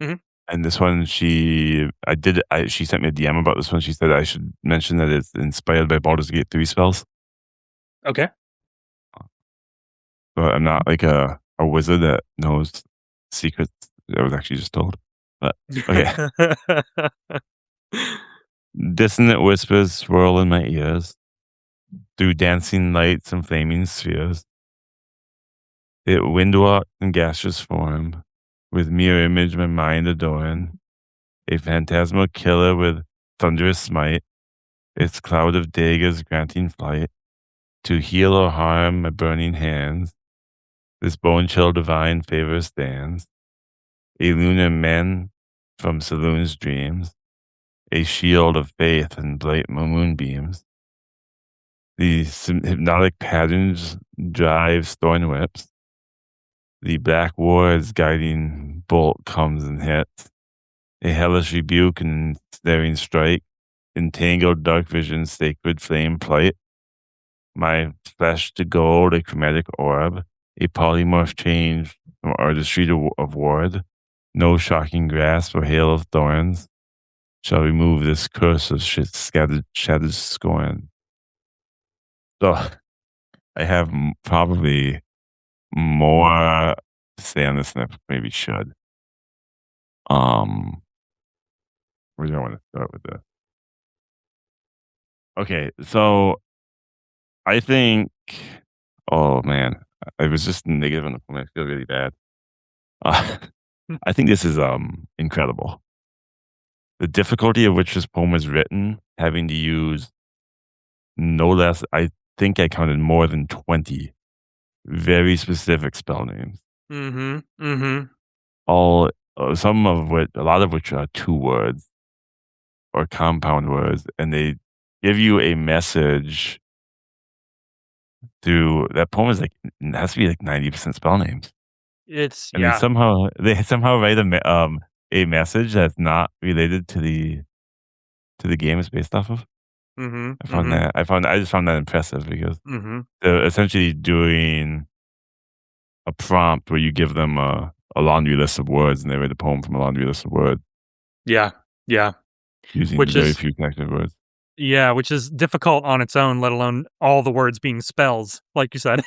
Mhm. And this one, she sent me a DM about this one. She said I should mention that it's inspired by Baldur's Gate 3 spells. Okay. But I'm not like a wizard that knows secrets I was actually just told. But okay. Dissonant whispers swirl in my ears through dancing lights and flaming spheres. It windwalked in gaseous form, with mirror image my mind adoring, a phantasmal killer with thunderous smite, its cloud of daggers granting flight, to heal or harm my burning hands. This bone chill divine favor stands, a lunar man from saloon's dreams, a shield of faith and bright moonbeams. These hypnotic patterns drive thorn whips. The black ward's guiding bolt comes and hits. A hellish rebuke and snaring strike. Entangled dark vision's sacred flame plight. My flesh to gold, a chromatic orb. A polymorph change from artistry of ward. No shocking grasp or hail of thorns shall remove this curse of shit scattered, shattered scorn. So I have probably more to say on this than I maybe should. Um, where do I want to start with this? Okay, so I think, oh man, I was just negative on the phone. I feel really bad. Uh, I think this is incredible. The difficulty of which this poem was written, having to use no less. I think I counted more than 20 very specific spell names. Mhm. Mhm. All some of which, a lot of which are two words or compound words, and they give you a message through that poem is like it has to be like 90% spell names. It's And they yeah. somehow write a message that's not related to the game it's based off of. Mhm. Mhm. I just found that impressive because Mhm. they're essentially doing a prompt where you give them a laundry list of words and they write a poem from a laundry list of words Yeah. Yeah. using Which very is few connected words. which is difficult on its own, let alone all the words being spells, like you said.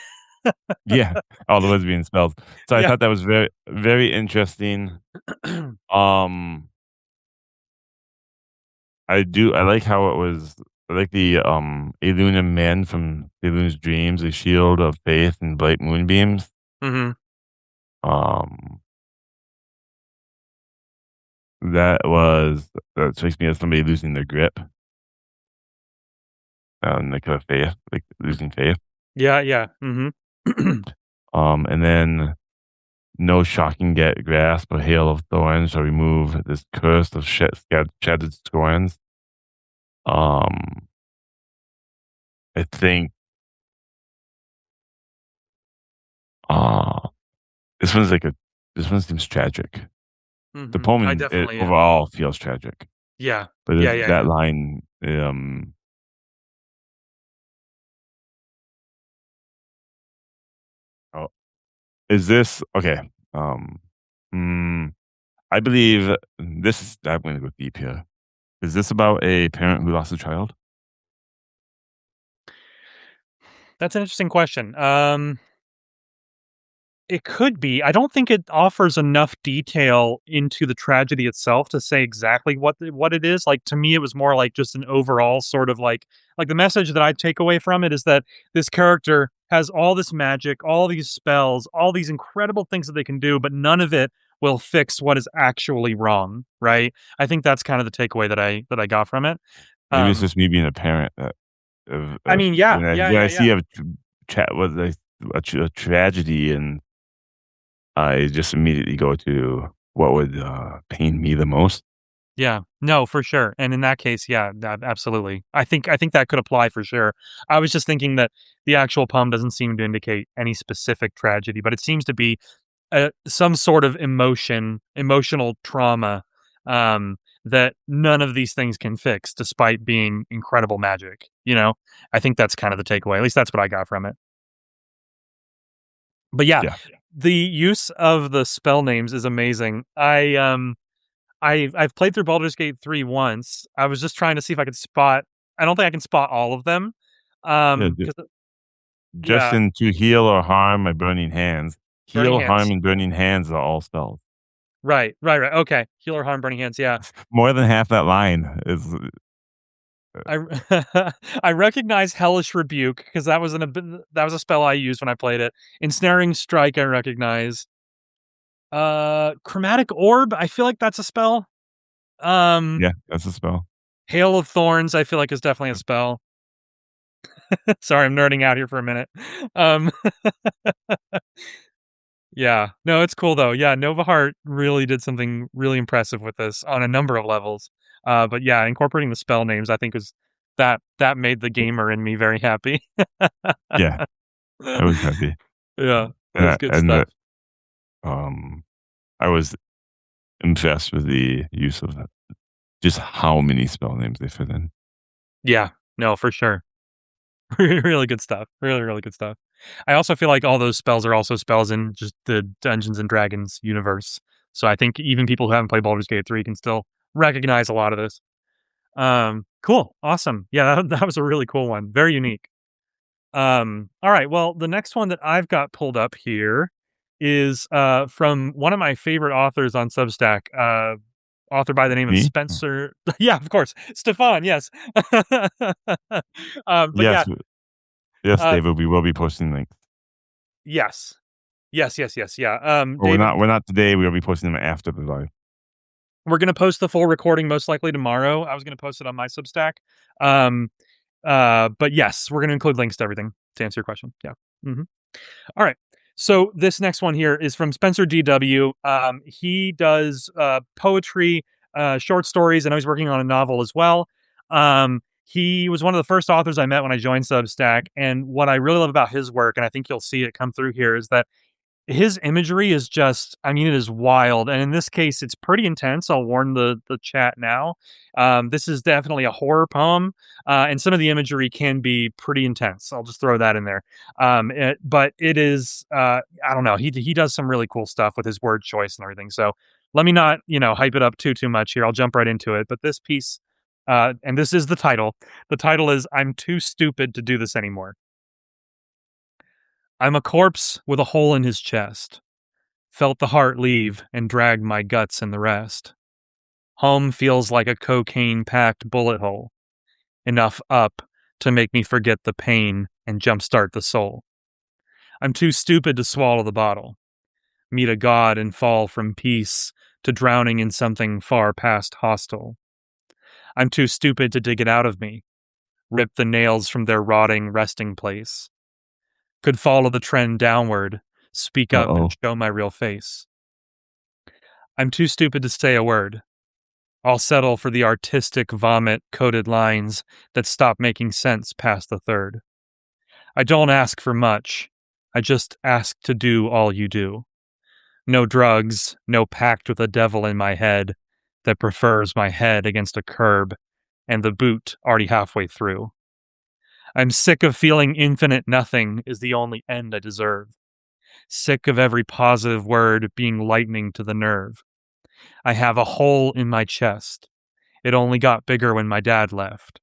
Yeah, all the words being spelled. So I Yeah. thought that was very interesting. Um, I like how it was. I like the Eluna men from Eluna's dreams, a shield of faith and bright moonbeams. Mhm. Um, that was that strikes me as somebody losing their grip and like a faith, like losing faith. Yeah, yeah. Mhm. And then no shocking get grasp or hail of thorns shall remove this curse of shattered scorns. Um, I think uh this one's like a this one seems tragic. The Mhm. poem I it definitely overall feels tragic, yeah. but Yeah, yeah, that yeah. line, oh, is this okay? Um, mm, I believe this is. I'm going to go deep here. Is this about a parent who lost a child? That's an interesting question. It could be. I don't think it offers enough detail into the tragedy itself to say exactly what it is. Like to me, it was more like just an overall sort of like the message that I take away from it is that this character has all this magic, all these spells, all these incredible things that they can do, but none of it will fix what is actually wrong, right? I think that's kind of the takeaway that I got from it. Maybe it's Um, just me being a parent that I of mean, yeah, when I yeah, when yeah, I yeah. see what a tragedy, and I just immediately go to what would, pain me the most. Yeah. No, for sure. And in that case, yeah, absolutely. I think that could apply for sure. I was just thinking that the actual poem doesn't seem to indicate any specific tragedy, but it seems to be some sort of emotional trauma that none of these things can fix, despite being incredible magic. I think that's kind of the takeaway. At least that's what I got from it. But yeah, Yeah. the use of the spell names is amazing. I've played through Baldur's Gate 3 once. I was just trying to see if I could spot. I don't think I can spot all of them. Yeah, 'Cause just yeah, in to heal or harm my burning hands. Burning Heal, harm, Hands. and burning hands are all spells. Right, right, right. Okay, Healer Harm, Burning Hands. Yeah, More than half that line is, I I recognize Hellish Rebuke because that was a spell I used when I played it. Ensnaring Strike, I recognize. Chromatic Orb. I feel like that's a spell. Um, yeah, that's a spell. Hail of Thorns. I feel like is definitely a spell. Sorry, I'm nerding out here for a minute. Um, Yeah. No, it's cool though. Yeah, Nova Heart really did something really impressive with this on a number of levels. But yeah, incorporating the spell names, I think was that made the gamer in me very happy. Yeah, I was happy. Yeah, it And was I good and stuff. um, I was impressed with the use of just how many spell names they fit in. Yeah, no, for sure. Really good stuff. Really, really good stuff. I also feel like all those spells are also spells in just the Dungeons and Dragons universe. So I think even people who haven't played Baldur's Gate 3 can still recognize a lot of this. Cool. Awesome. Yeah, that was a really cool one. Very unique. All right. Well, the next one that I've got pulled up here is from one of my favorite authors on Substack, author by the name of Me? Spencer. Yeah, of course. Stefan, yes. But Yes, yeah, yes, uh, David, we will be posting links. yes. Yes, yes, yes, yeah. Or David, we're not today, we will be posting them after the live. we're gonna post the full recording most likely tomorrow. I was gonna post it on my Substack. Um, but yes, we're gonna include links to everything to answer your question. Yeah. Mhm. All right. So this next one here is from Spencer DW. He does poetry, short stories, and he's working on a novel as well. He was one of the first authors I met when I joined Substack, and what I really love about his work, and I think you'll see it come through here, is that his imagery is just, I mean, it is wild, and in this case, it's pretty intense. I'll warn the chat now. This is definitely a horror poem, and some of the imagery can be pretty intense. I'll just throw that in there. But it is, I don't know. He does some really cool stuff with his word choice and everything. So let me not hype it up too much here. I'll jump right into it. But this piece, and this is the title. The title is "I'm Too Stupid to Do This Anymore." I'm a corpse with a hole in his chest. Felt the heart leave and drag my guts and the rest. Home feels like a cocaine packed bullet hole, enough up to make me forget the pain and jumpstart the soul. I'm too stupid to swallow the bottle, meet a god and fall from peace to drowning in something far past hostile. I'm too stupid to dig it out of me, rip the nails from their rotting resting place. Could follow the trend downward, speak up and Uh-oh. show my real face. I'm too stupid to say a word. I'll settle for the artistic vomit coated lines that stop making sense past the third. I don't ask for much. I just ask to do all you do. No drugs, no pact with the devil in my head that prefers my head against a curb and the boot already halfway through. I'm sick of feeling infinite nothing is the only end I deserve. Sick of every positive word being lightning to the nerve. I have a hole in my chest. It only got bigger when my dad left.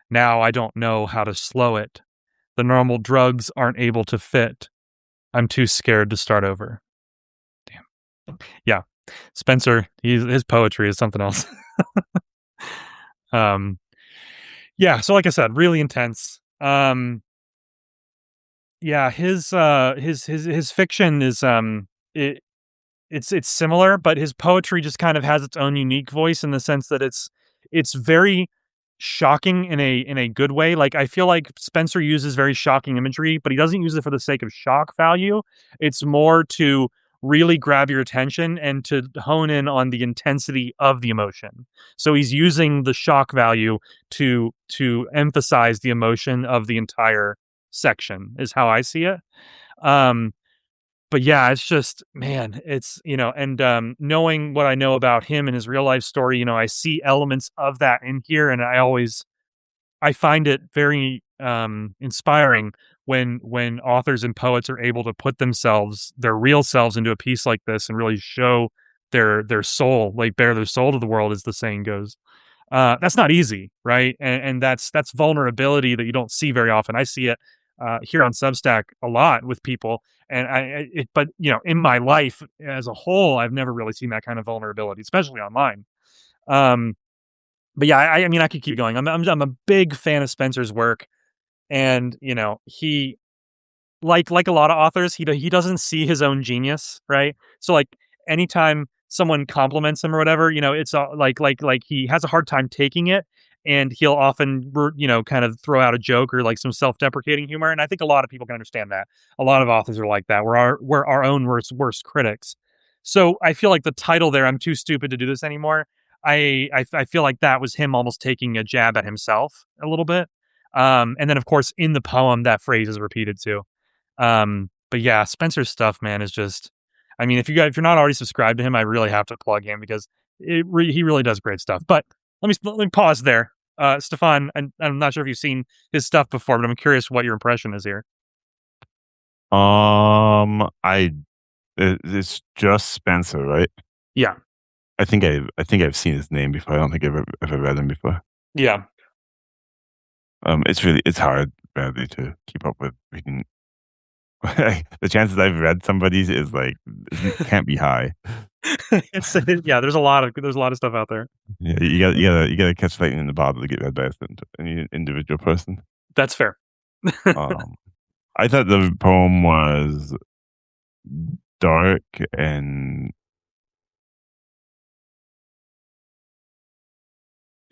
Now I don't know how to slow it. The normal drugs aren't able to fit. I'm too scared to start over. Damn. Yeah. Spencer, his poetry is something else. um, yeah. So, like I said, really intense. Yeah, his fiction is, it it's similar, but his poetry just kind of has its own unique voice in the sense that it's very shocking in a good way. Like, I feel like Spencer uses very shocking imagery, but he doesn't use it for the sake of shock value. It's more to really grab your attention and to hone in on the intensity of the emotion. So he's using the shock value to emphasize the emotion of the entire section is how I see it. Um but yeah, it's just man, it's and knowing what I know about him and his real life story, I see elements of that in here, and I find it very inspiring when authors and poets are able to put themselves, their real selves, into a piece like this and really show their soul, like bare their soul to the world, as the saying goes. That's not easy, right? And that's vulnerability that you don't see very often. I see it here on Substack a lot with people, and but in my life as a whole, I've never really seen that kind of vulnerability, especially online. Um, but yeah, I mean, I could keep going. I'm a big fan of Spencer's work, and like a lot of authors, he doesn't see his own genius, right? So, like, anytime someone compliments him or whatever, it's, like he has a hard time taking it, and he'll often kind of throw out a joke or, like, some self-deprecating humor, and I think a lot of people can understand that. A lot of authors are like that. We're our own worst critics. So, I feel like the title there, "I'm Too Stupid to Do This Anymore," I feel like that was him almost taking a jab at himself a little bit. And then, of course, in the poem, that phrase is repeated too. But yeah, Spencer's stuff, man, is just. I mean, if you're not already subscribed to him, I really have to plug him because he really does great stuff. But let me pause there. Stefan, I'm not sure if you've seen his stuff before, but I'm curious what your impression is here. I it's just Spencer, right? Yeah, I think I've seen his name before. I don't think I've ever read him before. yeah. It's hard badly to keep up with reading. The chances I've read somebody's is like can't be high. Yeah. There's a lot of stuff out there. Yeah, you gotta catch lightning in the bottle to get read by any individual person. That's fair. Um, I thought the poem was dark and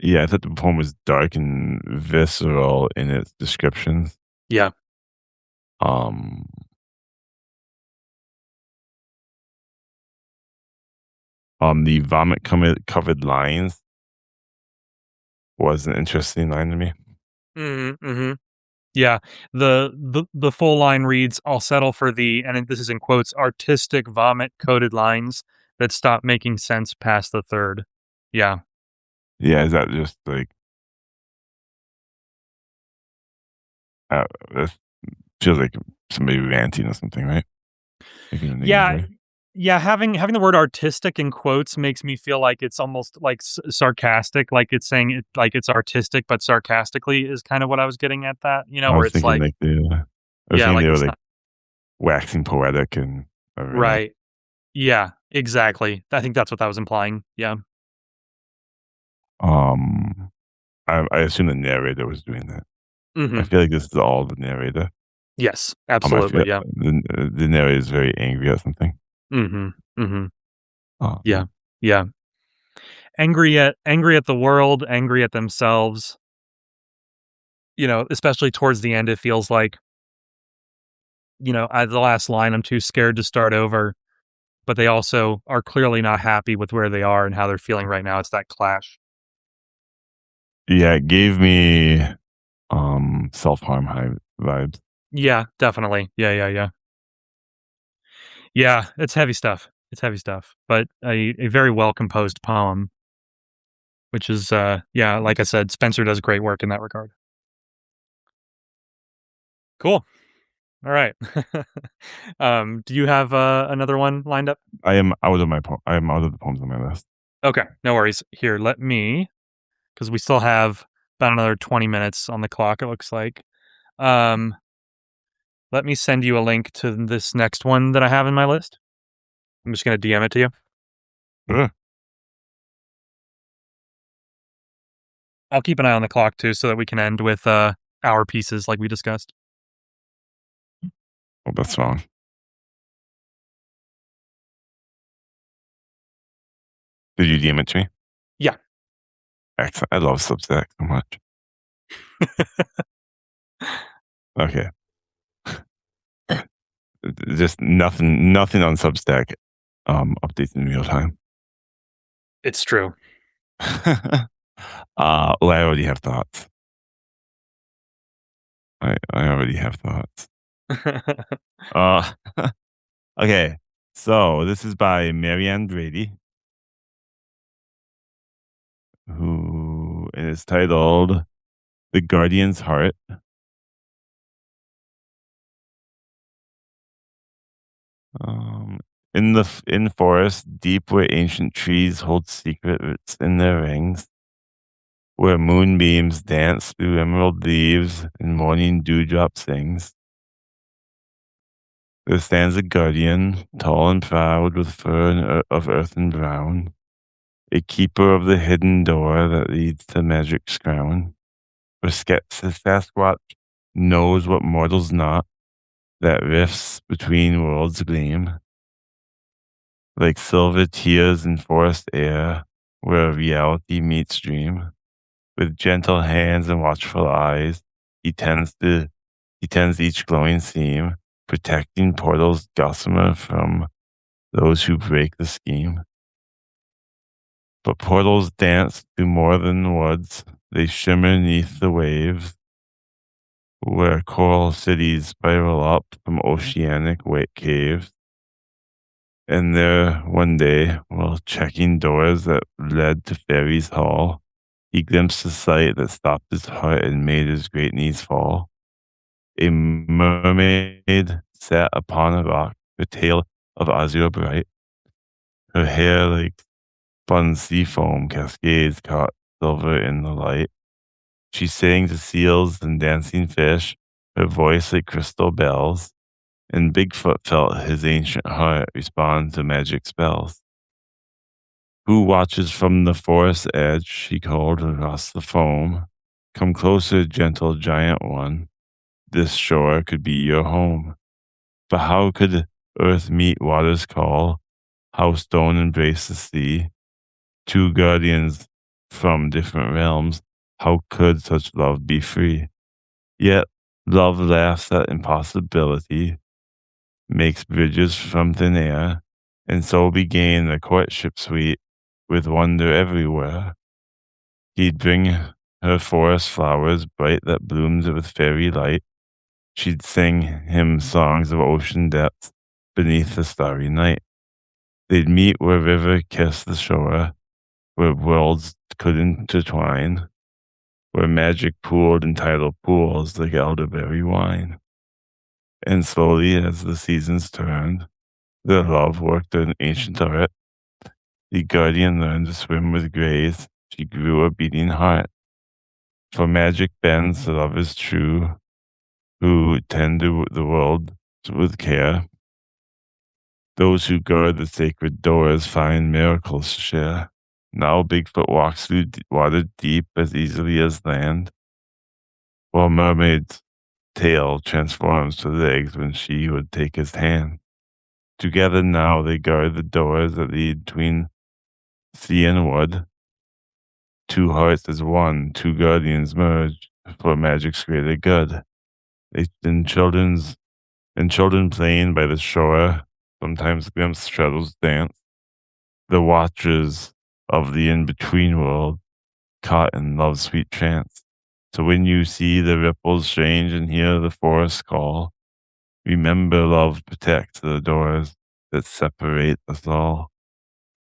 yeah, I thought the poem was dark and visceral in its descriptions. Yeah. Um, the vomit covered lines was an interesting line to me. Hmm. Yeah, the full line reads, "I'll settle for the," and this is in quotes, "artistic vomit-coated lines that stop making sense past the third." Yeah. Yeah, is that just like uh, it feels like somebody ranting or something, right? Like in a negative Yeah, way. yeah, having the word "artistic" in quotes makes me feel like it's almost, like, sarcastic, like it's saying it like it's artistic, but sarcastically is kind of what I was getting at that, I where was it's thinking like like I was yeah, thinking like they were it's like not waxing poetic and everything. right. Yeah, exactly. I think that's what that was implying. Yeah. Um, I assume the narrator was doing that. I Mhm. feel like this is all the narrator. Yes, I feel absolutely, yeah. the narrator is very angry at something. Mhm. Mhm. Yeah. Um, Yeah. Angry at the world, angry at themselves, especially towards the end, it feels like, the last line, "I'm too scared to start over," but they also are clearly not happy with where they are and how they're feeling right now. It's that clash. yeah, it gave me self-harm high vibes. Yeah, definitely. Yeah, yeah, yeah. Yeah, it's heavy stuff. It's heavy stuff, but a very well composed poem, which is, yeah, like I said, Spencer does great work in that regard. Cool. All right. Do you have, another one lined up? I am out of the poems on my list. Okay, no worries. Here, let me, because we still have about another 20 minutes on the clock, it looks like. Um, Let me send you a link to this next one that I have in my list. I'm just gonna DM it to you. Sure. I'll keep an eye on the clock too, so that we can end with, our pieces like we discussed. Oh, that's wrong. Did you DM it to me? Yeah. Excellent. I love Substack so much. Okay. Just nothing on Substack, updates in real time. It's true. Well, I already have thoughts. I already have thoughts. Uh, okay. So this is by Marianne Brady, who is titled "The Guardian's Heart." Um, in forest deep where ancient trees hold secrets in their rings, where moonbeams dance through emerald leaves and morning dewdrop sings. There stands a guardian, tall and proud, with fur of earthen brown, a keeper of the hidden door that leads to magic's crown. For Sasquatch knows what mortals not, that rifts between worlds gleam, like silver tears in forest air, where reality meets dream. With gentle hands and watchful eyes, he tends to he tends each glowing seam, protecting portals gossamer from those who break the scheme. But portals dance through more than woods, they shimmer neath the waves, where coral cities spiral up from oceanic wet caves. And there, one day, while checking doors that led to Fairy's Hall, he glimpsed a sight that stopped his heart and made his great knees fall. A mermaid sat upon a rock, her tail of azure bright, her hair like spun sea foam cascades caught silver in the light. She sang to seals and dancing fish, her voice like crystal bells, and Bigfoot felt his ancient heart respond to magic spells. Who watches from the forest edge? She called across the foam. Come closer, gentle giant one. This shore could be your home. But how could earth meet water's call? How stone embrace the sea? Two guardians from different realms. How could such love be free? Yet love laughs at impossibility, makes bridges from thin air, and so began the courtship sweet with wonder everywhere. He'd bring her forest flowers bright that bloomed with fairy light. She'd sing him songs of ocean depths beneath the starry night. They'd meet where river kissed the shore, where worlds could intertwine, where magic pooled in tidal pools like elderberry wine. And slowly, as the seasons turned, their love worked an ancient art. The guardian learned to swim with grace. She grew a beating heart. For magic bends, love is true, who tend to the world with care. Those who guard the sacred doors find miracles to share. Now Bigfoot walks through water deep as easily as land, while Mermaid's tail transforms to legs when she would take his hand. Together now they guard the doors that lead between sea and wood. Two hearts as one, two guardians merge for magic's greater good. They, and children playing by the shore sometimes glimpse shadows dance. The watchers of the in-between world caught in love's sweet trance. So when you see the ripples change and hear the forest call, remember love protects the doors that separate us all.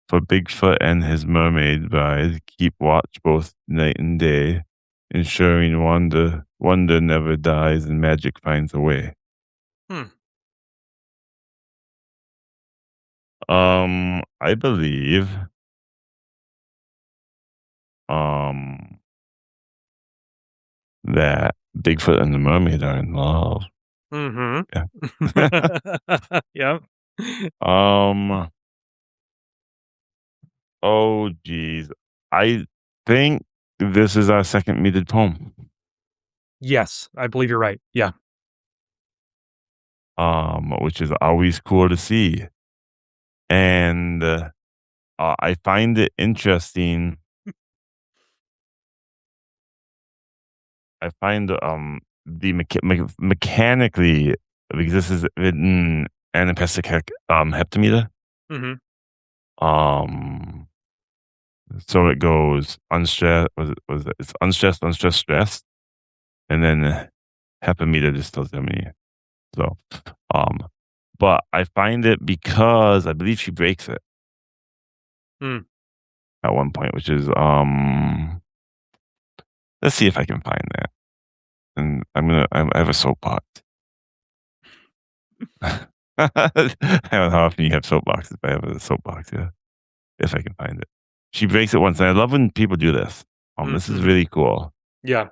For Bigfoot and his mermaid bride keep watch both night and day, ensuring wonder never dies and magic finds a way. Hmm. I believe, um, that Bigfoot and the mermaid are in love. Mhm. Yeah. Yep. um, oh geez. I think this is our second muted poem. Yes, I believe you're right. Yeah. which is always cool to see. And I find it interesting. I find the mechanically, because this is written and a Pasek heptameter. Mhm. Um, so it goes unstressed. Was it? It's unstressed, unstressed, stressed, and then heptameter just tells you how many. So, um, but I find it because I believe she breaks it Mm. at one point, which is let's see if I can find that. And I have a soapbox. I don't know how often you have soapboxes, but I have a soapbox, yeah, if I can find it. She breaks it once, and I love when people do this. This is Mhm. really cool. Yeah.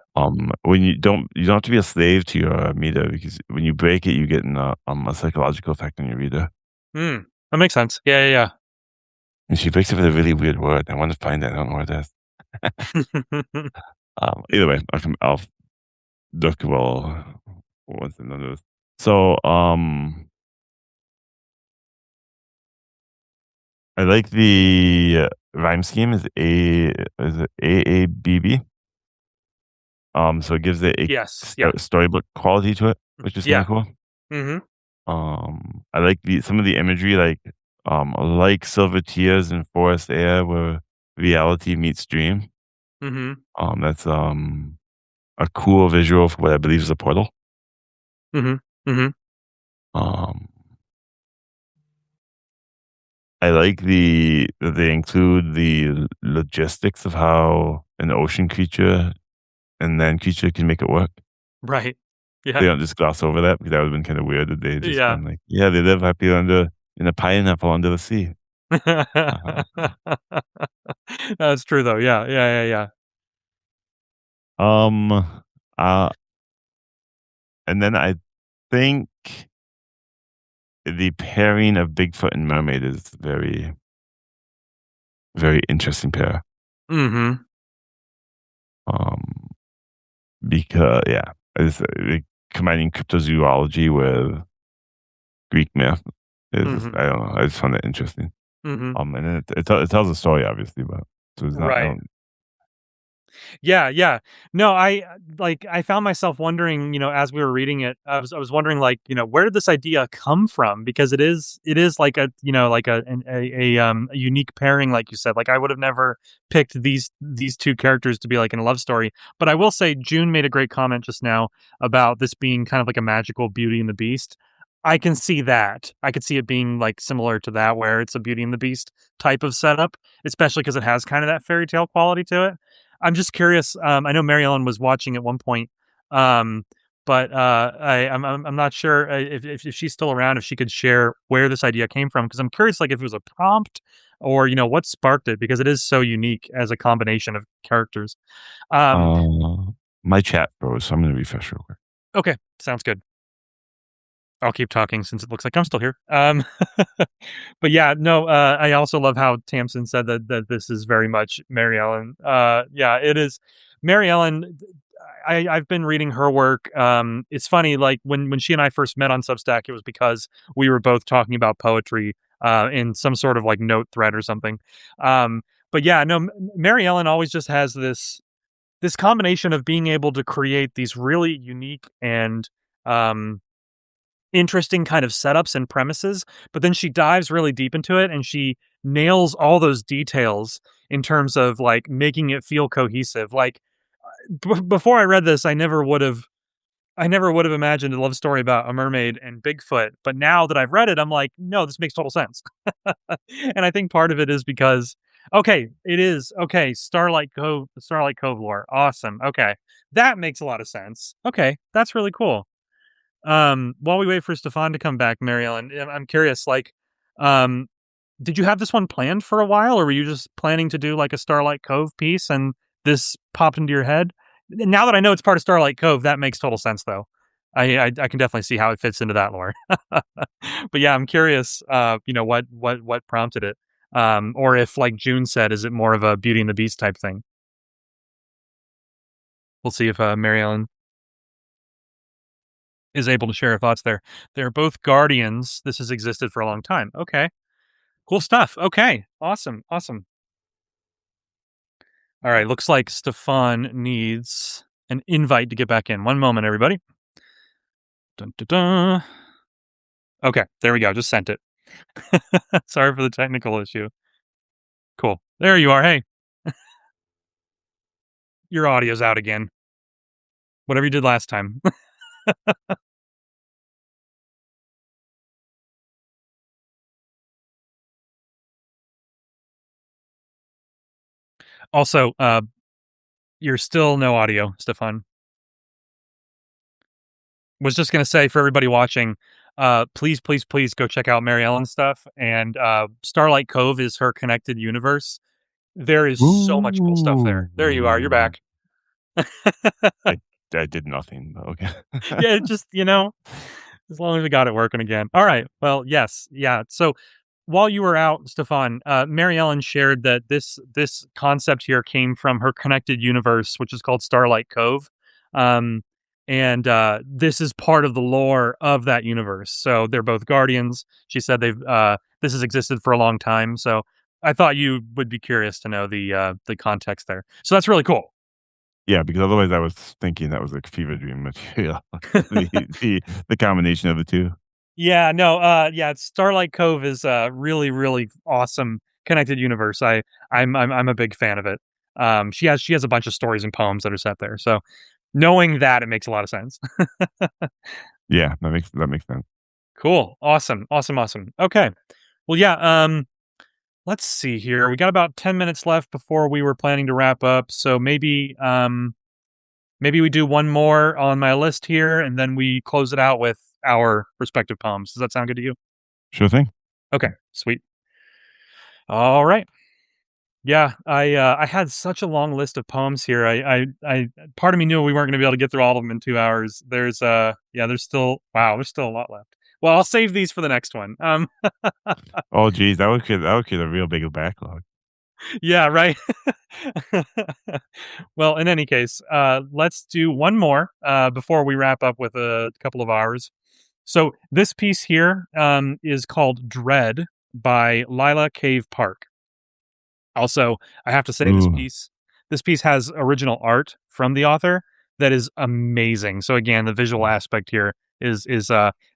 When you don't have to be a slave to your meter because when you break it, you get a psychological effect on your reader. Mm. That makes sense. Yeah, yeah, And she breaks it with a really weird word. I want to find it. I don't know where it is. yeah. Either way, I'll look what's the name. So, I like the rhyme scheme is it AABB? So it gives it a Yes. Yeah. storybook quality to it, which is kinda Yeah. cool. Mhm. I like some of the imagery, like silver tears in forest air where reality meets dream. Mhm. That's, a cool visual for what I believe is a portal. Mhm. Mhm. Um, I like that they include the logistics of how an ocean creature and land creature can make it work. Right. They Yeah. don't just gloss over that because that would've been kinda weird if they had just Yeah. been like, "Yeah, they live happy in a pineapple under the sea." Uh, That's true though. Yeah. Yeah, yeah, yeah. um, uh, and then I think the pairing of Bigfoot and mermaid is very, very interesting pair. Mhm. Um, because yeah, it's, combining cryptozoology with Greek myth is just Mhm. I don't know, I just found it interesting. Mhm. And then it tells a story obviously, but so it's not I Right. don't Yeah, yeah. No, I found myself wondering, as we were reading it, I was wondering like, where did this idea come from? Because it is like like a unique pairing, like you said. Like I would have never picked these two characters to be like in a love story. But I will say June made a great comment just now about this being kind of like a magical Beauty and the Beast. I can see that. I could see it being like similar to that, where it's a Beauty and the Beast type of setup, especially because it has kind of that fairy tale quality to it. I'm just curious. I know Mary Ellen was watching at one point, um, but I'm not sure if she's still around, if she could share where this idea came from, because I'm curious, like if it was a prompt or what sparked it, because it is so unique as a combination of characters. Um, uh, my chat froze, so I'm gonna refresh real quick. okay, sounds good. I'll keep talking since it looks like I'm still here. But yeah, no, I also love how Tamsin said that this is very much Mary Ellen. Yeah, it is. Mary Ellen. I've been reading her work. It's funny, like when she and I first met on Substack, it was because we were both talking about poetry in some sort of like note thread or something. Um, but yeah, no, Mary Ellen always just has this combination of being able to create these really unique and um interesting kind of setups and premises, but then she dives really deep into it and she nails all those details in terms of like making it feel cohesive. Like before I read this, I never would have imagined a love story about a mermaid and Bigfoot, but now that I've read it, I'm like, no, this makes total sense. And I think part of it is because okay, it is okay, Starlight Cove lore. Awesome. Okay. That makes a lot of sense. Okay, that's really cool. While we wait for Stefan to come back, Mary Ellen, I'm curious, like, um, did you have this one planned for a while, or were you just planning to do like a Starlight Cove piece and this popped into your head? Now that I know it's part of Starlight Cove, that makes total sense, though. I can definitely see how it fits into that lore. But yeah, I'm curious, what prompted it, or if, like June said, is it more of a Beauty and the Beast type thing? We'll see if Mary Ellen. is able to share her thoughts there. They're both guardians. This has existed for a long time. Okay. Cool stuff. Okay. Awesome. Awesome. All right. Looks like Stefan needs an invite to get back in. One moment, everybody. Dun, dun, dun. Okay. There we go. Just sent it. Sorry for the technical issue. Cool. There you are. Hey, your audio's out again. Whatever you did last time. Also, you're still no audio, Stefan. Was just gonna say for everybody watching, please, please, please go check out Mary Ellen's stuff. And Starlight Cove is her connected universe. There is so much cool stuff there. There you are. You're Ooh. back. I I did nothing, but okay. Yeah, just as long as we got it working again. All right. Well, yes, yeah. So while you were out, Stefan, Mary Ellen shared that this concept here came from her connected universe, which is called Starlight Cove. Um, and this is part of the lore of that universe. So they're both guardians. She said this has existed for a long time. So I thought you would be curious to know the context there. So that's really cool. Yeah, because otherwise I was thinking that was like fever dream material. The the combination of the 2. Yeah, no, yeah, Starlight Cove is a really, really awesome connected universe. I'm a big fan of it. She has a bunch of stories and poems that are set there. So knowing that, it makes a lot of sense. Yeah, that makes sense. Cool. Awesome. Awesome. Awesome. Okay. Well, yeah, let's see here. We got about 10 minutes left before we were planning to wrap up. So maybe we do one more on my list here and then we close it out with our respective poems. Does that sound good to you? Sure thing. Okay, sweet. All right. Yeah, I had such a long list of poems here. I part of me knew we weren't going to be able to get through all of them in 2 hours. There's still there's still a lot left. Well, I'll save these for the next one. Oh, geez, that would create a real big backlog. Yeah, right. Well, in any case, let's do one more before we wrap up with a couple of hours. So this piece here is called "Dread" by Lila Cave Park. Also, I have to say Ooh, this piece has original art from the author that is amazing. So again, the visual aspect here is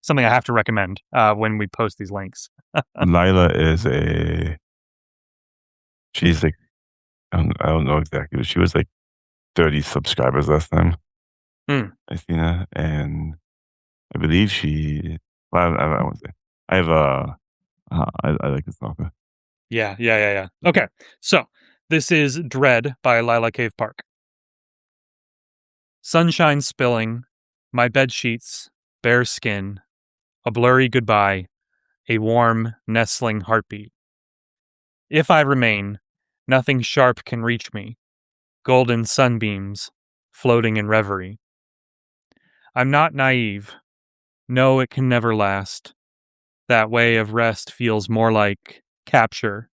something I have to recommend when we post these links. Lila is she's like, I don't know exactly, but she was like 30 subscribers last time Hmm. I seen her, and I believe she well, I won't say. I have I like this author. Yeah, yeah, yeah, yeah. Okay, so this is "Dread" by Lila Cave Park. Sunshine spilling, my bed sheets, bare skin, a blurry goodbye, a warm, nestling heartbeat. If I remain, nothing sharp can reach me, golden sunbeams, floating in reverie. I'm not naive. No, it can never last. That way of rest feels more like capture,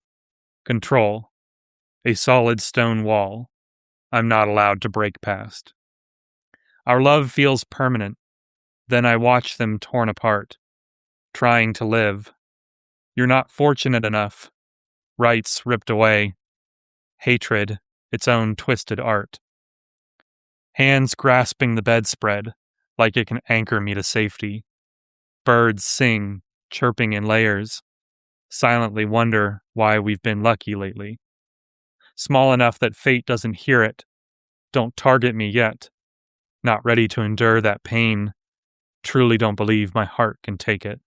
control, a solid stone wall I'm not allowed to break past. Our love feels permanent. Then I watch them torn apart, trying to live. You're not fortunate enough. Rights ripped away. Hatred, its own twisted art. Hands grasping the bedspread, like it can anchor me to safety. Birds sing, chirping in layers. Silently wonder why we've been lucky lately. Small enough that fate doesn't hear it. Don't target me yet. Not ready to endure that pain. Truly don't believe my heart can take it.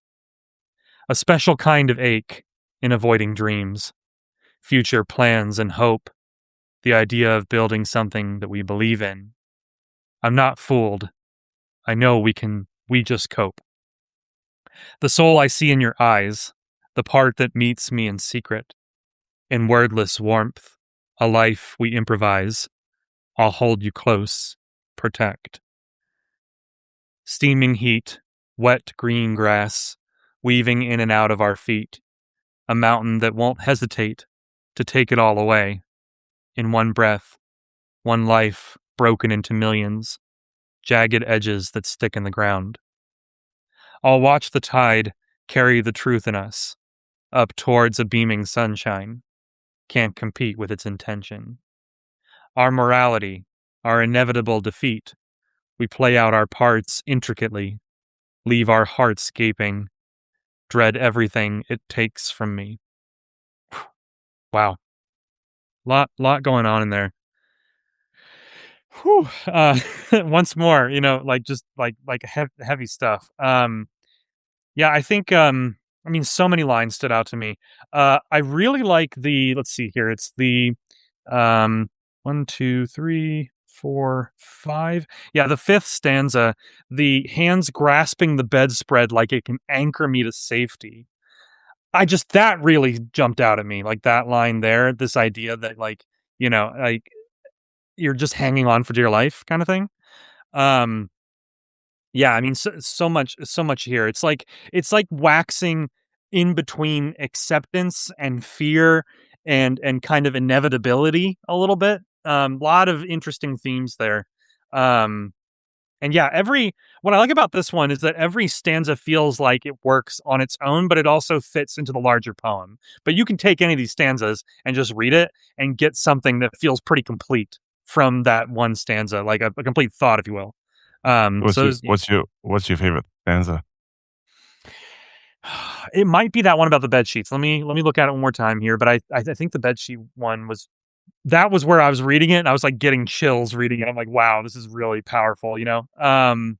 A special kind of ache in avoiding dreams, future plans and hope, the idea of building something that we believe in. I'm not fooled. I know we just cope. The soul I see in your eyes, the part that meets me in secret, in wordless warmth, a life we improvise. I'll hold you close, protect. Steaming heat, wet green grass, weaving in and out of our feet, a mountain that won't hesitate to take it all away. In one breath, one life broken into millions, jagged edges that stick in the ground. I'll watch the tide carry the truth in us up towards a beaming sunshine. Can't compete with its intention. Our morality, our inevitable defeat. We play out our parts intricately, leave our hearts gaping, dread everything it takes from me. Wow. Lot going on in there. Whew. Once more, like just like heavy stuff. Yeah, I think I mean so many lines stood out to me. I really like the let's see here. It's the um one, two, three, four, five. Yeah, the fifth stanza, the hands grasping the bedspread like it can anchor me to safety. I just that really jumped out at me. Like that line there, this idea that like you're just hanging on for dear life kind of thing. Um yeah, I mean, so much here. It's like waxing in between acceptance and fear and kind of inevitability a little bit. Lot of interesting themes there. Um, and yeah, every what I like about this one is that every stanza feels like it works on its own, but it also fits into the larger poem. But you can take any of these stanzas and just read it and get something that feels pretty complete from that one stanza, like a complete thought, if you will. So What's your favorite stanza? it might be that one about the bed sheets. Let me look at it one more time here, but I think the bed sheet one was that was where I was reading it, and I was, like, getting chills reading it. I'm like, "Wow, this is really powerful," you know? Mhm.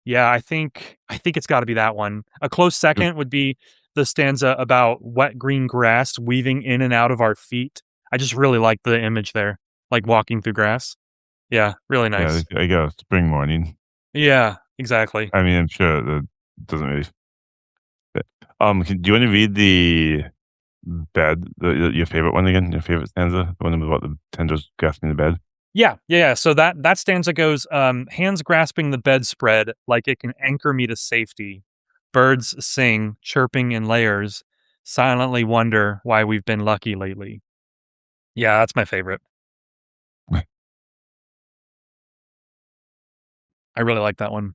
Yeah, I think it's gotta be that one. A close second would be the stanza about wet green grass weaving in and out of our feet. I just really like the image there, like walking through grass. Yeah, really Yeah, nice. I got a spring morning. Yeah, exactly. I mean, I'm sure that doesn't really fit. Do you wanna read the bed, your favorite one again? Your favorite stanza? The one about the tenders grasping the bed? Yeah, yeah, yeah. So that stanza goes, hands grasping the bedspread like it can anchor me to safety. Birds sing, chirping in layers, silently wonder why we've been lucky lately. Yeah, that's my favorite. I really like that one.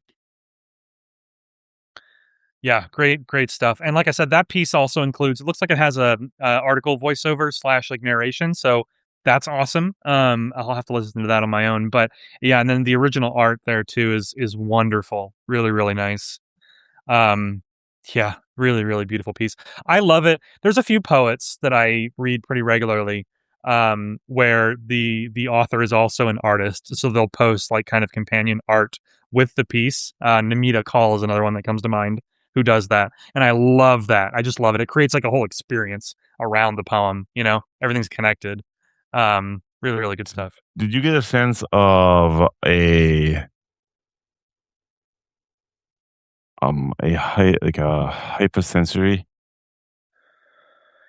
Yeah, great stuff. And like I said, that piece also includes. It looks like it has a article voiceover slash like narration. So that's awesome. I'll have to listen to that on my own. But yeah, and then the original art there too is wonderful. Really nice. Um, yeah, really beautiful piece. I love it. There's a few poets that I read pretty regularly, where the author is also an artist, so they'll post like kind of companion art with the piece. Namita Call is another one that comes to mind who does that, and I love that. I just love it. It creates like a whole experience around the poem. Everything's connected. Really good stuff. Did you get a sense of a hypersensory?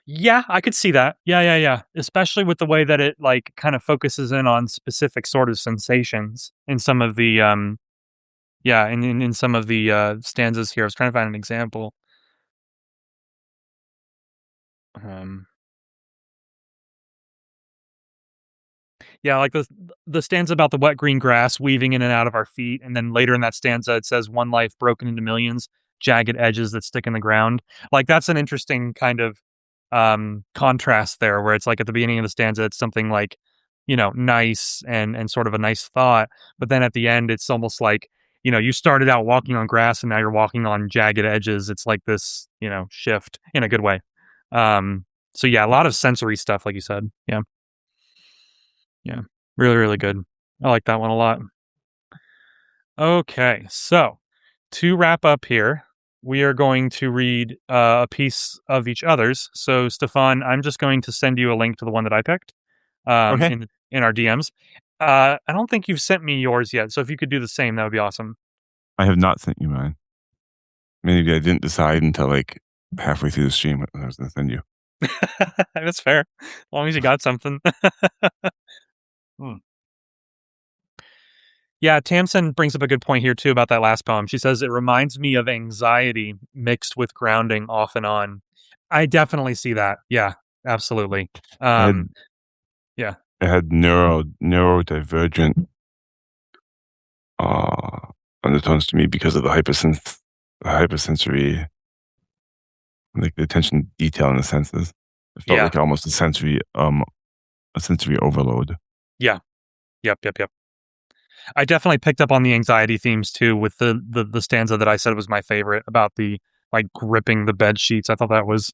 Yeah, I could see that. Yeah. Especially with the way that it like kind of focuses in on specific sort of sensations in some of the yeah, in some of the stanzas here. I was trying to find an example. Um Yeah, like the stanza about the wet green grass weaving in and out of our feet, and then later in that stanza it says one life broken into millions, jagged edges that stick in the ground. Like that's an interesting kind of contrast there where it's like at the beginning of the stanza it's something like, nice and sort of a nice thought, but then at the end it's almost like, you started out walking on grass and now you're walking on jagged edges. It's like this, shift in a good way. So yeah, a lot of sensory stuff like you said. Yeah. Yeah. Really good. I like that one a lot. Okay, so to wrap up here, we are going to read a piece of each other's. So, Stefan, I'm just going to send you a link to the one that I picked Okay. in our DMs. I don't think you've sent me yours yet, so if you could do the same, that would be awesome. I have not sent you mine. Maybe I didn't decide until, like, halfway through the stream what I was gonna send you. That's fair, as long as you got something. Hmm. Yeah, Tamsin brings up a good point here too about that last poem. She says it reminds me of anxiety mixed with grounding off and on. I definitely see that. Yeah, absolutely. I had Um, yeah. I had neurodivergent, uh, undertones to me because of the hypersensory, like the attention to detail in the senses. It felt Yeah. like almost a sensory overload. Yeah. Yep, yep, yep. I definitely picked up on the anxiety themes too with the stanza that I said was my favorite about the, like, gripping the bed sheets. I thought that was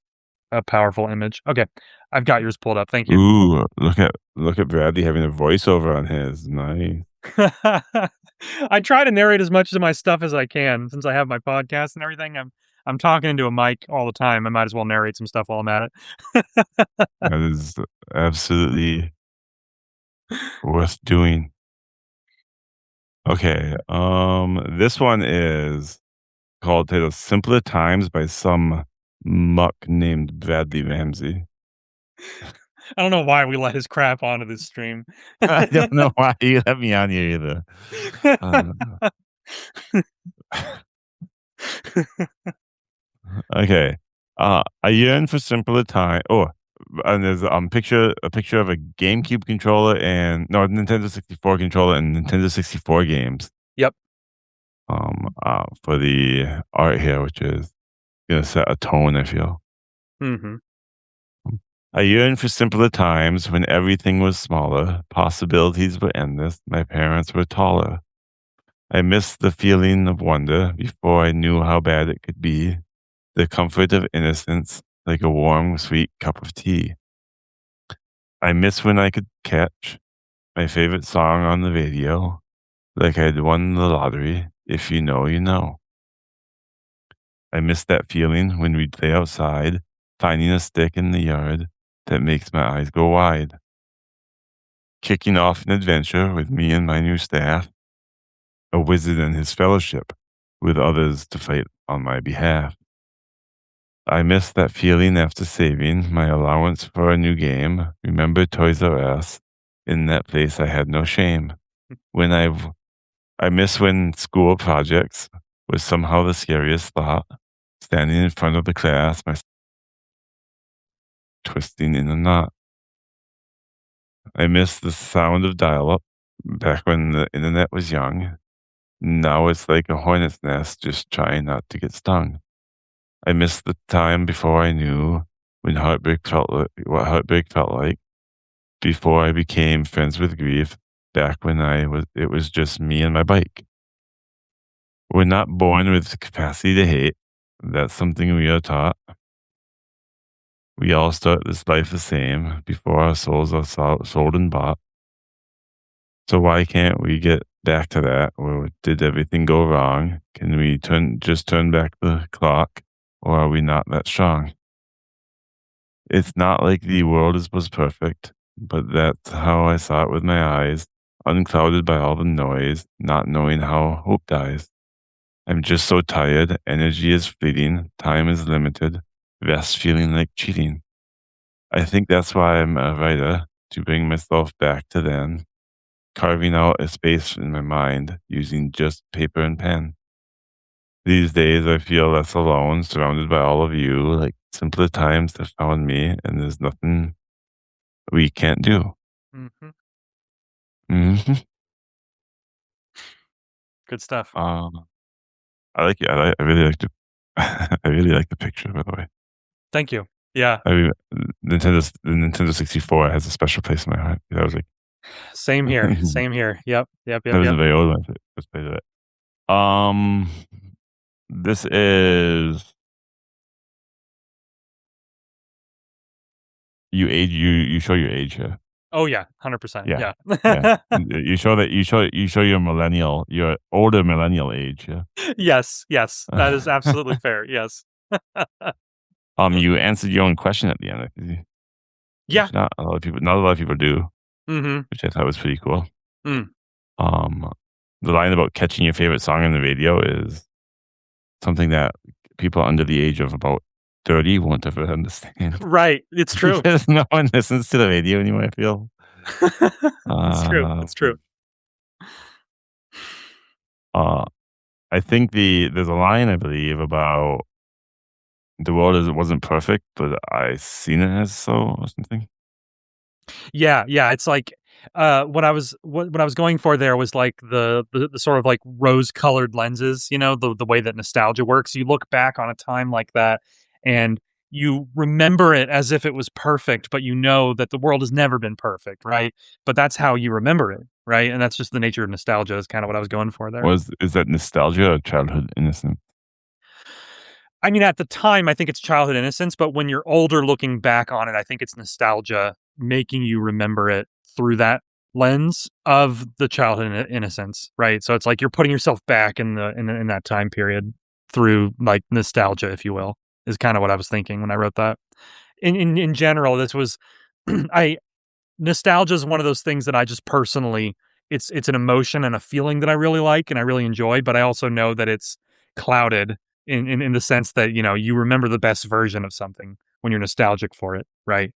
a powerful image. Okay. I've got yours pulled up. Thank you. Ooh, look at Bradley having a voiceover on his. Nice. I try to narrate as much of my stuff as I can since I have my podcast and everything. I'm talking into a mic all the time. I might as well narrate some stuff while I'm at it. That is absolutely worth doing. Okay, this one is called "Titled Simpler Times" by some muck named Bradley Ramsey. I don't know why we let his crap onto this stream. I don't know why you let me on here either. Uh, okay. I yearn for simpler time. Oh, and there's a picture of a GameCube controller and no, a Nintendo 64 controller and Nintendo 64 games. Yep. For the art here, which is gonna set a tone, I feel. Mhm. I yearn for simpler times when everything was smaller, possibilities were endless, my parents were taller. I miss the feeling of wonder before I knew how bad it could be, the comfort of innocence like a warm, sweet cup of tea. I miss when I could catch my favorite song on the radio, like I'd won the lottery. If you know, you know. I miss that feeling when we'd play outside, finding a stick in the yard that makes my eyes go wide. Kicking off an adventure with me and my new staff, a wizard and his fellowship, with others to fight on my behalf. I miss that feeling after saving my allowance for a new game. Remember Toys R Us? In that place, I had no shame. When I miss when school projects was somehow the scariest thought. Standing in front of the class, my twisting in a knot. I miss the sound of dial-up back when the internet was young. Now it's like a hornet's nest, just trying not to get stung. I miss the time before I knew when heartbreak felt like, what heartbreak felt like. Before I became friends with grief, back when it was just me and my bike. We're not born with the capacity to hate. That's something we are taught. We all start this life the same before our souls are sold and bought. So why can't we get back to that? Or did everything go wrong? Can we turn back the clock? Or are we not that strong? It's not like the world was perfect, but that's how I saw it with my eyes, unclouded by all the noise, not knowing how hope dies. I'm just so tired, energy is fleeting, time is limited, rest feeling like cheating. I think that's why I'm a writer, to bring myself back to then, carving out a space in my mind using just paper and pen. These days, I feel less alone, surrounded by all of you, like simpler times have found me, and there's nothing we can't do. Mhm. Mhm. Good stuff. Um, I like it. I really like the I really like the picture, by the way. Thank you. Yeah. I mean, the Nintendo 64 has a special place in my heart. I was like, Same here. Same here. Yep. Yep, that yep, was a yep. very old one. I first played it. Um, this is you show your age here. Oh, yeah. 100%. Yeah, Yeah. yeah. You show that you show your older millennial age. Yeah. Yes, yes. That is absolutely fair. Yes. You answered your own question at the end, Yeah. which not a lot of people do, Mhm. which I thought was pretty cool. Mm. Um, the line about catching your favorite song on the radio is something that people under the age of about 30 won't ever understand Right. It's true. because no one listens to the radio anymore, I feel. It's true. Uh, It's true. uh, I think there's a line, I believe, about the world wasn't perfect, but I seen it as so or something. Yeah, yeah. It's like What I was going for there was like the sort of like rose colored lenses, the way that nostalgia works. You look back on a time like that, and you remember it as if it was perfect, but you know that the world has never been perfect, right? But that's how you remember it, right? And that's just the nature of nostalgia. Is kind of what I was going for there. Was is that nostalgia or childhood innocence? I mean, at the time, I think it's childhood innocence, but when you're older looking back on it, I think it's nostalgia making you remember it through that lens of the childhood innocence, right? So it's like you're putting yourself back in that time period through like nostalgia, if you will, is kind of what I was thinking when I wrote that. In general, this was I nostalgia is one of those things that I just personally it's an emotion and a feeling that I really like and I really enjoy, but I also know that it's clouded in the sense that, you remember the best version of something when you're nostalgic for it, right?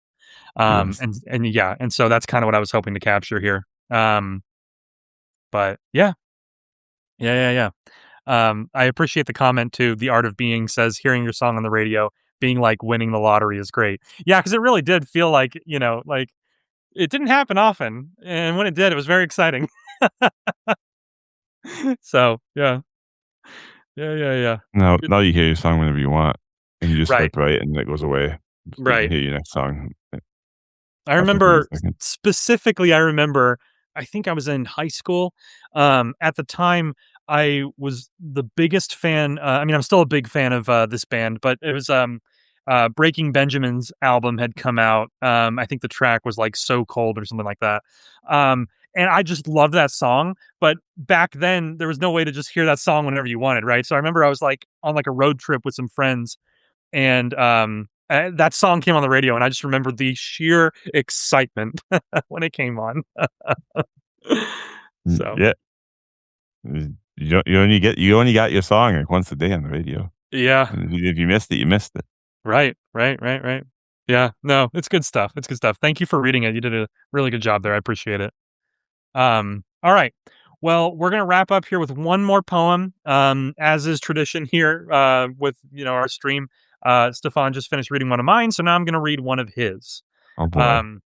Yes. And yeah, and so that's kind of what I was hoping to capture here. But yeah, yeah. I appreciate the comment too. The Art of Being says hearing your song on the radio being like winning the lottery is great. Yeah, because it really did feel like, like it didn't happen often, and when it did, it was very exciting. So, yeah. Yeah. Good. Now you hear your song whenever you want, and you just Right, swipe right, and it goes away, so you can right. hear your next song I after 30 remember seconds. specifically, I remember, I think I was in high school. At the time, I was the biggest fan. I mean, I'm still a big fan of this band, but it was Breaking Benjamin's album had come out. I think the track was like "So Cold" or something like that. And I just loved that song. But back then, there was no way to just hear that song whenever you wanted, right? So I remember I was like on like a road trip with some friends, and that song came on the radio, and I just remember the sheer excitement when it came on. So Yeah, you only got your song, like, once a day on the radio, yeah, and if you missed it, you missed it. right. Yeah, no, it's good stuff. It's good stuff. Thank you for reading it. You did a really good job there. I appreciate it. All right. Well, we're gonna wrap up here with one more poem. As is tradition here, with our stream. Stefan just finished reading one of mine, so now I'm gonna read one of his. Oh, boy. Um,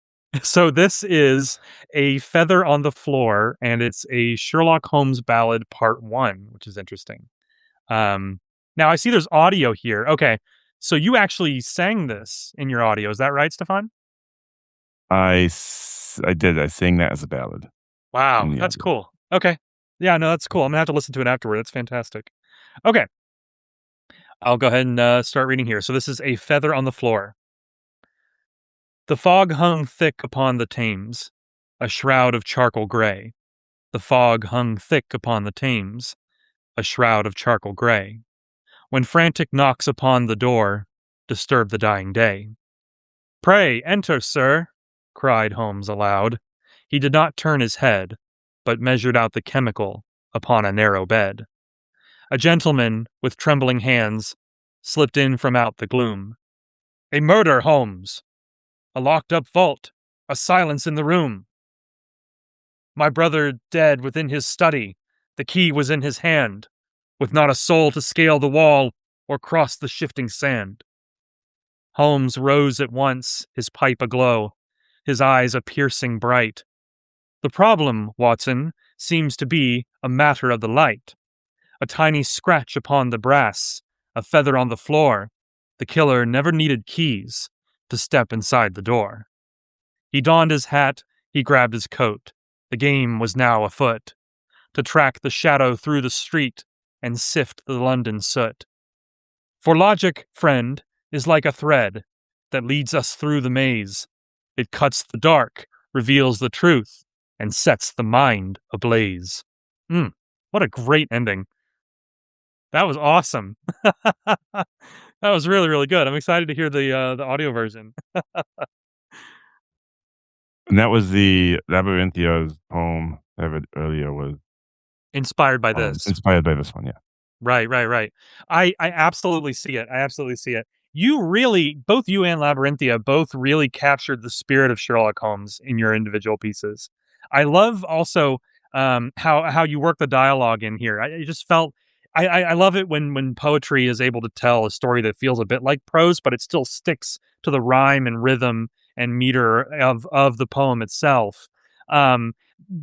so this is A Feather on the Floor, and it's a Sherlock Holmes ballad part one, which is interesting. Um, Now I see there's audio here. Okay. So you actually sang this in your audio. Is that right, Stefan? I did, I sang that as a ballad in Wow, the that's audio. cool. Okay. Yeah, no, that's cool. I'm gonna have to listen to it afterward. That's fantastic. Okay. I'll go ahead and start reading here. So this is A Feather on the Floor. The fog hung thick upon the Thames, a shroud of charcoal gray. The fog hung thick upon the Thames, a shroud of charcoal gray. When frantic knocks upon the door disturb the dying day. "Pray enter, sir," cried Holmes aloud. He did not turn his head, but measured out the chemical upon a narrow bed. A gentleman, with trembling hands, slipped in from out the gloom. "A murder, Holmes! A locked-up vault! A silence in the room! My brother dead within his study. The key was in his hand, with not a soul to scale the wall or cross the shifting sand." Holmes rose at once, his pipe aglow, his eyes a piercing bright. "The problem, Watson, seems to be a matter of the light. A tiny scratch upon the brass, a feather on the floor. The killer never needed keys to step inside the door." He donned his hat, he grabbed his coat. The game was now afoot, to track the shadow through the street and sift the London soot. For logic, friend, is like a thread that leads us through the maze. It cuts the dark, reveals the truth, and sets the mind ablaze. What a great ending. That was awesome. That was really, really good. I'm excited to hear the audio version. And that was the Labyrinthia's poem I read earlier was, Inspired by this. inspired by this one, yeah. Right. I absolutely see it. I absolutely see it. You really, both you and Labyrinthia, both really captured the spirit of Sherlock Holmes in your individual pieces. I love also how you work the dialogue in here. I just felt I love it when poetry is able to tell a story that feels a bit like prose, but it still sticks to the rhyme and rhythm and meter of the poem itself. Um,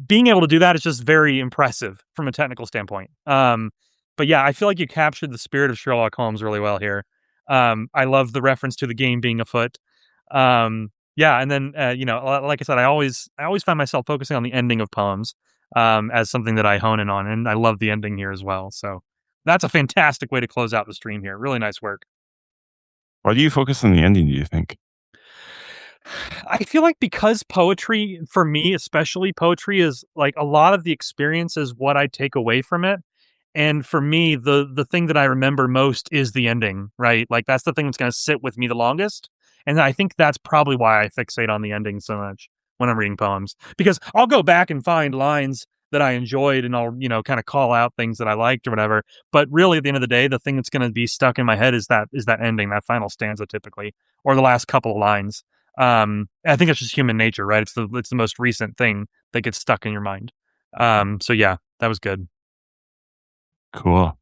Being able to do that is just very impressive from a technical standpoint. But yeah, I feel like you captured the spirit of Sherlock Holmes really well here. I love the reference to the game being afoot. Yeah, and then like I said, I always find myself focusing on the ending of poems as something that I hone in on, and I love the ending here as well. So that's a fantastic way to close out the stream here. Really nice work. Why do you focus on the ending, do you think? I feel like because poetry, for me, especially poetry, is like a lot of the experience is what I take away from it. And for me, the thing that I remember most is the ending, right? Like that's the thing that's gonna sit with me the longest. And I think that's probably why I fixate on the ending so much when I'm reading poems. Because I'll go back and find lines that I enjoyed and I'll, kind of call out things that I liked or whatever. But really at the end of the day, the thing that's gonna be stuck in my head is that ending, that final stanza typically, or the last couple of lines. I think it's just human nature, right? It's the most recent thing that gets stuck in your mind. So yeah, that was good. Cool.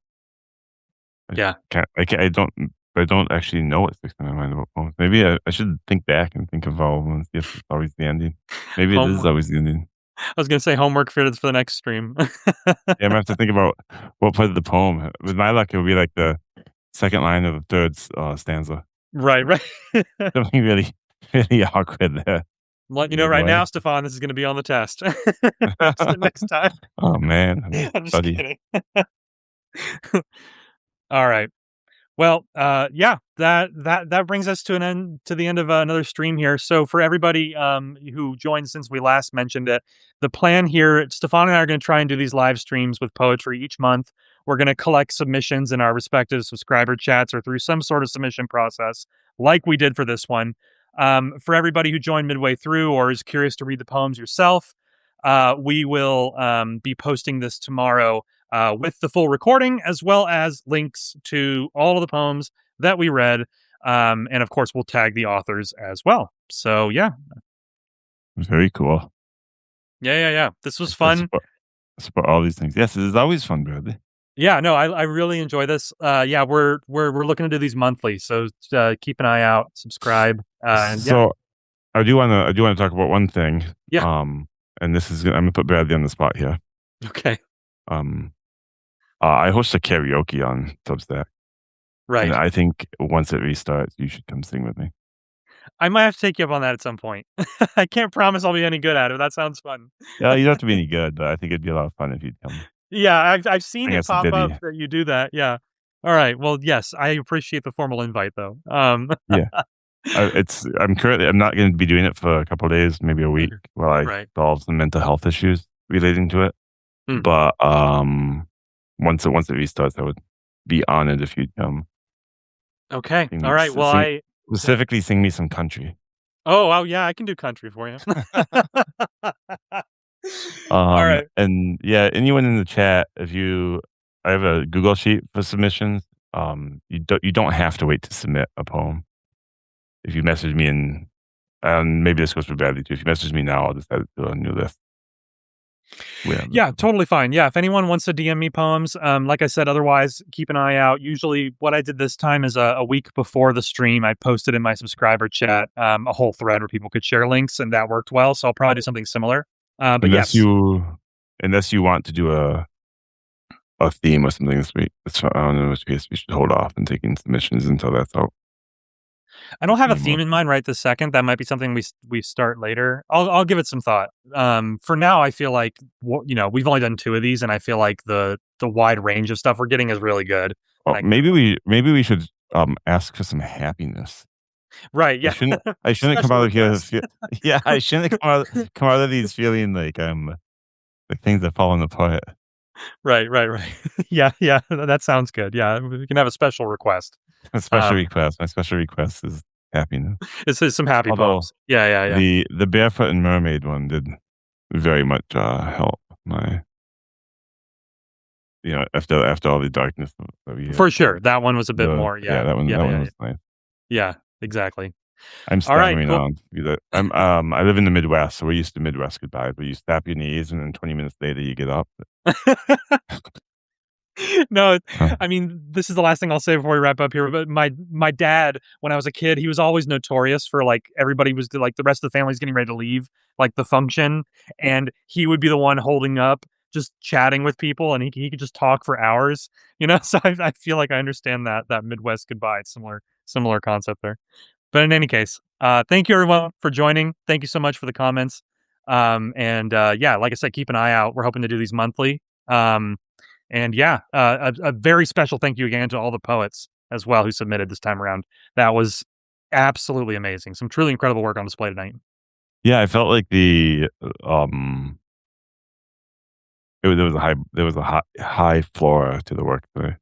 Yeah. I don't actually know what sticks in my mind about poems. Maybe I should think back and think of all of them and see if it's always the ending. Maybe it is Homework. always the ending. I was gonna say homework for the next stream. Yeah, I'm gonna have to think about what part of the poem. With my luck, it would be like the second line of the third stanza. Right, right. Something really, really awkward there. I'm letting you know Like, right what? now, Stefan, this is gonna be on the test. So next time. Oh man, I'm just buddy. kidding. All right. Well, yeah, that brings us to the end of another stream here. So for everybody who joined since we last mentioned it, the plan here, Stefan and I are going to try and do these live streams with poetry each month. We're going to collect submissions in our respective subscriber chats or through some sort of submission process, like we did for this one. For everybody who joined midway through or is curious to read the poems yourself, we will be posting this tomorrow with the full recording, as well as links to all of the poems that we read. And of course, we'll tag the authors as well. So, yeah. Very cool. Yeah. This was I fun. support all these things. Yes, it is always fun, Bradley. Yeah, no, I really enjoy this. Yeah, we're looking to do these monthly, so keep an eye out, subscribe, and yeah, So I do wanna talk about one thing. yeah, Um, and this is I'm gonna put Bradley on the spot here. okay, Um, I host a karaoke on Substack, and right. I think once it restarts, you should come sing with me. I might have to take you up on that at some point. I can't promise I'll be any good at it. But that sounds fun. Yeah, you don't have to be any good, but I think it'd be a lot of fun if you'd come Yeah, I've seen sing it us a pop up ditty. that you do that. Yeah. All right. Well, yes, I appreciate the formal invite though. Yeah. I'm not gonna be doing it for a couple of days, maybe a week, Okay. while I Right. solve some mental health issues relating to it. Hmm. But, once it restarts, I would be honored if you'd come Okay. sing All me right. Well, sing yeah. specifically sing me some country. Oh, yeah, I can do country for you. All right. And yeah, anyone in the chat, I have a Google sheet for submissions. You don't have to wait to submit a poem. If you message me and maybe this goes for Bradley too. If you message me now, I'll just add it to a new list. Whatever. Yeah, totally fine. Yeah, if anyone wants to DM me poems, like I said, otherwise keep an eye out. Usually, what I did this time is a week before the stream, I posted in my subscriber chat a whole thread where people could share links, and that worked well. So I'll probably do something similar. But Unless yes, you unless you want to do a theme or something this week. That's I don't know, in which case we should hold off and taking submissions until that's out I don't have a anymore. theme in mind right this second. That might be something we start later. I'll give it some thought. For now, I feel like we've only done two of these, and I feel like the wide range of stuff we're getting is really good. Well, Like, maybe we should ask for some happiness. right? Yeah, I shouldn't come special out of here request. yeah, I shouldn't come out of these feeling like things are falling apart. Right. Yeah. That sounds good. Yeah, we can have a special request. A special Um, request. My special request is happiness. it's some happy Although poems. Yeah. the barefoot and mermaid one did very much help my after all the darkness that we had. For sure. That one was a bit more. Yeah, Yeah, that one was nice. yeah. Exactly. I'm All right. stammering Cool. on because I live in the Midwest, so we're used to Midwest goodbyes, where you snap your knees and then 20 minutes later you get up. No, Huh. I mean, this is the last thing I'll say before we wrap up here, but my dad, when I was a kid, he was always notorious for, like, everybody was like, the rest of the family's getting ready to leave, like, the function, and he would be the one holding up, just chatting with people, and he could just talk for hours, you know? So I feel like I understand that Midwest goodbye, similar concept there. But in any case, thank you everyone for joining. Thank you so much for the comments. Yeah, like I said, keep an eye out. We're hoping to do these monthly. And yeah, a very special thank you again to all the poets as well who submitted this time around. That was absolutely amazing. Some truly incredible work on display tonight. Yeah, I felt like there was a high floor to the work today.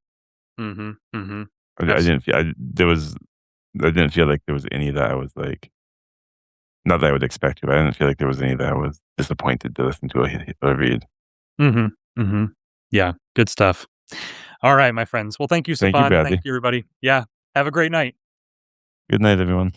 Mm-hmm. Mm-hmm. I Abs- didn't feel I didn't feel like there was any that I was like, not that I would expect to, but I didn't feel like there was any that I was disappointed to listen to or read. mm-hmm. Mm-hmm. Yeah, good stuff. All right, my friends. Well, thank you, Thank you, Stefan. Thank Bradley. you, everybody. Yeah. Have a great night. Good night, everyone.